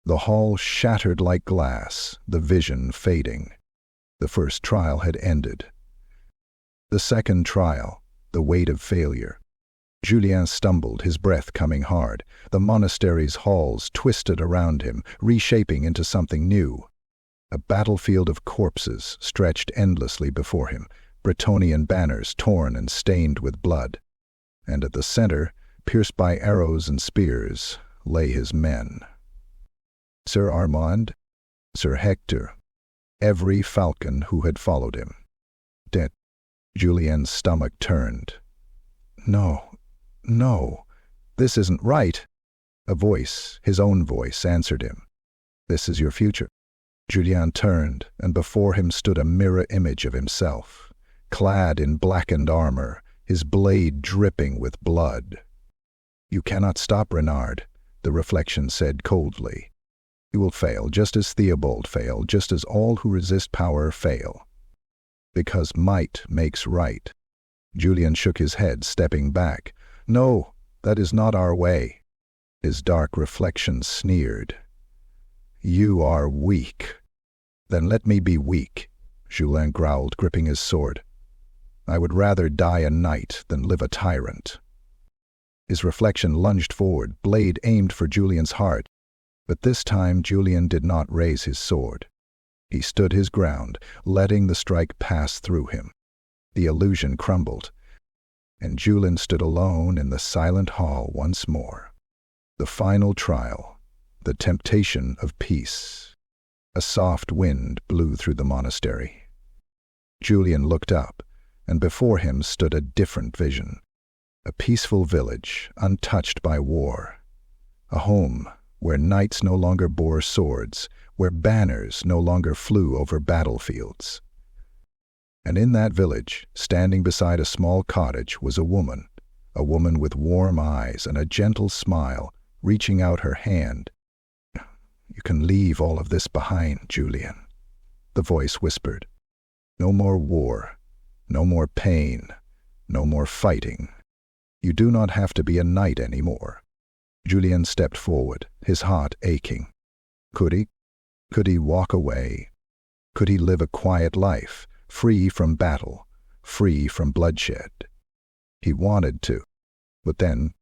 The hall shattered like glass, the vision fading. The first trial had ended. The second trial, the weight of failure. Julien stumbled, his breath coming hard. The monastery's halls twisted around him, reshaping into something new. A battlefield of corpses stretched endlessly before him, Bretonnian banners torn and stained with blood. And at the center, pierced by arrows and spears, lay his men. Sir Armand, Sir Hector, every falcon who had followed him. Dead. Julien's stomach turned. "No, no, this isn't right." A voice, his own voice, answered him. "This is your future." Julien turned, and before him stood a mirror image of himself, clad in blackened armor, his blade dripping with blood. "You cannot stop Renard," the reflection said coldly. "You will fail, just as Theobald failed, just as all who resist power fail." Because might makes right. Julien shook his head, stepping back. No, that is not our way. His dark reflection sneered. You are weak. Then let me be weak, Julien growled, gripping his sword. I would rather die a knight than live a tyrant. His reflection lunged forward, blade aimed for Julien's heart, but this time Julien did not raise his sword. He stood his ground, letting the strike pass through him. The illusion crumbled, and Julien stood alone in the silent hall once more. The final trial, the temptation of peace. A soft wind blew through the monastery. Julien looked up, and before him stood a different vision. A peaceful village, untouched by war. A home where knights no longer bore swords, where banners no longer flew over battlefields. And in that village, standing beside a small cottage, was a woman with warm eyes and a gentle smile, reaching out her hand. You can leave all of this behind, Julien, the voice whispered. No more war, no more pain, no more fighting. You do not have to be a knight anymore. Julien stepped forward, his heart aching. Could he walk away? Could he live a quiet life, free from battle, free from bloodshed? He wanted to, but then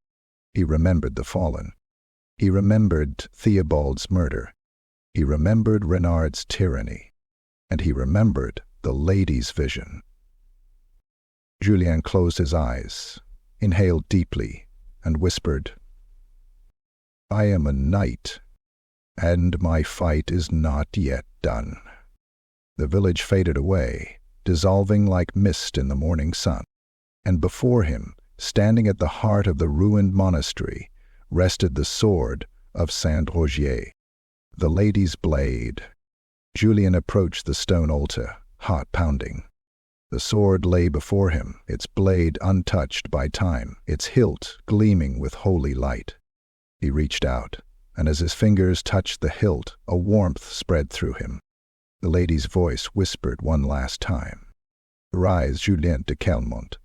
he remembered the fallen. He remembered Theobald's murder. He remembered Renard's tyranny. And he remembered the lady's vision. Julien closed his eyes, inhaled deeply, and whispered, I am a knight, and my fight is not yet done. The village faded away, dissolving like mist in the morning sun, and before him, standing at the heart of the ruined monastery, rested the sword of Saint Rogier, the lady's blade. Julien approached the stone altar, heart pounding. The sword lay before him, its blade untouched by time, its hilt gleaming with holy light. He reached out, and as his fingers touched the hilt, a warmth spread through him. The lady's voice whispered one last time, Rise, Julien de Calmont.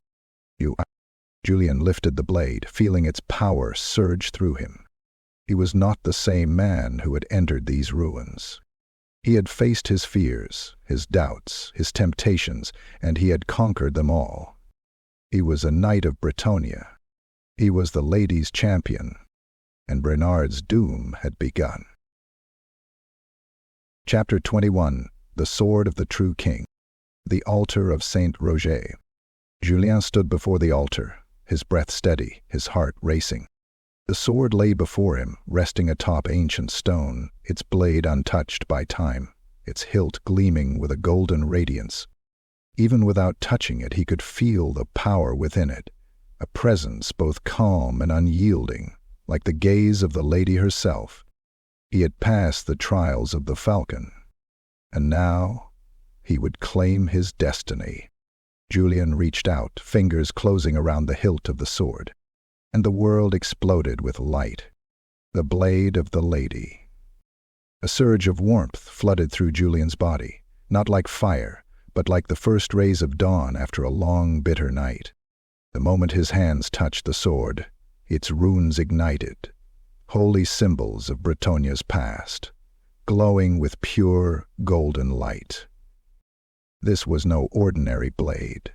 Julien lifted the blade, feeling its power surge through him. He was not the same man who had entered these ruins. He had faced his fears, his doubts, his temptations, and he had conquered them all. He was a knight of Bretonnia. He was the lady's champion, and Renard's doom had begun. Chapter 21. The Sword of the True King. The Altar of Saint Roger. Julien stood before the altar, his breath steady, his heart racing. The sword lay before him, resting atop ancient stone, its blade untouched by time, its hilt gleaming with a golden radiance. Even without touching it, he could feel the power within it, a presence both calm and unyielding, like the gaze of the lady herself. He had passed the trials of the falcon, and now he would claim his destiny. Julien reached out, fingers closing around the hilt of the sword, and the world exploded with light. The blade of the lady. A surge of warmth flooded through Julien's body, not like fire, but like the first rays of dawn after a long, bitter night. The moment his hands touched the sword, its runes ignited, holy symbols of Bretonnia's past, glowing with pure, golden light. This was no ordinary blade.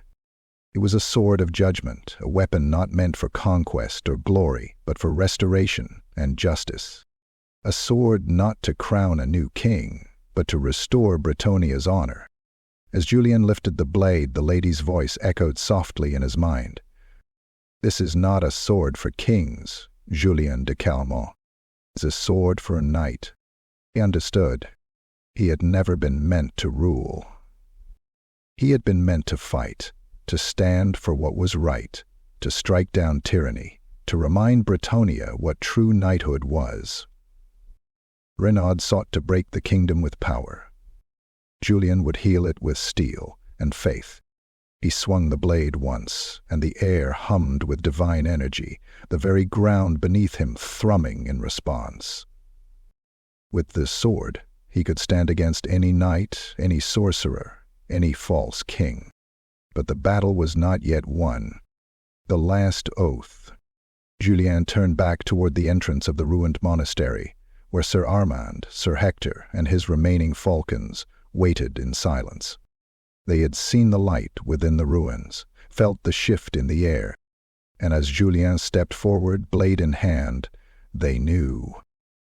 It was a sword of judgment, a weapon not meant for conquest or glory, but for restoration and justice. A sword not to crown a new king, but to restore Bretonnia's honor. As Julien lifted the blade, the lady's voice echoed softly in his mind. This is not a sword for kings, Julien de Calmont. It's a sword for a knight. He understood. He had never been meant to rule. He had been meant to fight, to stand for what was right, to strike down tyranny, to remind Bretonnia what true knighthood was. Renard sought to break the kingdom with power. Julien would heal it with steel and faith. He swung the blade once, and the air hummed with divine energy, the very ground beneath him thrumming in response. With this sword, he could stand against any knight, any sorcerer, any false king. But the battle was not yet won. The last oath. Julien turned back toward the entrance of the ruined monastery, where Sir Armand, Sir Hector, and his remaining falcons waited in silence. They had seen the light within the ruins, felt the shift in the air, and as Julien stepped forward, blade in hand, they knew.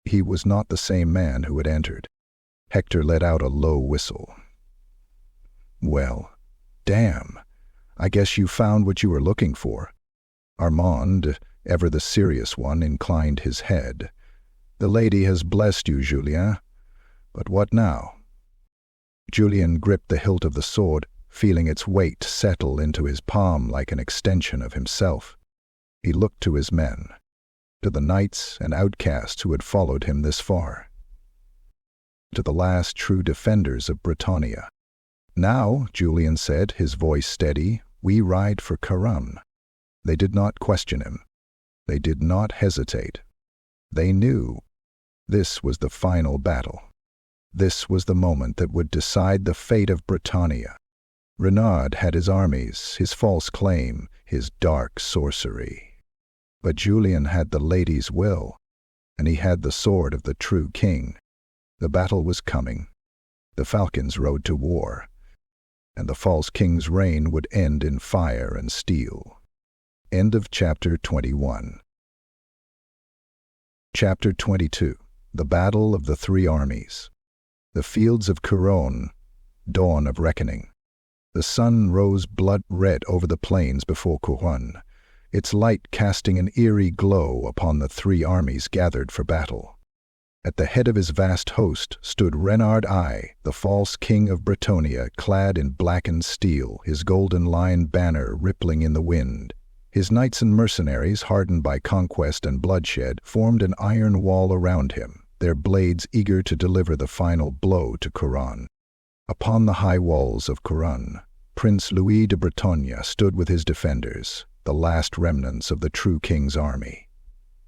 He was not the same man who had entered. Hector let out a low whistle. "Well, damn, I guess you found what you were looking for." Armand, ever the serious one, inclined his head. "The lady has blessed you, Julien. But what now?" Julien gripped the hilt of the sword, feeling its weight settle into his palm like an extension of himself. He looked to his men, to the knights and outcasts who had followed him this far, to the last true defenders of Bretonnia. "Now," Julien said, his voice steady, "we ride for Kuron." They did not question him. They did not hesitate. They knew. This was the final battle. This was the moment that would decide the fate of Bretonnia. Renaud had his armies, his false claim, his dark sorcery. But Julien had the lady's will, and he had the sword of the true king. The battle was coming. The falcons rode to war, and the false king's reign would end in fire and steel. End of Chapter 21. Chapter 22. The Battle of the Three Armies. The fields of Kuron, dawn of reckoning. The sun rose blood-red over the plains before Kuron, its light casting an eerie glow upon the three armies gathered for battle. At the head of his vast host stood Renaud I, the false king of Bretonnia, clad in blackened steel, his golden lion banner rippling in the wind. His knights and mercenaries, hardened by conquest and bloodshed, formed an iron wall around him, their blades eager to deliver the final blow to Kuron. Upon the high walls of Kuron, Prince Louis de Bretonnia stood with his defenders, the last remnants of the true king's army.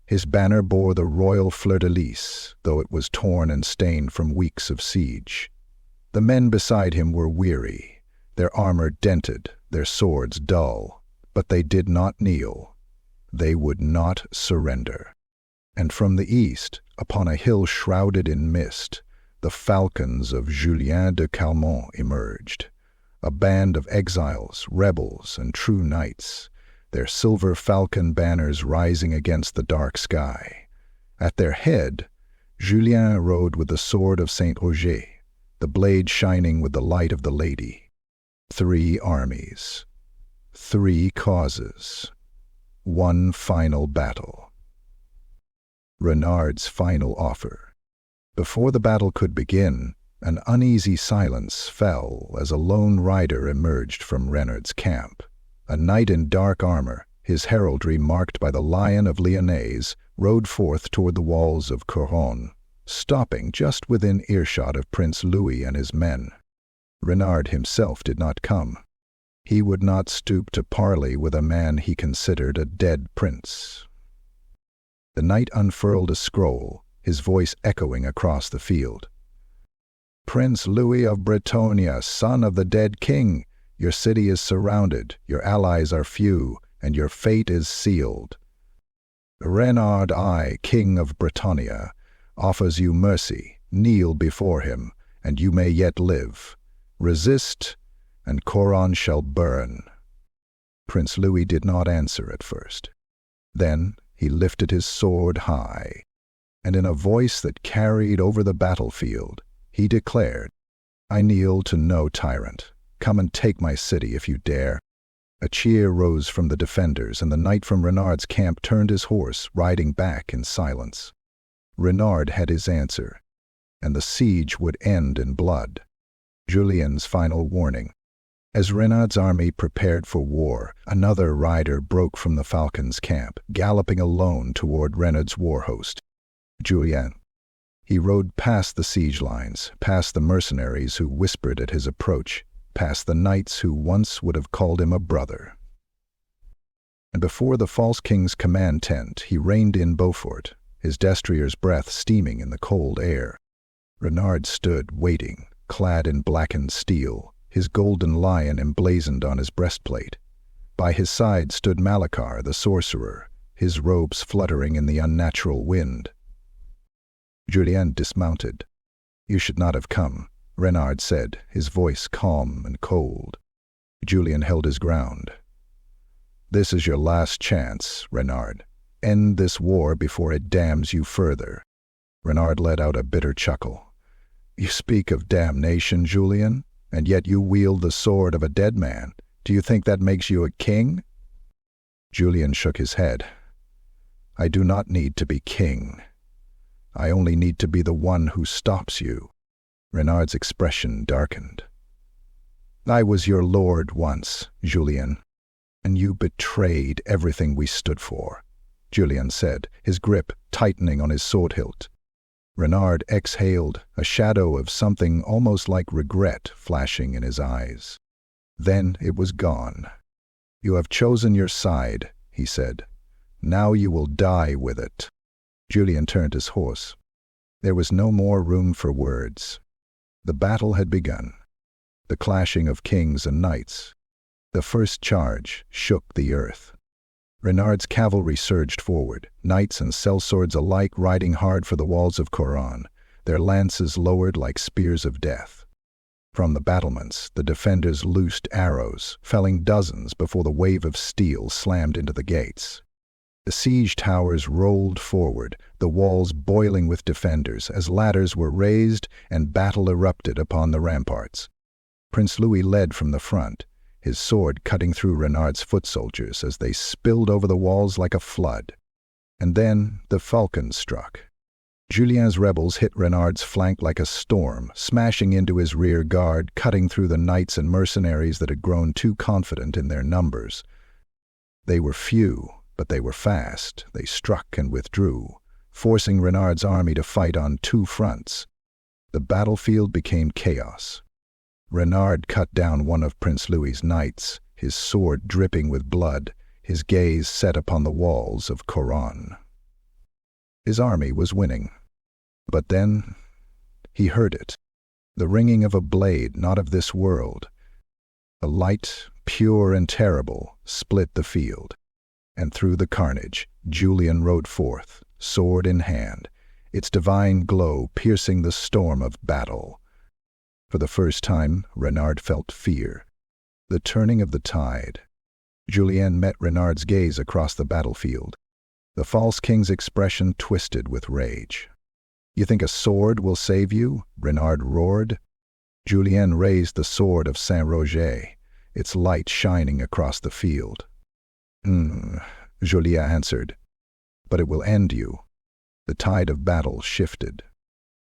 His banner bore the royal fleur-de-lis, though it was torn and stained from weeks of siege. The men beside him were weary, their armor dented, their swords dull, but they did not kneel. They would not surrender. And from the east, upon a hill shrouded in mist, the falcons of Julien de Calmont emerged, a band of exiles, rebels, and true knights, their silver falcon banners rising against the dark sky. At their head, Julien rode with the sword of Saint Roger, the blade shining with the light of the lady. Three armies, three causes, one final battle. Renaud's final offer. Before the battle could begin, an uneasy silence fell as a lone rider emerged from Renaud's camp. A knight in dark armor, his heraldry marked by the Lion of Lyonnaise, rode forth toward the walls of Kuron, stopping just within earshot of Prince Louis and his men. Renaud himself did not come. He would not stoop to parley with a man he considered a dead prince. The knight unfurled a scroll, his voice echoing across the field. "Prince Louis of Bretonnia, son of the dead king, your city is surrounded, your allies are few, and your fate is sealed. Renaud I, king of Bretonnia, offers you mercy. Kneel before him, and you may yet live. Resist, and Kuron shall burn." Prince Louis did not answer at first. Then he lifted his sword high, and in a voice that carried over the battlefield, he declared, "I kneel to no tyrant. Come and take my city if you dare." A cheer rose from the defenders, and the knight from Renaud's camp turned his horse, riding back in silence. Renaud had his answer, and the siege would end in blood. Julien's final warning. As Renaud's army prepared for war, another rider broke from the falcon's camp, galloping alone toward Renaud's war host. Julien. He rode past the siege lines, past the mercenaries who whispered at his approach, past the knights who once would have called him a brother. And before the false king's command tent, he reined in Beaufort, his destrier's breath steaming in the cold air. Renaud stood waiting, clad in blackened steel, his golden lion emblazoned on his breastplate. By his side stood Malachar, the sorcerer, his robes fluttering in the unnatural wind. Julien dismounted. "You should not have come," Renard said, his voice calm and cold. Julien held his ground. "This is your last chance, Renard. End this war before it damns you further." Renard let out a bitter chuckle. "You speak of damnation, Julien, and yet you wield the sword of a dead man. Do you think that makes you a king?" Julien shook his head. "I do not need to be king. I only need to be the one who stops you." Renard's expression darkened. "I was your lord once, Julien, and you betrayed everything we stood for," Julien said, his grip tightening on his sword hilt. Renard exhaled, a shadow of something almost like regret flashing in his eyes. Then it was gone. "You have chosen your side," he said. "Now you will die with it." Julien turned his horse. There was no more room for words. The battle had begun. The clashing of kings and knights. The first charge shook the earth. Renard's cavalry surged forward, knights and sellswords alike riding hard for the walls of Kuron, their lances lowered like spears of death. From the battlements, the defenders loosed arrows, felling dozens before the wave of steel slammed into the gates. The siege towers rolled forward, the walls boiling with defenders as ladders were raised and battle erupted upon the ramparts. Prince Louis led from the front, his sword cutting through Renard's foot soldiers as they spilled over the walls like a flood. And then the falcon struck. Julien's rebels hit Renard's flank like a storm, smashing into his rear guard, cutting through the knights and mercenaries that had grown too confident in their numbers. They were few, but they were fast. They struck and withdrew, forcing Renard's army to fight on two fronts. The battlefield became chaos. Renard cut down one of Prince Louis's knights, his sword dripping with blood, his gaze set upon the walls of Kuron. His army was winning. But then he heard it, the ringing of a blade not of this world. A light, pure and terrible, split the field, and through the carnage Julien rode forth, sword in hand, its divine glow piercing the storm of battle. For the first time, Renard felt fear, the turning of the tide. Julien met Renard's gaze across the battlefield. The false king's expression twisted with rage. "You think a sword will save you?" Renard roared. Julien raised the sword of Saint-Roger, its light shining across the field. Julien answered, "but it will end you." The tide of battle shifted.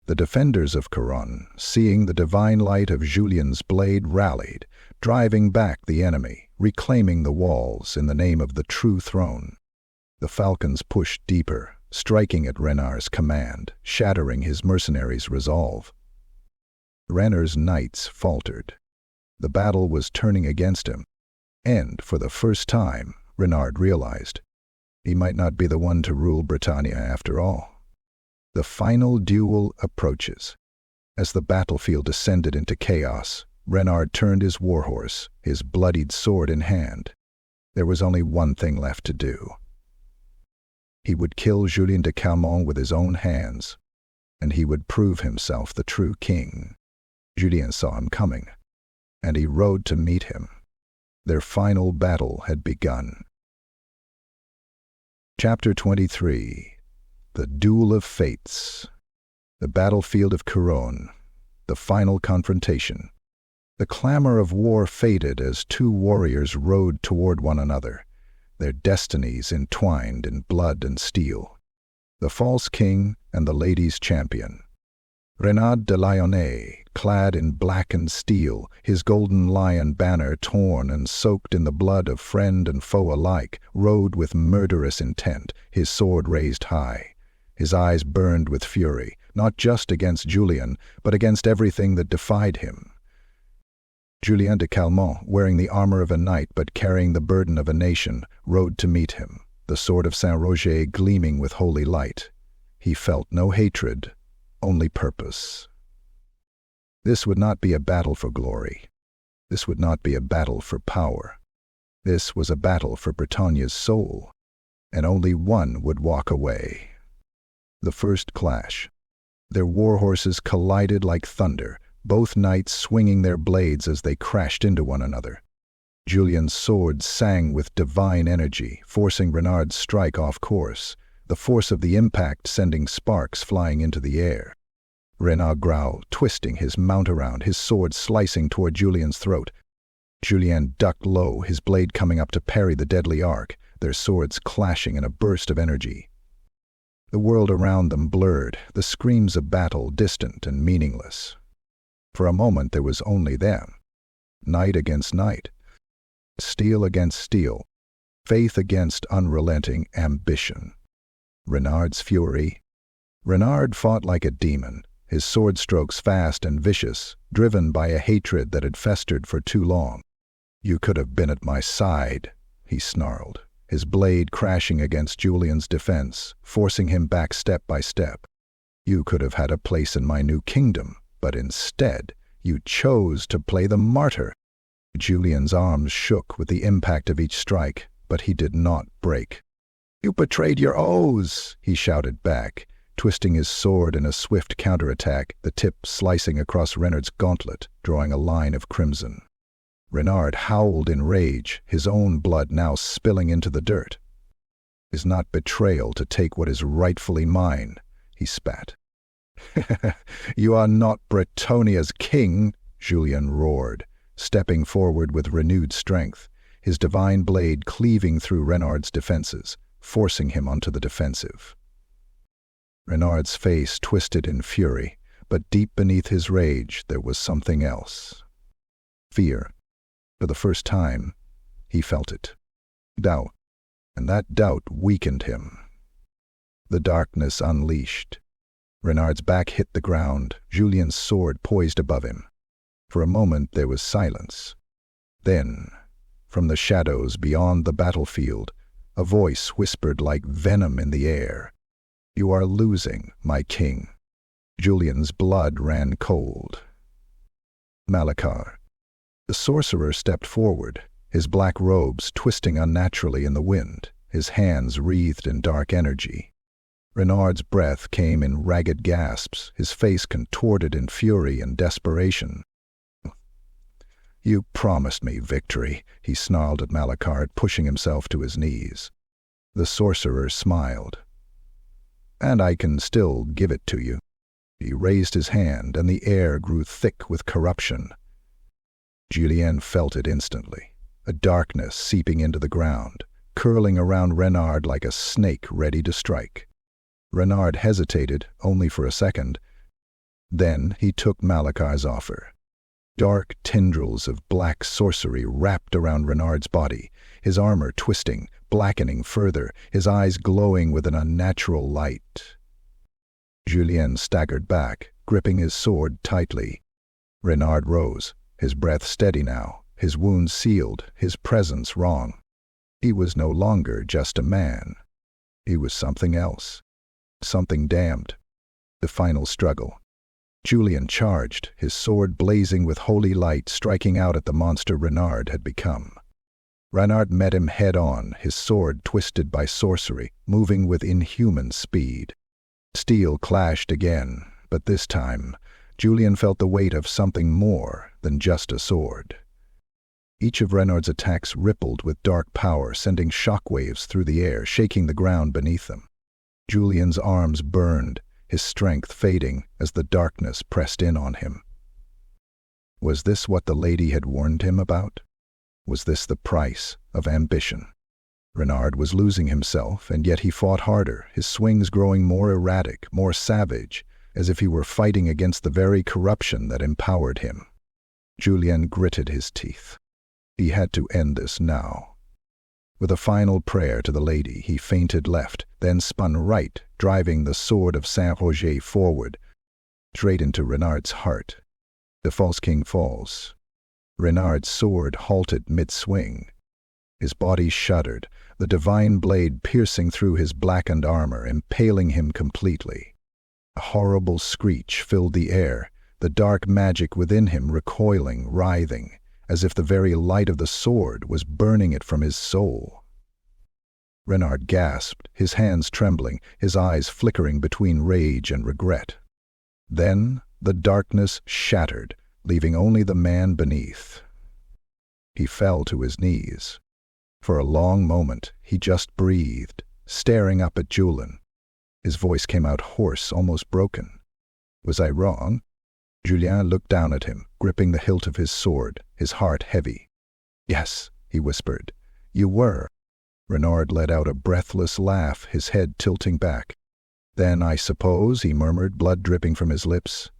The defenders of Kuron, seeing the divine light of Julien's blade, rallied, driving back the enemy, reclaiming the walls in the name of the true throne. The falcons pushed deeper, striking at Renard's command, shattering his mercenaries' resolve. Renard's knights faltered. The battle was turning against him, and, for the first time, Renard realized he might not be the one to rule Bretonnia after all. The final duel approaches. As the battlefield descended into chaos, Renard turned his warhorse, his bloodied sword in hand. There was only one thing left to do. He would kill Julien de Calmont with his own hands, and he would prove himself the true king. Julien saw him coming, and he rode to meet him. Their final battle had begun. Chapter 23. The Duel of Fates. The battlefield of Kuron. The final confrontation. The clamor of war faded as two warriors rode toward one another, their destinies entwined in blood and steel. The false king and the lady's champion. Renard de Lyonnais, clad in blackened steel, his golden lion banner torn and soaked in the blood of friend and foe alike, rode with murderous intent, his sword raised high. His eyes burned with fury, not just against Julien, but against everything that defied him. Julien de Calmont, wearing the armor of a knight but carrying the burden of a nation, rode to meet him, the sword of Saint-Roger gleaming with holy light. He felt no hatred, only purpose. This would not be a battle for glory. This would not be a battle for power. This was a battle for Bretonnia's soul, and only one would walk away. The first clash. Their warhorses collided like thunder, both knights swinging their blades as they crashed into one another. Julien's sword sang with divine energy, forcing Renard's strike off course, the force of the impact sending sparks flying into the air. Renard growled, twisting his mount around, his sword slicing toward Julien's throat. Julien ducked low, his blade coming up to parry the deadly arc, their swords clashing in a burst of energy. The world around them blurred, the screams of battle distant and meaningless. For a moment there was only them. Knight against knight. Steel against steel. Faith against unrelenting ambition. Renard's fury. Renard fought like a demon, his sword strokes fast and vicious, driven by a hatred that had festered for too long. "You could have been at my side," he snarled, his blade crashing against Julien's defense, forcing him back step by step. "You could have had a place in my new kingdom, but instead, you chose to play the martyr." Julien's arms shook with the impact of each strike, but he did not break. "You betrayed your oaths," he shouted back, twisting his sword in a swift counterattack, the tip slicing across Renard's gauntlet, drawing a line of crimson. Renard howled in rage, his own blood now spilling into the dirt. "It is not betrayal to take what is rightfully mine," he spat. "You are not Bretonnia's king," Julien roared, stepping forward with renewed strength, his divine blade cleaving through Renard's defenses, forcing him onto the defensive. Renard's face twisted in fury, but deep beneath his rage there was something else. Fear. For the first time, he felt it. Doubt, and that doubt weakened him. The darkness unleashed. Renard's back hit the ground, Julien's sword poised above him. For a moment there was silence. Then, from the shadows beyond the battlefield, a voice whispered like venom in the air. "You are losing, my king." Julien's blood ran cold. Malachar. The sorcerer stepped forward, his black robes twisting unnaturally in the wind, his hands wreathed in dark energy. Renard's breath came in ragged gasps, his face contorted in fury and desperation. "You promised me victory," he snarled at Malachar, pushing himself to his knees. The sorcerer smiled. "And I can still give it to you." He raised his hand, and the air grew thick with corruption. Julien felt it instantly, a darkness seeping into the ground, curling around Renard like a snake ready to strike. Renard hesitated, only for a second. Then he took Malachar's offer. Dark tendrils of black sorcery wrapped around Renard's body, his armor twisting, blackening further, his eyes glowing with an unnatural light. Julien staggered back, gripping his sword tightly. Renard rose, his breath steady now, his wounds sealed, his presence wrong. He was no longer just a man. He was something else. Something damned. The final struggle. Julien charged, his sword blazing with holy light, striking out at the monster Renard had become. Renard met him head-on, his sword twisted by sorcery, moving with inhuman speed. Steel clashed again, but this time, Julien felt the weight of something more than just a sword. Each of Renard's attacks rippled with dark power, sending shockwaves through the air, shaking the ground beneath them. Julien's arms burned, his strength fading as the darkness pressed in on him. Was this what the lady had warned him about? Was this the price of ambition? Renard was losing himself, and yet he fought harder, his swings growing more erratic, more savage, as if he were fighting against the very corruption that empowered him. Julien gritted his teeth. He had to end this now. With a final prayer to the lady, he feinted left, then spun right, driving the sword of Saint-Roger forward, straight into Renard's heart. The false king falls. Renard's sword halted mid-swing. His body shuddered, the divine blade piercing through his blackened armor, impaling him completely. A horrible screech filled the air, the dark magic within him recoiling, writhing, as if the very light of the sword was burning it from his soul. Renard gasped, his hands trembling, his eyes flickering between rage and regret. Then the darkness shattered, leaving only the man beneath. He fell to his knees. For a long moment he just breathed, staring up at Julien. His voice came out hoarse, almost broken. Was I wrong? Julien looked down at him, gripping the hilt of his sword, his heart heavy. Yes, he whispered. You were. Renard let out a breathless laugh, his head tilting back. Then I suppose, he murmured, blood dripping from his lips,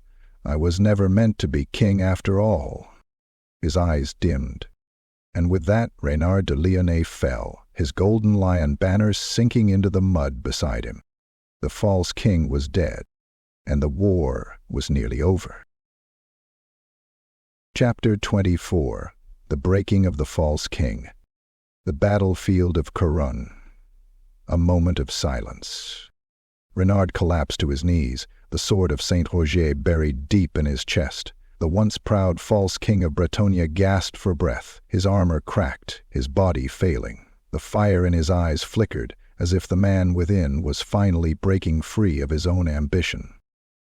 I was never meant to be king after all. His eyes dimmed. And with that, Renard de Lyonnais fell, his golden lion banner sinking into the mud beside him. The false king was dead, and the war was nearly over. Chapter 24. The Breaking of the False King. The Battlefield of Kuron. A moment of silence. Renard collapsed to his knees, the sword of Saint Roger buried deep in his chest. The once proud false king of Bretonnia gasped for breath, his armor cracked, his body failing. The fire in his eyes flickered, as if the man within was finally breaking free of his own ambition.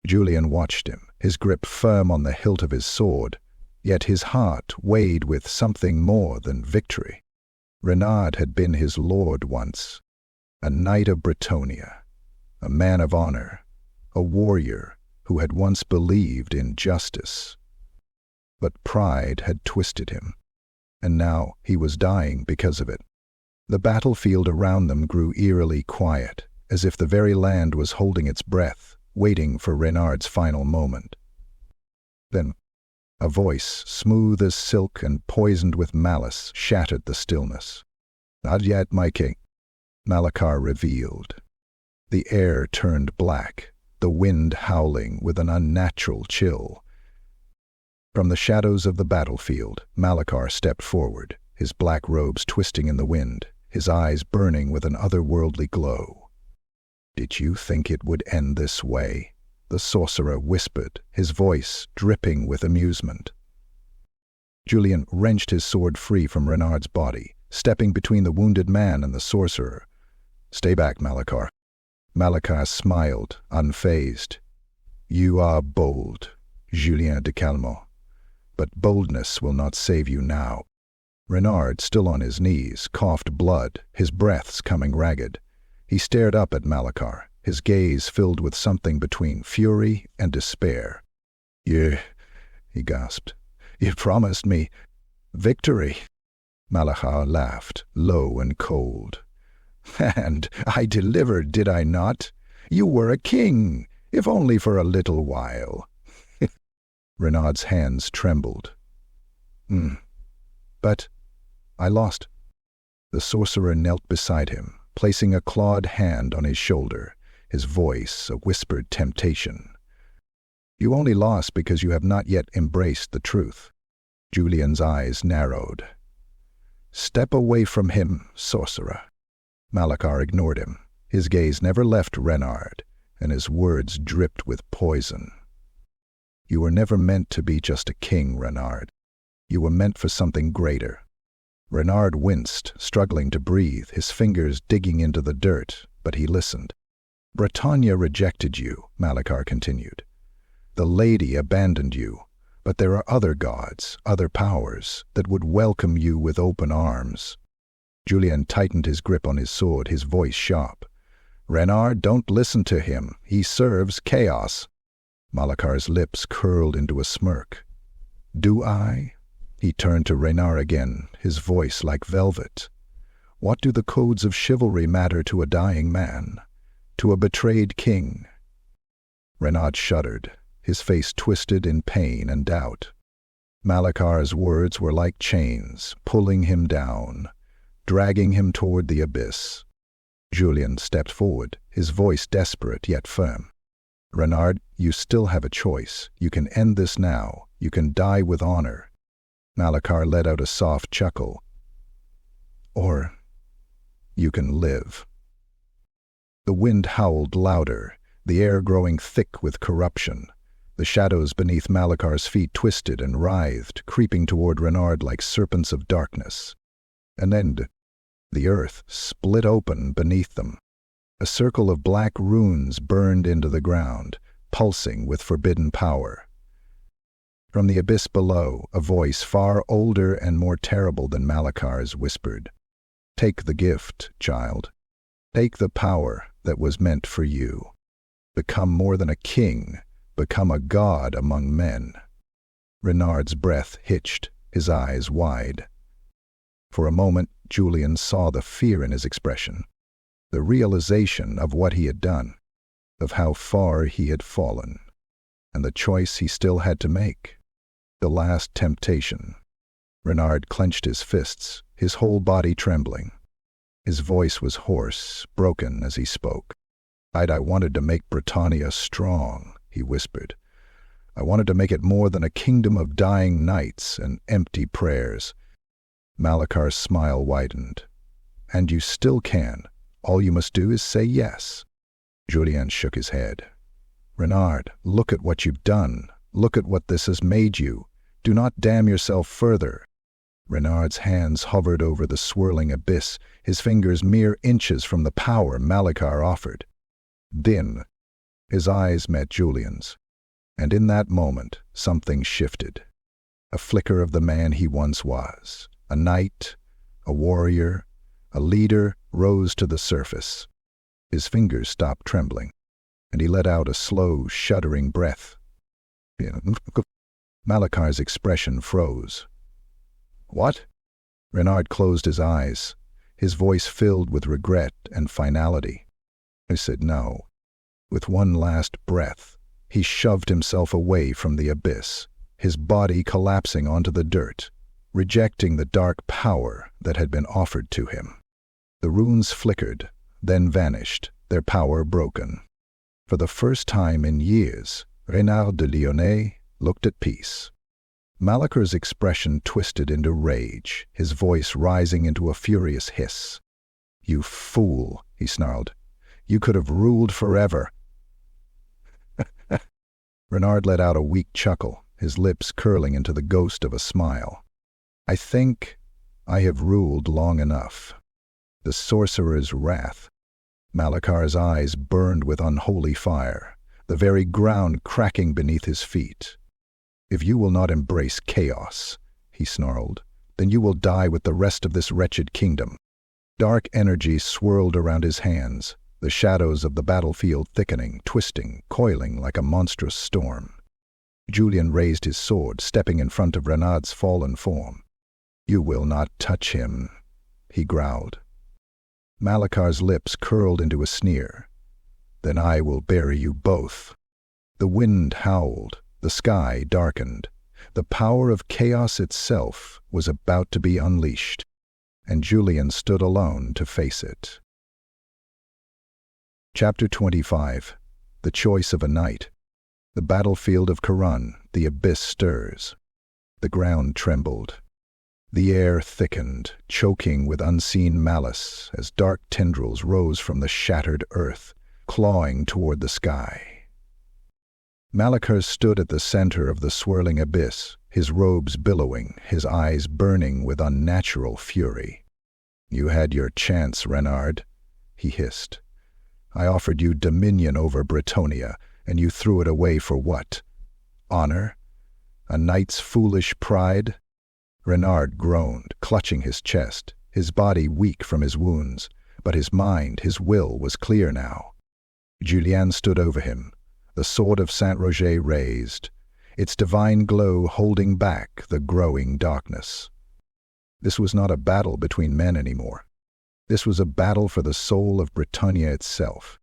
Julien watched him, his grip firm on the hilt of his sword, yet his heart weighed with something more than victory. Renard had been his lord once, a knight of Bretonnia, a man of honor, a warrior who had once believed in justice. But pride had twisted him, and now he was dying because of it. The battlefield around them grew eerily quiet, as if the very land was holding its breath, waiting for Renard's final moment. Then a voice, smooth as silk and poisoned with malice, shattered the stillness. Not yet, my king, Malachar revealed. The air turned black, the wind howling with an unnatural chill. From the shadows of the battlefield, Malachar stepped forward, his black robes twisting in the wind, his eyes burning with an otherworldly glow. Did you think it would end this way? The sorcerer whispered, his voice dripping with amusement. Julien wrenched his sword free from Renard's body, stepping between the wounded man and the sorcerer. Stay back, Malachar. Malachar smiled, unfazed. You are bold, Julien de Calmont, but boldness will not save you now. Renard, still on his knees, coughed blood, his breaths coming ragged. He stared up at Malachar, his gaze filled with something between fury and despair. He gasped. You promised me victory. Malachar laughed, low and cold. And I delivered, did I not? You were a king, if only for a little while. Renard's hands trembled. But I lost. The sorcerer knelt beside him, placing a clawed hand on his shoulder, his voice a whispered temptation. You only lost because you have not yet embraced the truth. Julien's eyes narrowed. Step away from him, sorcerer. Malachar ignored him. His gaze never left Renard, and his words dripped with poison. You were never meant to be just a king, Renard. You were meant for something greater. Renard winced, struggling to breathe, his fingers digging into the dirt, but he listened. Bretonnia rejected you, Malachar continued. The lady abandoned you, but there are other gods, other powers, that would welcome you with open arms. Julien tightened his grip on his sword, his voice sharp. Renard, don't listen to him. He serves chaos. Malachar's lips curled into a smirk. Do I? He turned to Renard again, his voice like velvet. What do the codes of chivalry matter to a dying man? To a betrayed king? Renard shuddered, his face twisted in pain and doubt. Malachar's words were like chains, pulling him down, dragging him toward the abyss. Julien stepped forward, his voice desperate yet firm. Renard, you still have a choice. You can end this now. You can die with honor. Malachar let out a soft chuckle. Or you can live. The wind howled louder, the air growing thick with corruption. The shadows beneath Malakar's feet twisted and writhed, creeping toward Renard like serpents of darkness. And then the earth split open beneath them. A circle of black runes burned into the ground, pulsing with forbidden power. From the abyss below, a voice far older and more terrible than Malakar's whispered, "Take the gift, child. Take the power that was meant for you. Become more than a king. Become a god among men." Renard's breath hitched, his eyes wide. For a moment, Julien saw the fear in his expression, the realization of what he had done, of how far he had fallen, and the choice he still had to make. The last temptation. Renard clenched his fists, his whole body trembling. His voice was hoarse, broken as he spoke. I wanted to make Bretonnia strong," he whispered. "I wanted to make it more than a kingdom of dying knights and empty prayers." Malakar's smile widened. "And you still can. All you must do is say yes." Julien shook his head. "Renard, look at what you've done. Look at what this has made you. Do not damn yourself further." Renard's hands hovered over the swirling abyss, his fingers mere inches from the power Malakar offered. Then, his eyes met Julien's, and in that moment something shifted. A flicker of the man he once was, a knight, a warrior, a leader, rose to the surface. His fingers stopped trembling, and he let out a slow, shuddering breath. Malakar's expression froze. "What?" Renard closed his eyes, his voice filled with regret and finality. He said no. With one last breath, he shoved himself away from the abyss, his body collapsing onto the dirt, rejecting the dark power that had been offered to him. The runes flickered, then vanished, their power broken. For the first time in years, Renard de Lyonnais looked at peace. Malakar's expression twisted into rage, his voice rising into a furious hiss. "You fool," he snarled. "You could have ruled forever." Renard let out a weak chuckle, his lips curling into the ghost of a smile. "I think I have ruled long enough." The sorcerer's wrath. Malakar's eyes burned with unholy fire, the very ground cracking beneath his feet. "If you will not embrace chaos," he snarled, "then you will die with the rest of this wretched kingdom." Dark energy swirled around his hands, the shadows of the battlefield thickening, twisting, coiling like a monstrous storm. Julien raised his sword, stepping in front of Renard's fallen form. "You will not touch him," he growled. Malakar's lips curled into a sneer. "Then I will bury you both." The wind howled, the sky darkened. The power of chaos itself was about to be unleashed, and Julien stood alone to face it. Chapter 25. The Choice of a Knight. The battlefield of Kuron, the abyss stirs. The ground trembled. The air thickened, choking with unseen malice as dark tendrils rose from the shattered earth, clawing toward the sky. Malakar stood at the center of the swirling abyss, his robes billowing, his eyes burning with unnatural fury. "You had your chance, Renard," he hissed. "I offered you dominion over Bretonnia, and you threw it away for what? Honor? A knight's foolish pride?" Renard groaned, clutching his chest, his body weak from his wounds, but his mind, his will was clear now. Julien stood over him, the sword of Saint-Roger raised, its divine glow holding back the growing darkness. This was not a battle between men anymore. This was a battle for the soul of Bretonnia itself,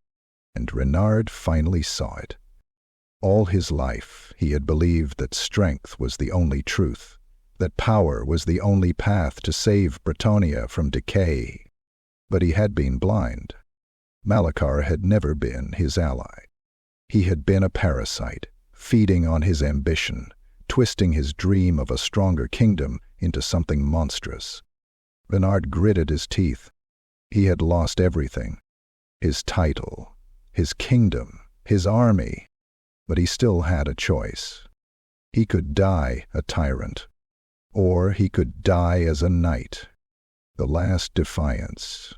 and Renard finally saw it. All his life he had believed that strength was the only truth, that power was the only path to save Bretonnia from decay. But he had been blind. Malakar had never been his ally. He had been a parasite, feeding on his ambition, twisting his dream of a stronger kingdom into something monstrous. Renard gritted his teeth. He had lost everything. His title, his kingdom, his army. But he still had a choice. He could die a tyrant, or he could die as a knight. The last defiance.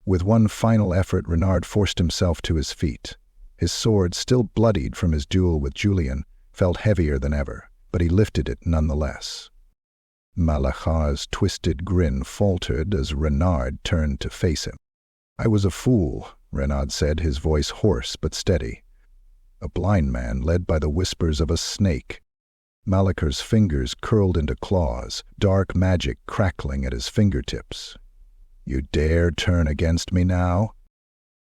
With one final effort, Renard forced himself to his feet. His sword, still bloodied from his duel with Julien, felt heavier than ever, but he lifted it nonetheless. Malakar's twisted grin faltered as Renard turned to face him. "I was a fool," Renard said, his voice hoarse but steady. "A blind man led by the whispers of a snake." Malakar's fingers curled into claws, dark magic crackling at his fingertips. "You dare turn against me now?"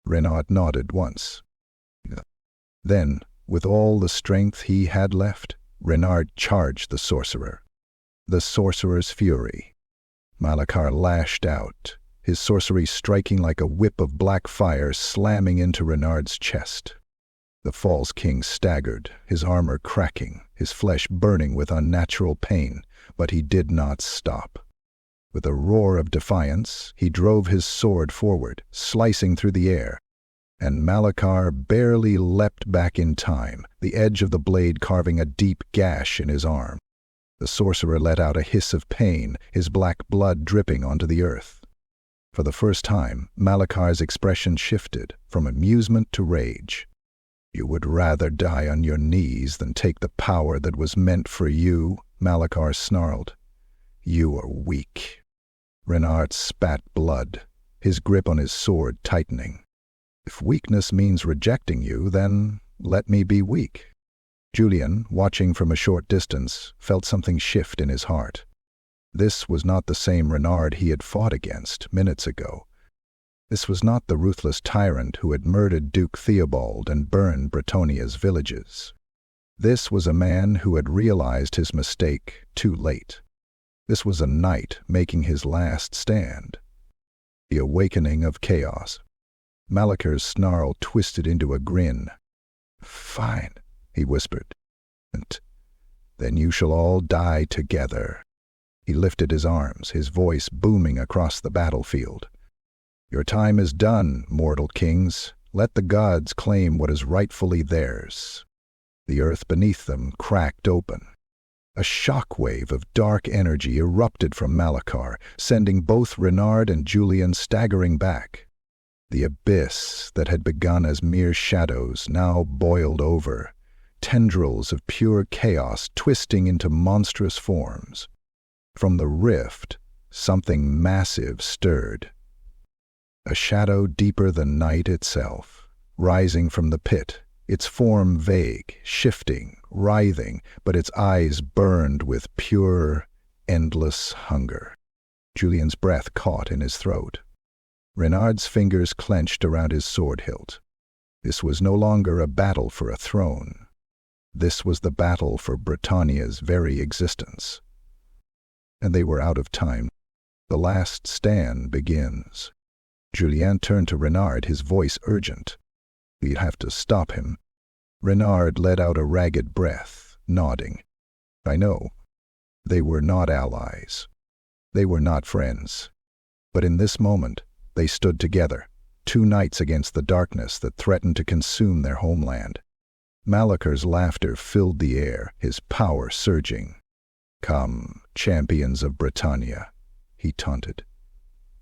Renard nodded once. Then, with all the strength he had left, Renard charged the sorcerer. The sorcerer's fury. Malakar lashed out, his sorcery striking like a whip of black fire slamming into Renard's chest. The false king staggered, his armor cracking, his flesh burning with unnatural pain, but he did not stop. With a roar of defiance, he drove his sword forward, slicing through the air, and Malakar barely leapt back in time, the edge of the blade carving a deep gash in his arm. The sorcerer let out a hiss of pain, his black blood dripping onto the earth. For the first time, Malakar's expression shifted from amusement to rage. "You would rather die on your knees than take the power that was meant for you," Malakar snarled. "You are weak." Renard spat blood, his grip on his sword tightening. "If weakness means rejecting you, then let me be weak." Julien, watching from a short distance, felt something shift in his heart. This was not the same Renard he had fought against minutes ago. This was not the ruthless tyrant who had murdered Duke Theobald and burned Bretonnia's villages. This was a man who had realized his mistake too late. This was a knight making his last stand. The awakening of chaos. Malakar's snarl twisted into a grin. "Fine," he whispered. "And then you shall all die together." He lifted his arms, his voice booming across the battlefield. "Your time is done, mortal kings. Let the gods claim what is rightfully theirs." The earth beneath them cracked open. A shockwave of dark energy erupted from Malakar, sending both Renard and Julien staggering back. The abyss that had begun as mere shadows now boiled over, tendrils of pure chaos twisting into monstrous forms. From the rift, something massive stirred. A shadow deeper than night itself, rising from the pit, its form vague, shifting, writhing, but its eyes burned with pure, endless hunger. Julien's breath caught in his throat. Renard's fingers clenched around his sword hilt. This was no longer a battle for a throne. This was the battle for Bretonnia's very existence. And they were out of time. The last stand begins. Julien turned to Renard, his voice urgent. "We'd have to stop him." Renard let out a ragged breath, nodding. "I know. They were not allies. They were not friends. But in this moment, they stood together, two knights against the darkness that threatened to consume their homeland. Malakar's laughter filled the air, his power surging. "Come, champions of Bretonnia," he taunted.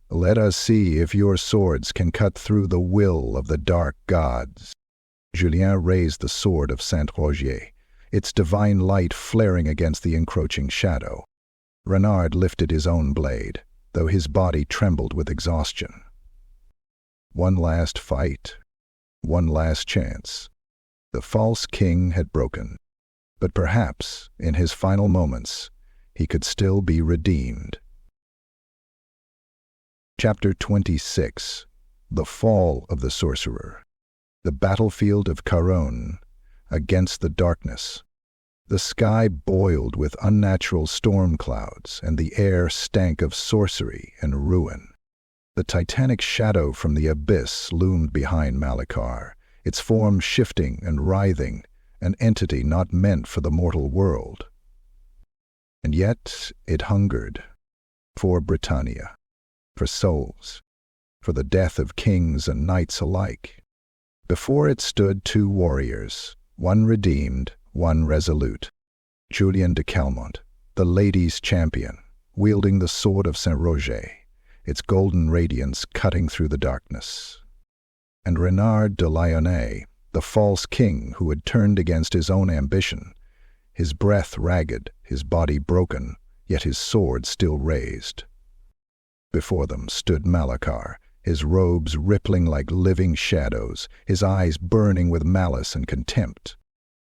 "Let us see if your swords can cut through the will of the dark gods." Julien raised the sword of Saint-Rogier, its divine light flaring against the encroaching shadow. Renard lifted his own blade, though his body trembled with exhaustion. One last fight, one last chance. The false king had broken, but perhaps, in his final moments, he could still be redeemed. Chapter 26. The Fall of the Sorcerer. The battlefield of Kuron, against the darkness. The sky boiled with unnatural storm clouds, and the air stank of sorcery and ruin. The titanic shadow from the abyss loomed behind Malakar, its form shifting and writhing, an entity not meant for the mortal world. And yet it hungered for Bretonnia, for souls, for the death of kings and knights alike. Before it stood two warriors, one redeemed, one resolute. Julien de Calmont, the ladies' champion, wielding the sword of Saint Roger, its golden radiance cutting through the darkness. And Renard de Lyonnais, the false king who had turned against his own ambition, his breath ragged, his body broken, yet his sword still raised. Before them stood Malachar, his robes rippling like living shadows, his eyes burning with malice and contempt.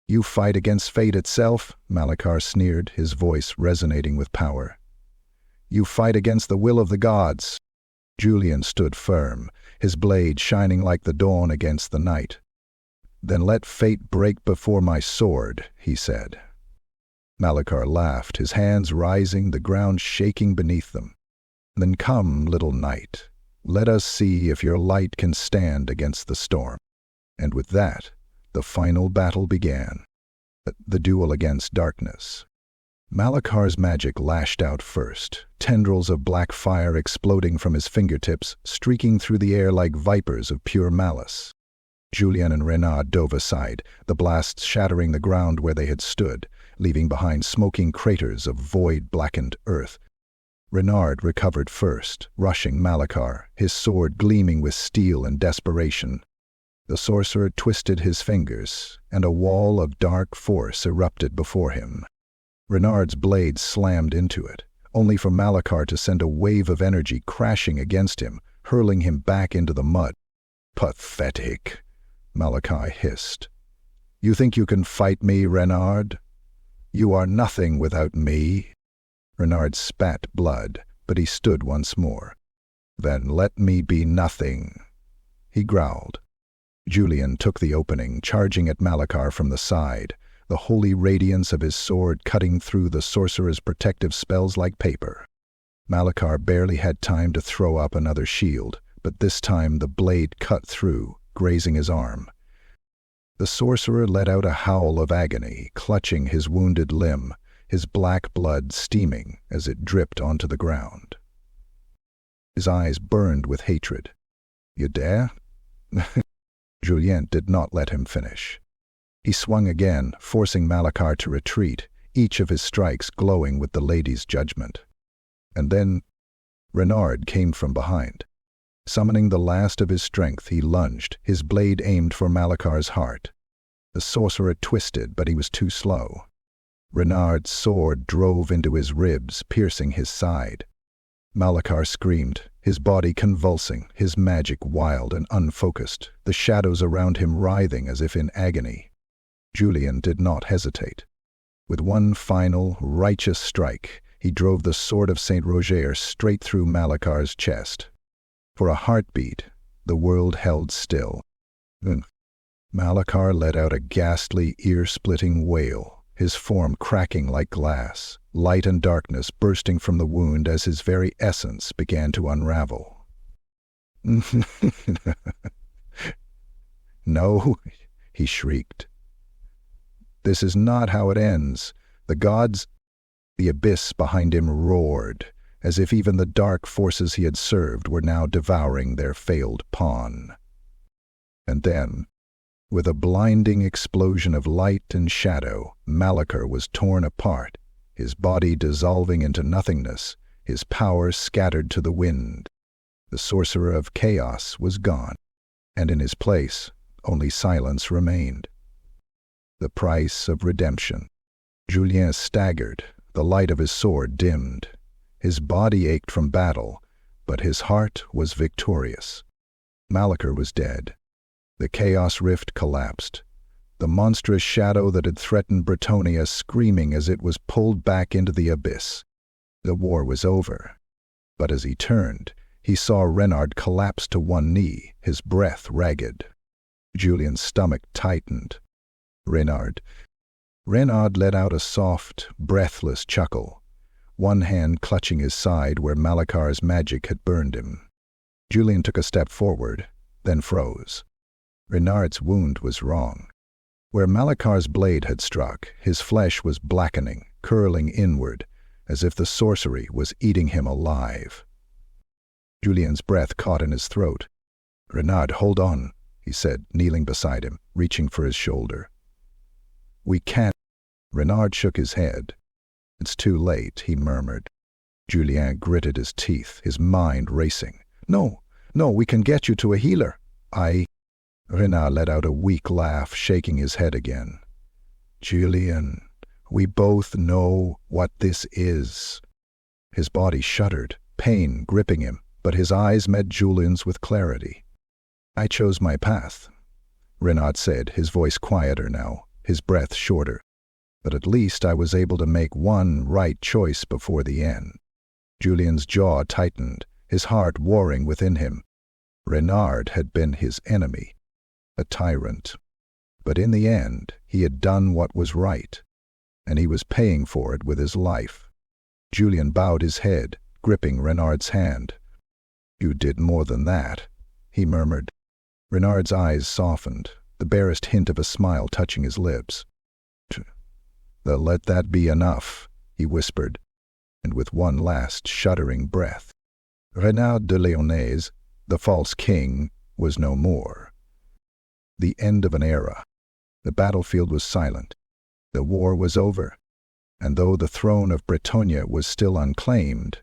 "You fight against fate itself," Malachar sneered, his voice resonating with power. "You fight against the will of the gods." Julien stood firm, his blade shining like the dawn against the night. "Then let fate break before my sword," he said. Malachar laughed, his hands rising, the ground shaking beneath them. "Then come, little knight, let us see if your light can stand against the storm." And with that, the final battle began, the duel against darkness. Malachar's magic lashed out first, tendrils of black fire exploding from his fingertips, streaking through the air like vipers of pure malice. Julien and Renard dove aside, the blasts shattering the ground where they had stood, leaving behind smoking craters of void-blackened earth. Renard recovered first, rushing Malachar, his sword gleaming with steel and desperation. The sorcerer twisted his fingers, and a wall of dark force erupted before him. Renard's blade slammed into it, only for Malachar to send a wave of energy crashing against him, hurling him back into the mud. "Pathetic," Malachar hissed. "You think you can fight me, Renard? You are nothing without me." Renard spat blood, but he stood once more. "Then let me be nothing," he growled. Julien took the opening, charging at Malachar from the side, the holy radiance of his sword cutting through the sorcerer's protective spells like paper. Malachar barely had time to throw up another shield, but this time the blade cut through, grazing his arm. The sorcerer let out a howl of agony, clutching his wounded limb, his black blood steaming as it dripped onto the ground. His eyes burned with hatred. "You dare?" Julien did not let him finish. He swung again, forcing Malachar to retreat, each of his strikes glowing with the lady's judgment. And then Renard came from behind. Summoning the last of his strength, he lunged, his blade aimed for Malachar's heart. The sorcerer twisted, but he was too slow. Renard's sword drove into his ribs, piercing his side. Malachar screamed, his body convulsing, his magic wild and unfocused, the shadows around him writhing as if in agony. Julien did not hesitate. With one final, righteous strike, he drove the sword of Saint Roger straight through Malachar's chest. For a heartbeat, the world held still. Malachar let out a ghastly, ear-splitting wail, his form cracking like glass, light and darkness bursting from the wound as his very essence began to unravel. "No," he shrieked. "This is not how it ends. The gods—" The abyss behind him roared, as if even the dark forces he had served were now devouring their failed pawn. And then, with a blinding explosion of light and shadow, Malachar was torn apart, his body dissolving into nothingness, his power scattered to the wind. The sorcerer of chaos was gone, and in his place only silence remained. The price of redemption. Julien staggered, the light of his sword dimmed. His body ached from battle, but his heart was victorious. Malachar was dead. The chaos rift collapsed, the monstrous shadow that had threatened Bretonnia screaming as it was pulled back into the abyss. The war was over. But as he turned, he saw Renard collapse to one knee, his breath ragged. Julien's stomach tightened. Renard let out a soft, breathless chuckle, one hand clutching his side where Malachar's magic had burned him. Julien took a step forward, then froze. Renard's wound was wrong. Where Malachar's blade had struck, his flesh was blackening, curling inward, as if the sorcery was eating him alive. Julien's breath caught in his throat. "Renard, hold on," he said, kneeling beside him, reaching for his shoulder. We can't. Renard shook his head. It's too late, he murmured. Julien gritted his teeth, his mind racing. No, we can get you to a healer. Renard let out a weak laugh, shaking his head again. Julien, we both know what this is. His body shuddered, pain gripping him, but his eyes met Julien's with clarity. I chose my path, Renard said, his voice quieter now, his breath shorter. But at least I was able to make one right choice before the end. Julien's jaw tightened, his heart warring within him. Renard had been his enemy, a tyrant. But in the end, he had done what was right, and he was paying for it with his life. Julien bowed his head, gripping Renard's hand. You did more than that, he murmured. Renard's eyes softened, the barest hint of a smile touching his lips. Let that be enough, he whispered, and with one last shuddering breath. Renard de Lyonnaise, the false king, was no more. The end of an era. The battlefield was silent. The war was over. And though the throne of Bretonnia was still unclaimed,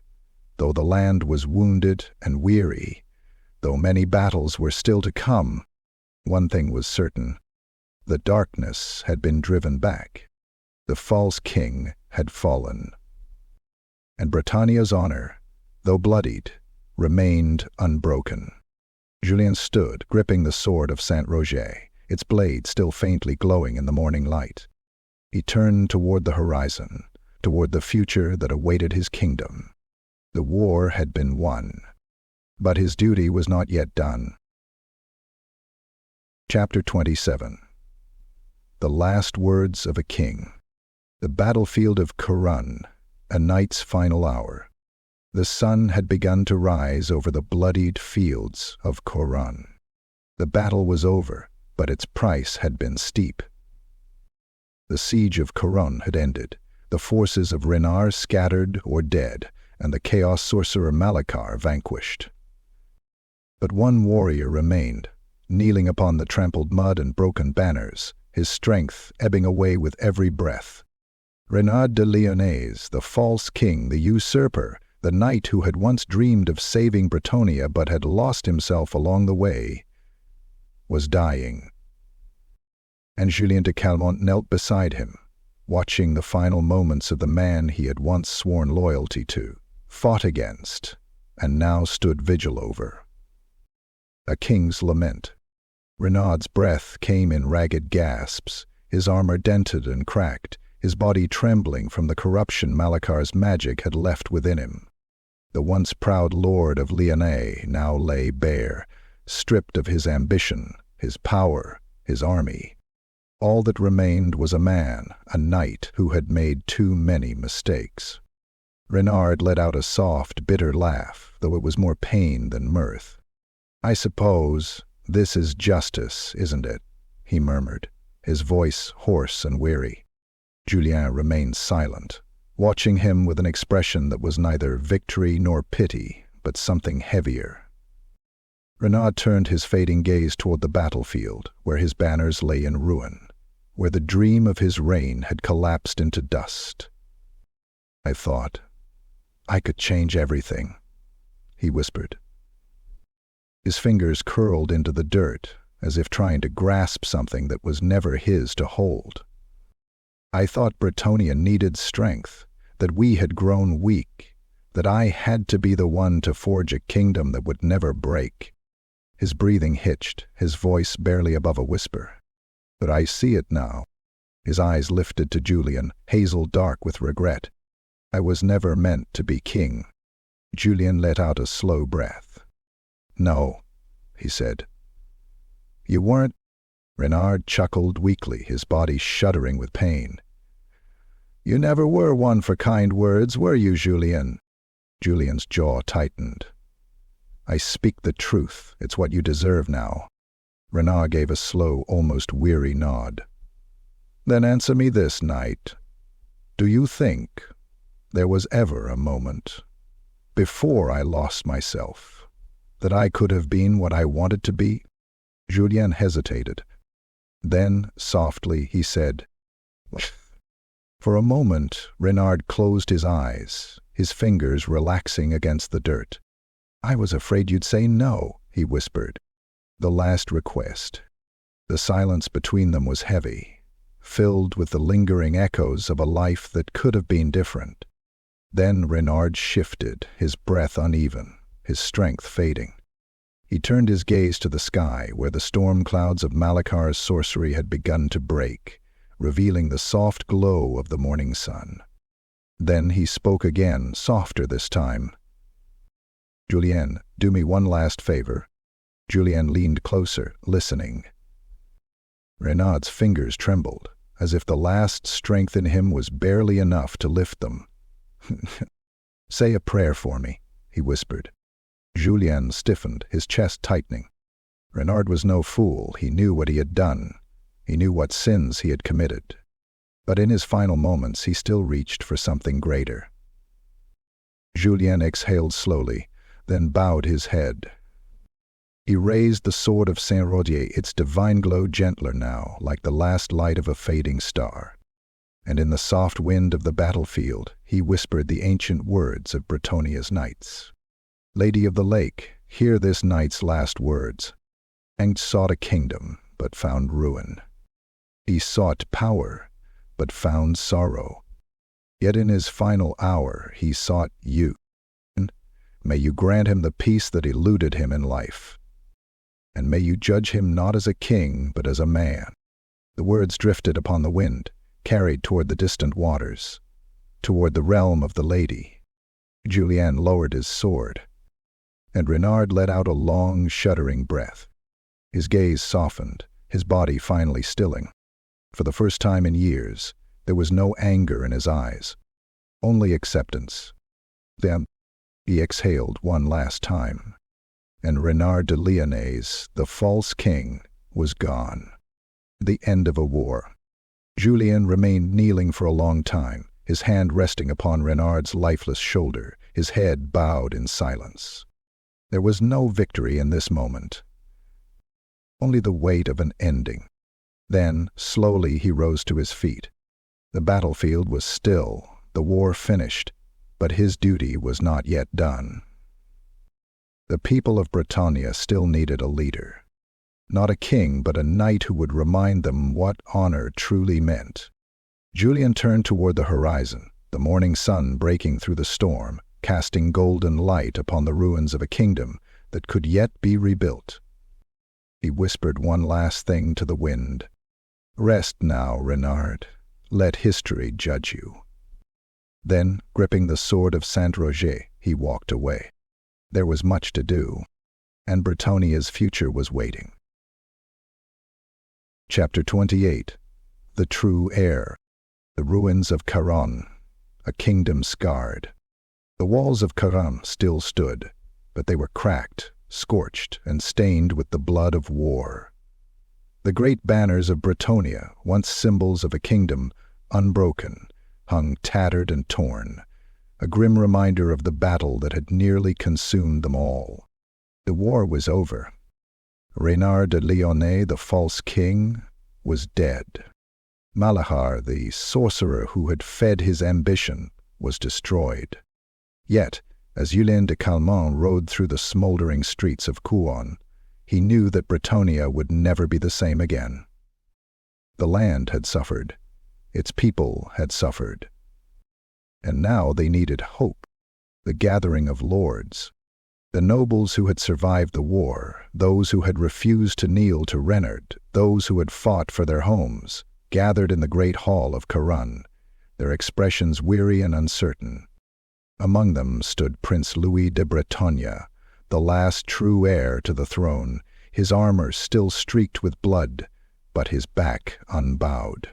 though the land was wounded and weary, though many battles were still to come, one thing was certain. The darkness had been driven back. The false king had fallen. And Bretonnia's honor, though bloodied, remained unbroken. Julien stood, gripping the sword of Saint Roger, its blade still faintly glowing in the morning light. He turned toward the horizon, toward the future that awaited his kingdom. The war had been won, but his duty was not yet done. Chapter 27. The Last Words of a King. The battlefield of Kuron, a night's final hour. The sun had begun to rise over the bloodied fields of Kuron. The battle was over, but its price had been steep. The siege of Kuron had ended, the forces of Renard scattered or dead, and the chaos sorcerer Malachar vanquished. But one warrior remained, kneeling upon the trampled mud and broken banners, his strength ebbing away with every breath. Renard de Lyonnaise, the false king, the usurper, the knight who had once dreamed of saving Bretonnia but had lost himself along the way, was dying. And Julien de Calmont knelt beside him, watching the final moments of the man he had once sworn loyalty to, fought against, and now stood vigil over. A king's lament. Renard's breath came in ragged gasps, his armor dented and cracked, his body trembling from the corruption Malachar's magic had left within him. The once proud lord of Lyonnais now lay bare, stripped of his ambition, his power, his army. All that remained was a man, a knight who had made too many mistakes. Renard let out a soft, bitter laugh, though it was more pain than mirth. I suppose this is justice, isn't it? He murmured, his voice hoarse and weary. Julien remained silent, watching him with an expression that was neither victory nor pity, but something heavier. Renard turned his fading gaze toward the battlefield, where his banners lay in ruin, where the dream of his reign had collapsed into dust. I thought, I could change everything, he whispered. His fingers curled into the dirt, as if trying to grasp something that was never his to hold. I thought Bretonnia needed strength, that we had grown weak, that I had to be the one to forge a kingdom that would never break. His breathing hitched, his voice barely above a whisper. But I see it now. His eyes lifted to Julien, hazel dark with regret. I was never meant to be king. Julien let out a slow breath. No, he said. You weren't? Renard chuckled weakly, his body shuddering with pain. You never were one for kind words, were you, Julien? Julien's jaw tightened. I speak the truth. It's what you deserve now. Renard gave a slow, almost weary nod. Then answer me this, knight. Do you think there was ever a moment, before I lost myself, that I could have been what I wanted to be? Julien hesitated. Then, softly, he said, For a moment, Renard closed his eyes, his fingers relaxing against the dirt. "I was afraid you'd say no," he whispered. The last request. The silence between them was heavy, filled with the lingering echoes of a life that could have been different. Then Renard shifted, his breath uneven, his strength fading. He turned his gaze to the sky, where the storm clouds of Malakar's sorcery had begun to break, revealing the soft glow of the morning sun. Then he spoke again, softer this time. "Julien, do me one last favor." Julien leaned closer, listening. Renard's fingers trembled, as if the last strength in him was barely enough to lift them. "Say a prayer for me," he whispered. Julien stiffened, his chest tightening. Renard was no fool. He knew what he had done. He knew what sins he had committed. But in his final moments, he still reached for something greater. Julien exhaled slowly, then bowed his head. He raised the sword of Saint-Rodier, its divine glow gentler now, like the last light of a fading star. And in the soft wind of the battlefield, he whispered the ancient words of Bretonnia's knights. "Lady of the Lake, hear this knight's last words. He sought a kingdom, but found ruin. He sought power, but found sorrow. Yet in his final hour he sought you. May you grant him the peace that eluded him in life. And may you judge him not as a king, but as a man." The words drifted upon the wind, carried toward the distant waters, toward the realm of the lady. Julien lowered his sword, and Renard let out a long, shuddering breath. His gaze softened, his body finally stilling. For the first time in years, there was no anger in his eyes, only acceptance. Then he exhaled one last time, and Renard de Lyonnaise, the false king, was gone. The end of a war. Julien remained kneeling for a long time, his hand resting upon Renard's lifeless shoulder, his head bowed in silence. There was no victory in this moment, only the weight of an ending. Then, slowly, he rose to his feet. The battlefield was still, the war finished, but his duty was not yet done. The people of Bretonnia still needed a leader. Not a king, but a knight who would remind them what honor truly meant. Julien turned toward the horizon, the morning sun breaking through the storm, casting golden light upon the ruins of a kingdom that could yet be rebuilt. He whispered one last thing to the wind. "Rest now, Renard. Let history judge you." Then, gripping the sword of Saint-Roger, he walked away. There was much to do, and Bretonnia's future was waiting. Chapter 28. The True Heir. The ruins of Kuron, a kingdom scarred. The walls of Kuron still stood, but they were cracked, scorched, and stained with the blood of war. The great banners of Bretonnia, once symbols of a kingdom, unbroken, hung tattered and torn, a grim reminder of the battle that had nearly consumed them all. The war was over. Renard de Lyonnaise, the false king, was dead. Malahar, the sorcerer who had fed his ambition, was destroyed. Yet, as Julien de Calmont rode through the smoldering streets of Kuron, he knew that Bretonnia would never be the same again. The land had suffered. Its people had suffered. And now they needed hope, the gathering of lords. The nobles who had survived the war, those who had refused to kneel to Renard, those who had fought for their homes, gathered in the great hall of Kuron, their expressions weary and uncertain. Among them stood Prince Louis de Bretonnia, the last true heir to the throne, his armor still streaked with blood, but his back unbowed.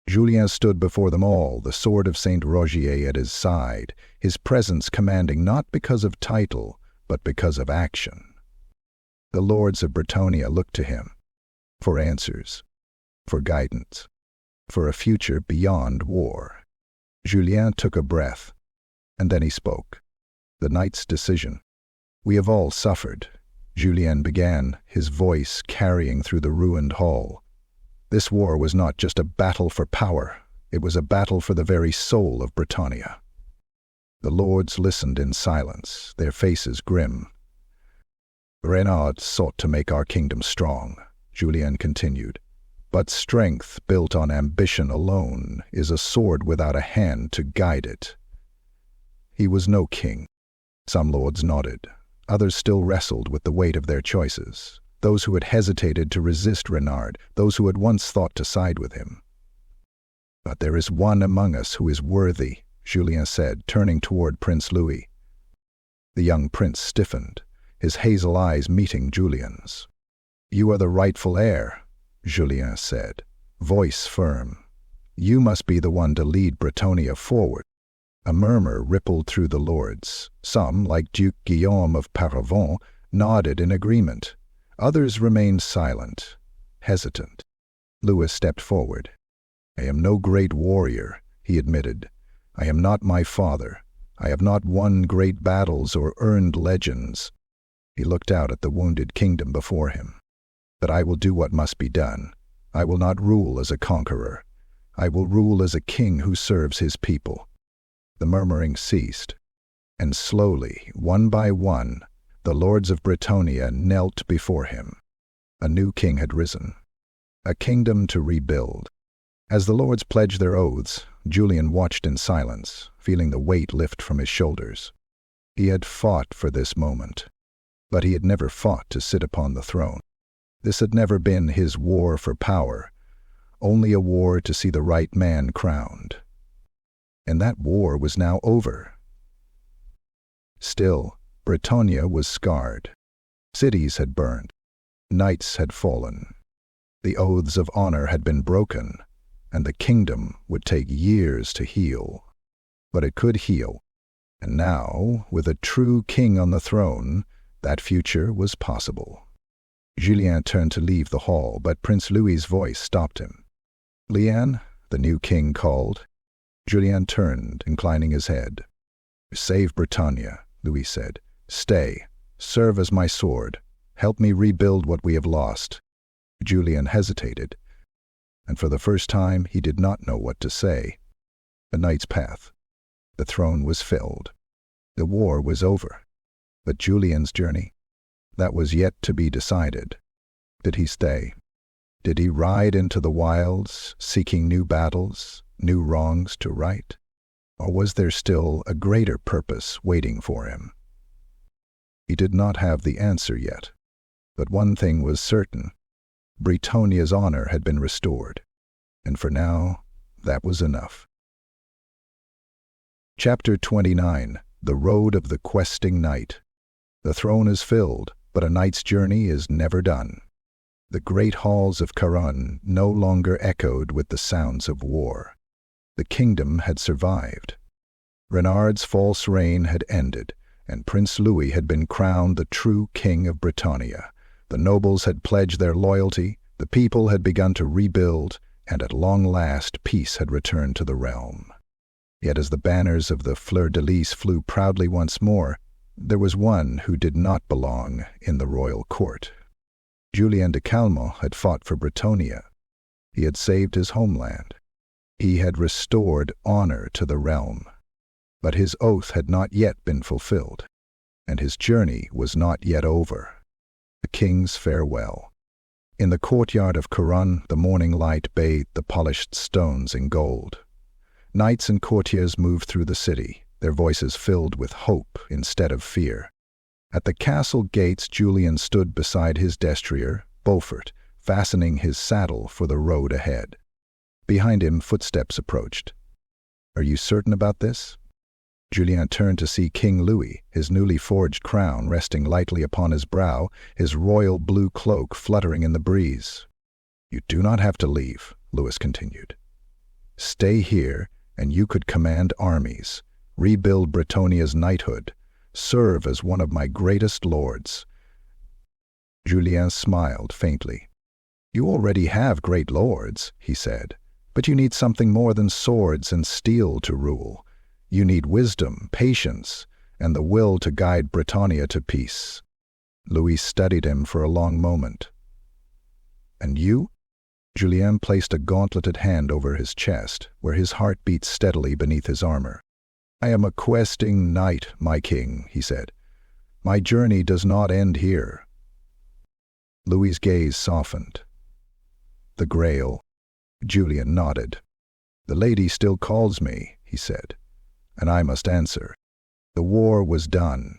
Julien stood before them all, the sword of Saint-Roger at his side, his presence commanding not because of title, but because of action. The lords of Bretonnia looked to him for answers, for guidance, for a future beyond war. Julien took a breath, and then he spoke. The knight's decision. "We have all suffered," Julien began, his voice carrying through the ruined hall. This war was not just a battle for power, it was a battle for the very soul of Bretonnia. The lords listened in silence, their faces grim. "Renaud sought to make our kingdom strong," Julien continued. "But strength built on ambition alone is a sword without a hand to guide it." He was no king. Some lords nodded. Others still wrestled with the weight of their choices. Those who had hesitated to resist Renaud, those who had once thought to side with him. "But there is one among us who is worthy," Julien said, turning toward Prince Louis. The young prince stiffened, his hazel eyes meeting Julien's. "You are the rightful heir," Julien said, voice firm. "You must be the one to lead Bretonnia forward." A murmur rippled through the lords. Some, like Duke Guillaume of Paravent, nodded in agreement. Others remained silent, hesitant. Louis stepped forward. "I am no great warrior," he admitted. "I am not my father. I have not won great battles or earned legends." He looked out at the wounded kingdom before him. "But I will do what must be done. I will not rule as a conqueror. I will rule as a king who serves his people." The murmuring ceased, and slowly, one by one, the lords of Bretonnia knelt before him. A new king had risen, a kingdom to rebuild. As the lords pledged their oaths, Julien watched in silence, feeling the weight lift from his shoulders. He had fought for this moment, but he had never fought to sit upon the throne. This had never been his war for power, only a war to see the right man crowned. And that war was now over. Still, Bretonnia was scarred. Cities had burned. Knights had fallen. The oaths of honor had been broken, and the kingdom would take years to heal. But it could heal, and now, with a true king on the throne, that future was possible. Julien turned to leave the hall, but Prince Louis's voice stopped him. "Liane," the new king called. Julien turned, inclining his head. "Save Bretonnia," Louis said. "Stay. Serve as my sword. Help me rebuild what we have lost." Julien hesitated, and for the first time he did not know what to say. A knight's path. The throne was filled. The war was over. But Julien's journey, that was yet to be decided. Did he stay? Did he ride into the wilds, seeking new battles, new wrongs to right? Or was there still a greater purpose waiting for him? He did not have the answer yet, but one thing was certain. Bretonnia's honor had been restored, and for now, that was enough. Chapter 29. The Road of the Questing Knight. The throne is filled, but a knight's journey is never done. The great halls of Kuron no longer echoed with the sounds of war. The kingdom had survived. Renaud's false reign had ended, and Prince Louis had been crowned the true king of Bretonnia. The nobles had pledged their loyalty, the people had begun to rebuild, and at long last peace had returned to the realm. Yet as the banners of the fleur-de-lis flew proudly once more, there was one who did not belong in the royal court. Julien de Calmont had fought for Bretonnia. He had saved his homeland. He had restored honor to the realm. But his oath had not yet been fulfilled, and his journey was not yet over. The king's farewell. In the courtyard of Kuron, the morning light bathed the polished stones in gold. Knights and courtiers moved through the city, their voices filled with hope instead of fear. At the castle gates, Julien stood beside his destrier, Beaufort, fastening his saddle for the road ahead. Behind him, footsteps approached. "Are you certain about this?" Julien turned to see King Louis, his newly forged crown resting lightly upon his brow, his royal blue cloak fluttering in the breeze. "You do not have to leave," Louis continued. "Stay here, and you could command armies, rebuild Bretonnia's knighthood, serve as one of my greatest lords." Julien smiled faintly. "You already have great lords," he said, "but you need something more than swords and steel to rule. You need wisdom, patience, and the will to guide Bretonnia to peace." Louis studied him for a long moment. "And you?" Julien placed a gauntleted hand over his chest, where his heart beat steadily beneath his armor. "I am a questing knight, my king," he said. "My journey does not end here." Louis's gaze softened. "The Grail." Julien nodded. "The lady still calls me," he said, "and I must answer." The war was done,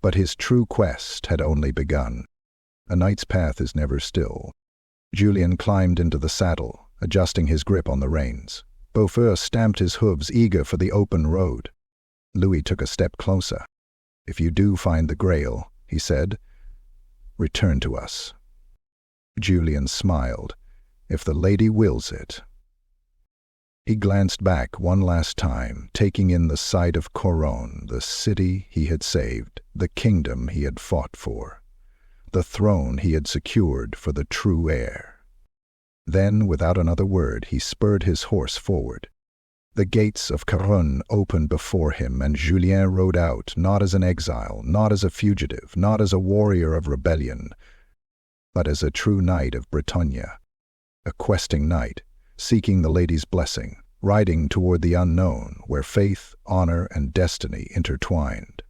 but his true quest had only begun. A knight's path is never still. Julien climbed into the saddle, adjusting his grip on the reins. Beaufort stamped his hooves, eager for the open road. Louis took a step closer. "If you do find the Grail," he said, "return to us." Julien smiled. "If the lady wills it." He glanced back one last time, taking in the sight of Kuron, the city he had saved, the kingdom he had fought for, the throne he had secured for the true heir. Then, without another word, he spurred his horse forward. The gates of Kuron opened before him, and Julien rode out, not as an exile, not as a fugitive, not as a warrior of rebellion, but as a true knight of Bretonnia, a questing knight, seeking the lady's blessing, riding toward the unknown, where faith, honor, and destiny intertwined.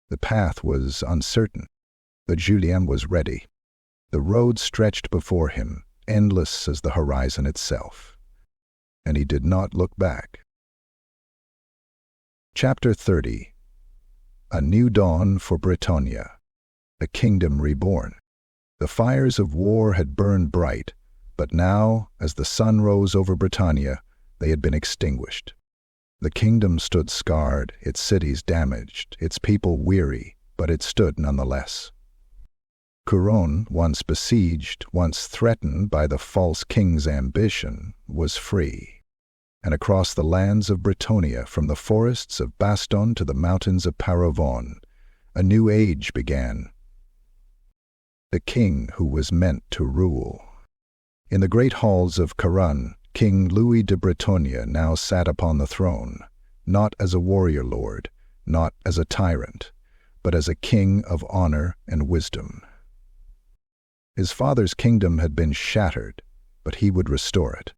The path was uncertain, but Julien was ready. The road stretched before him, endless as the horizon itself, and he did not look back. Chapter 30. A new dawn for Bretonnia, a kingdom reborn. The fires of war had burned bright, but now, as the sun rose over Bretonnia, they had been extinguished. The kingdom stood scarred, its cities damaged, its people weary, but it stood nonetheless. Kuron, once besieged, once threatened by the false king's ambition, was free. And across the lands of Bretonnia, from the forests of Bastion to the mountains of Paravon, a new age began. The king who was meant to rule. In the great halls of Kuron, King Louis de Bretonnia now sat upon the throne, not as a warrior lord, not as a tyrant, but as a king of honor and wisdom. His father's kingdom had been shattered, but he would restore it.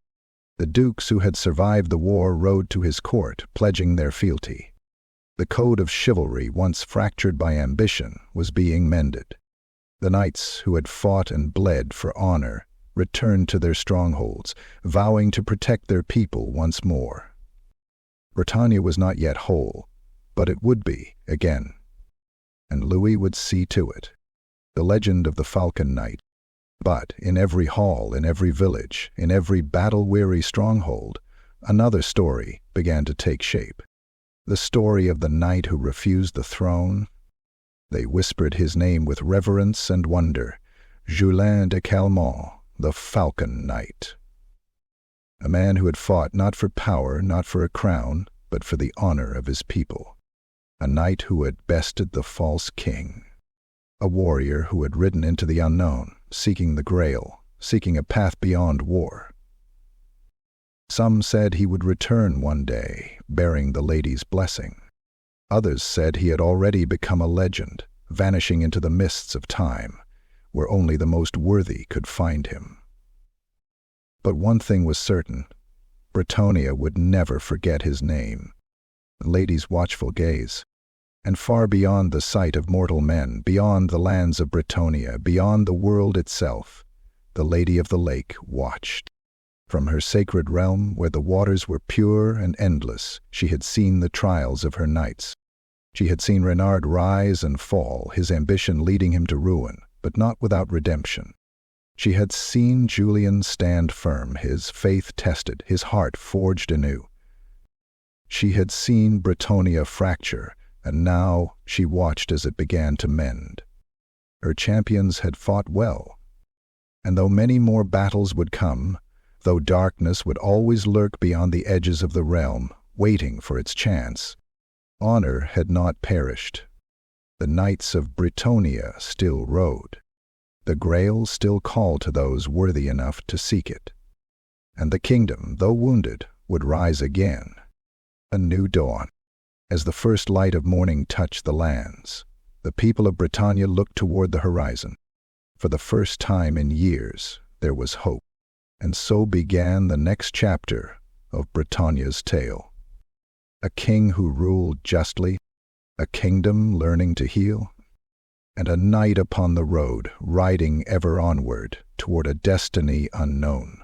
The dukes who had survived the war rode to his court, pledging their fealty. The code of chivalry, once fractured by ambition, was being mended. The knights who had fought and bled for honor returned to their strongholds, vowing to protect their people once more. Bretonnia was not yet whole, but it would be again, and Louis would see to it. The legend of the Falcon Knight. But in every hall, in every village, in every battle-weary stronghold, another story began to take shape. The story of the knight who refused the throne. They whispered his name with reverence and wonder, Julien de Calmont, the Falcon Knight. A man who had fought not for power, not for a crown, but for the honor of his people. A knight who had bested the false king. A warrior who had ridden into the unknown, seeking the Grail, seeking a path beyond war. Some said he would return one day, bearing the lady's blessing. Others said he had already become a legend, vanishing into the mists of time, where only the most worthy could find him. But one thing was certain, Bretonnia would never forget his name. The lady's watchful gaze, and far beyond the sight of mortal men, beyond the lands of Bretonnia, beyond the world itself, the Lady of the Lake watched. From her sacred realm, where the waters were pure and endless, she had seen the trials of her knights. She had seen Renard rise and fall, his ambition leading him to ruin, but not without redemption. She had seen Julien stand firm, his faith tested, his heart forged anew. She had seen Bretonnia fracture, and now she watched as it began to mend. Her champions had fought well, and though many more battles would come, though darkness would always lurk beyond the edges of the realm, waiting for its chance, honor had not perished. The knights of Bretonnia still rode. The Grail still called to those worthy enough to seek it. And the kingdom, though wounded, would rise again. A new dawn. As the first light of morning touched the lands, the people of Bretonnia looked toward the horizon. For the first time in years, there was hope. And so began the next chapter of Bretonnia's tale. A king who ruled justly, a kingdom learning to heal, and a knight upon the road, riding ever onward toward a destiny unknown.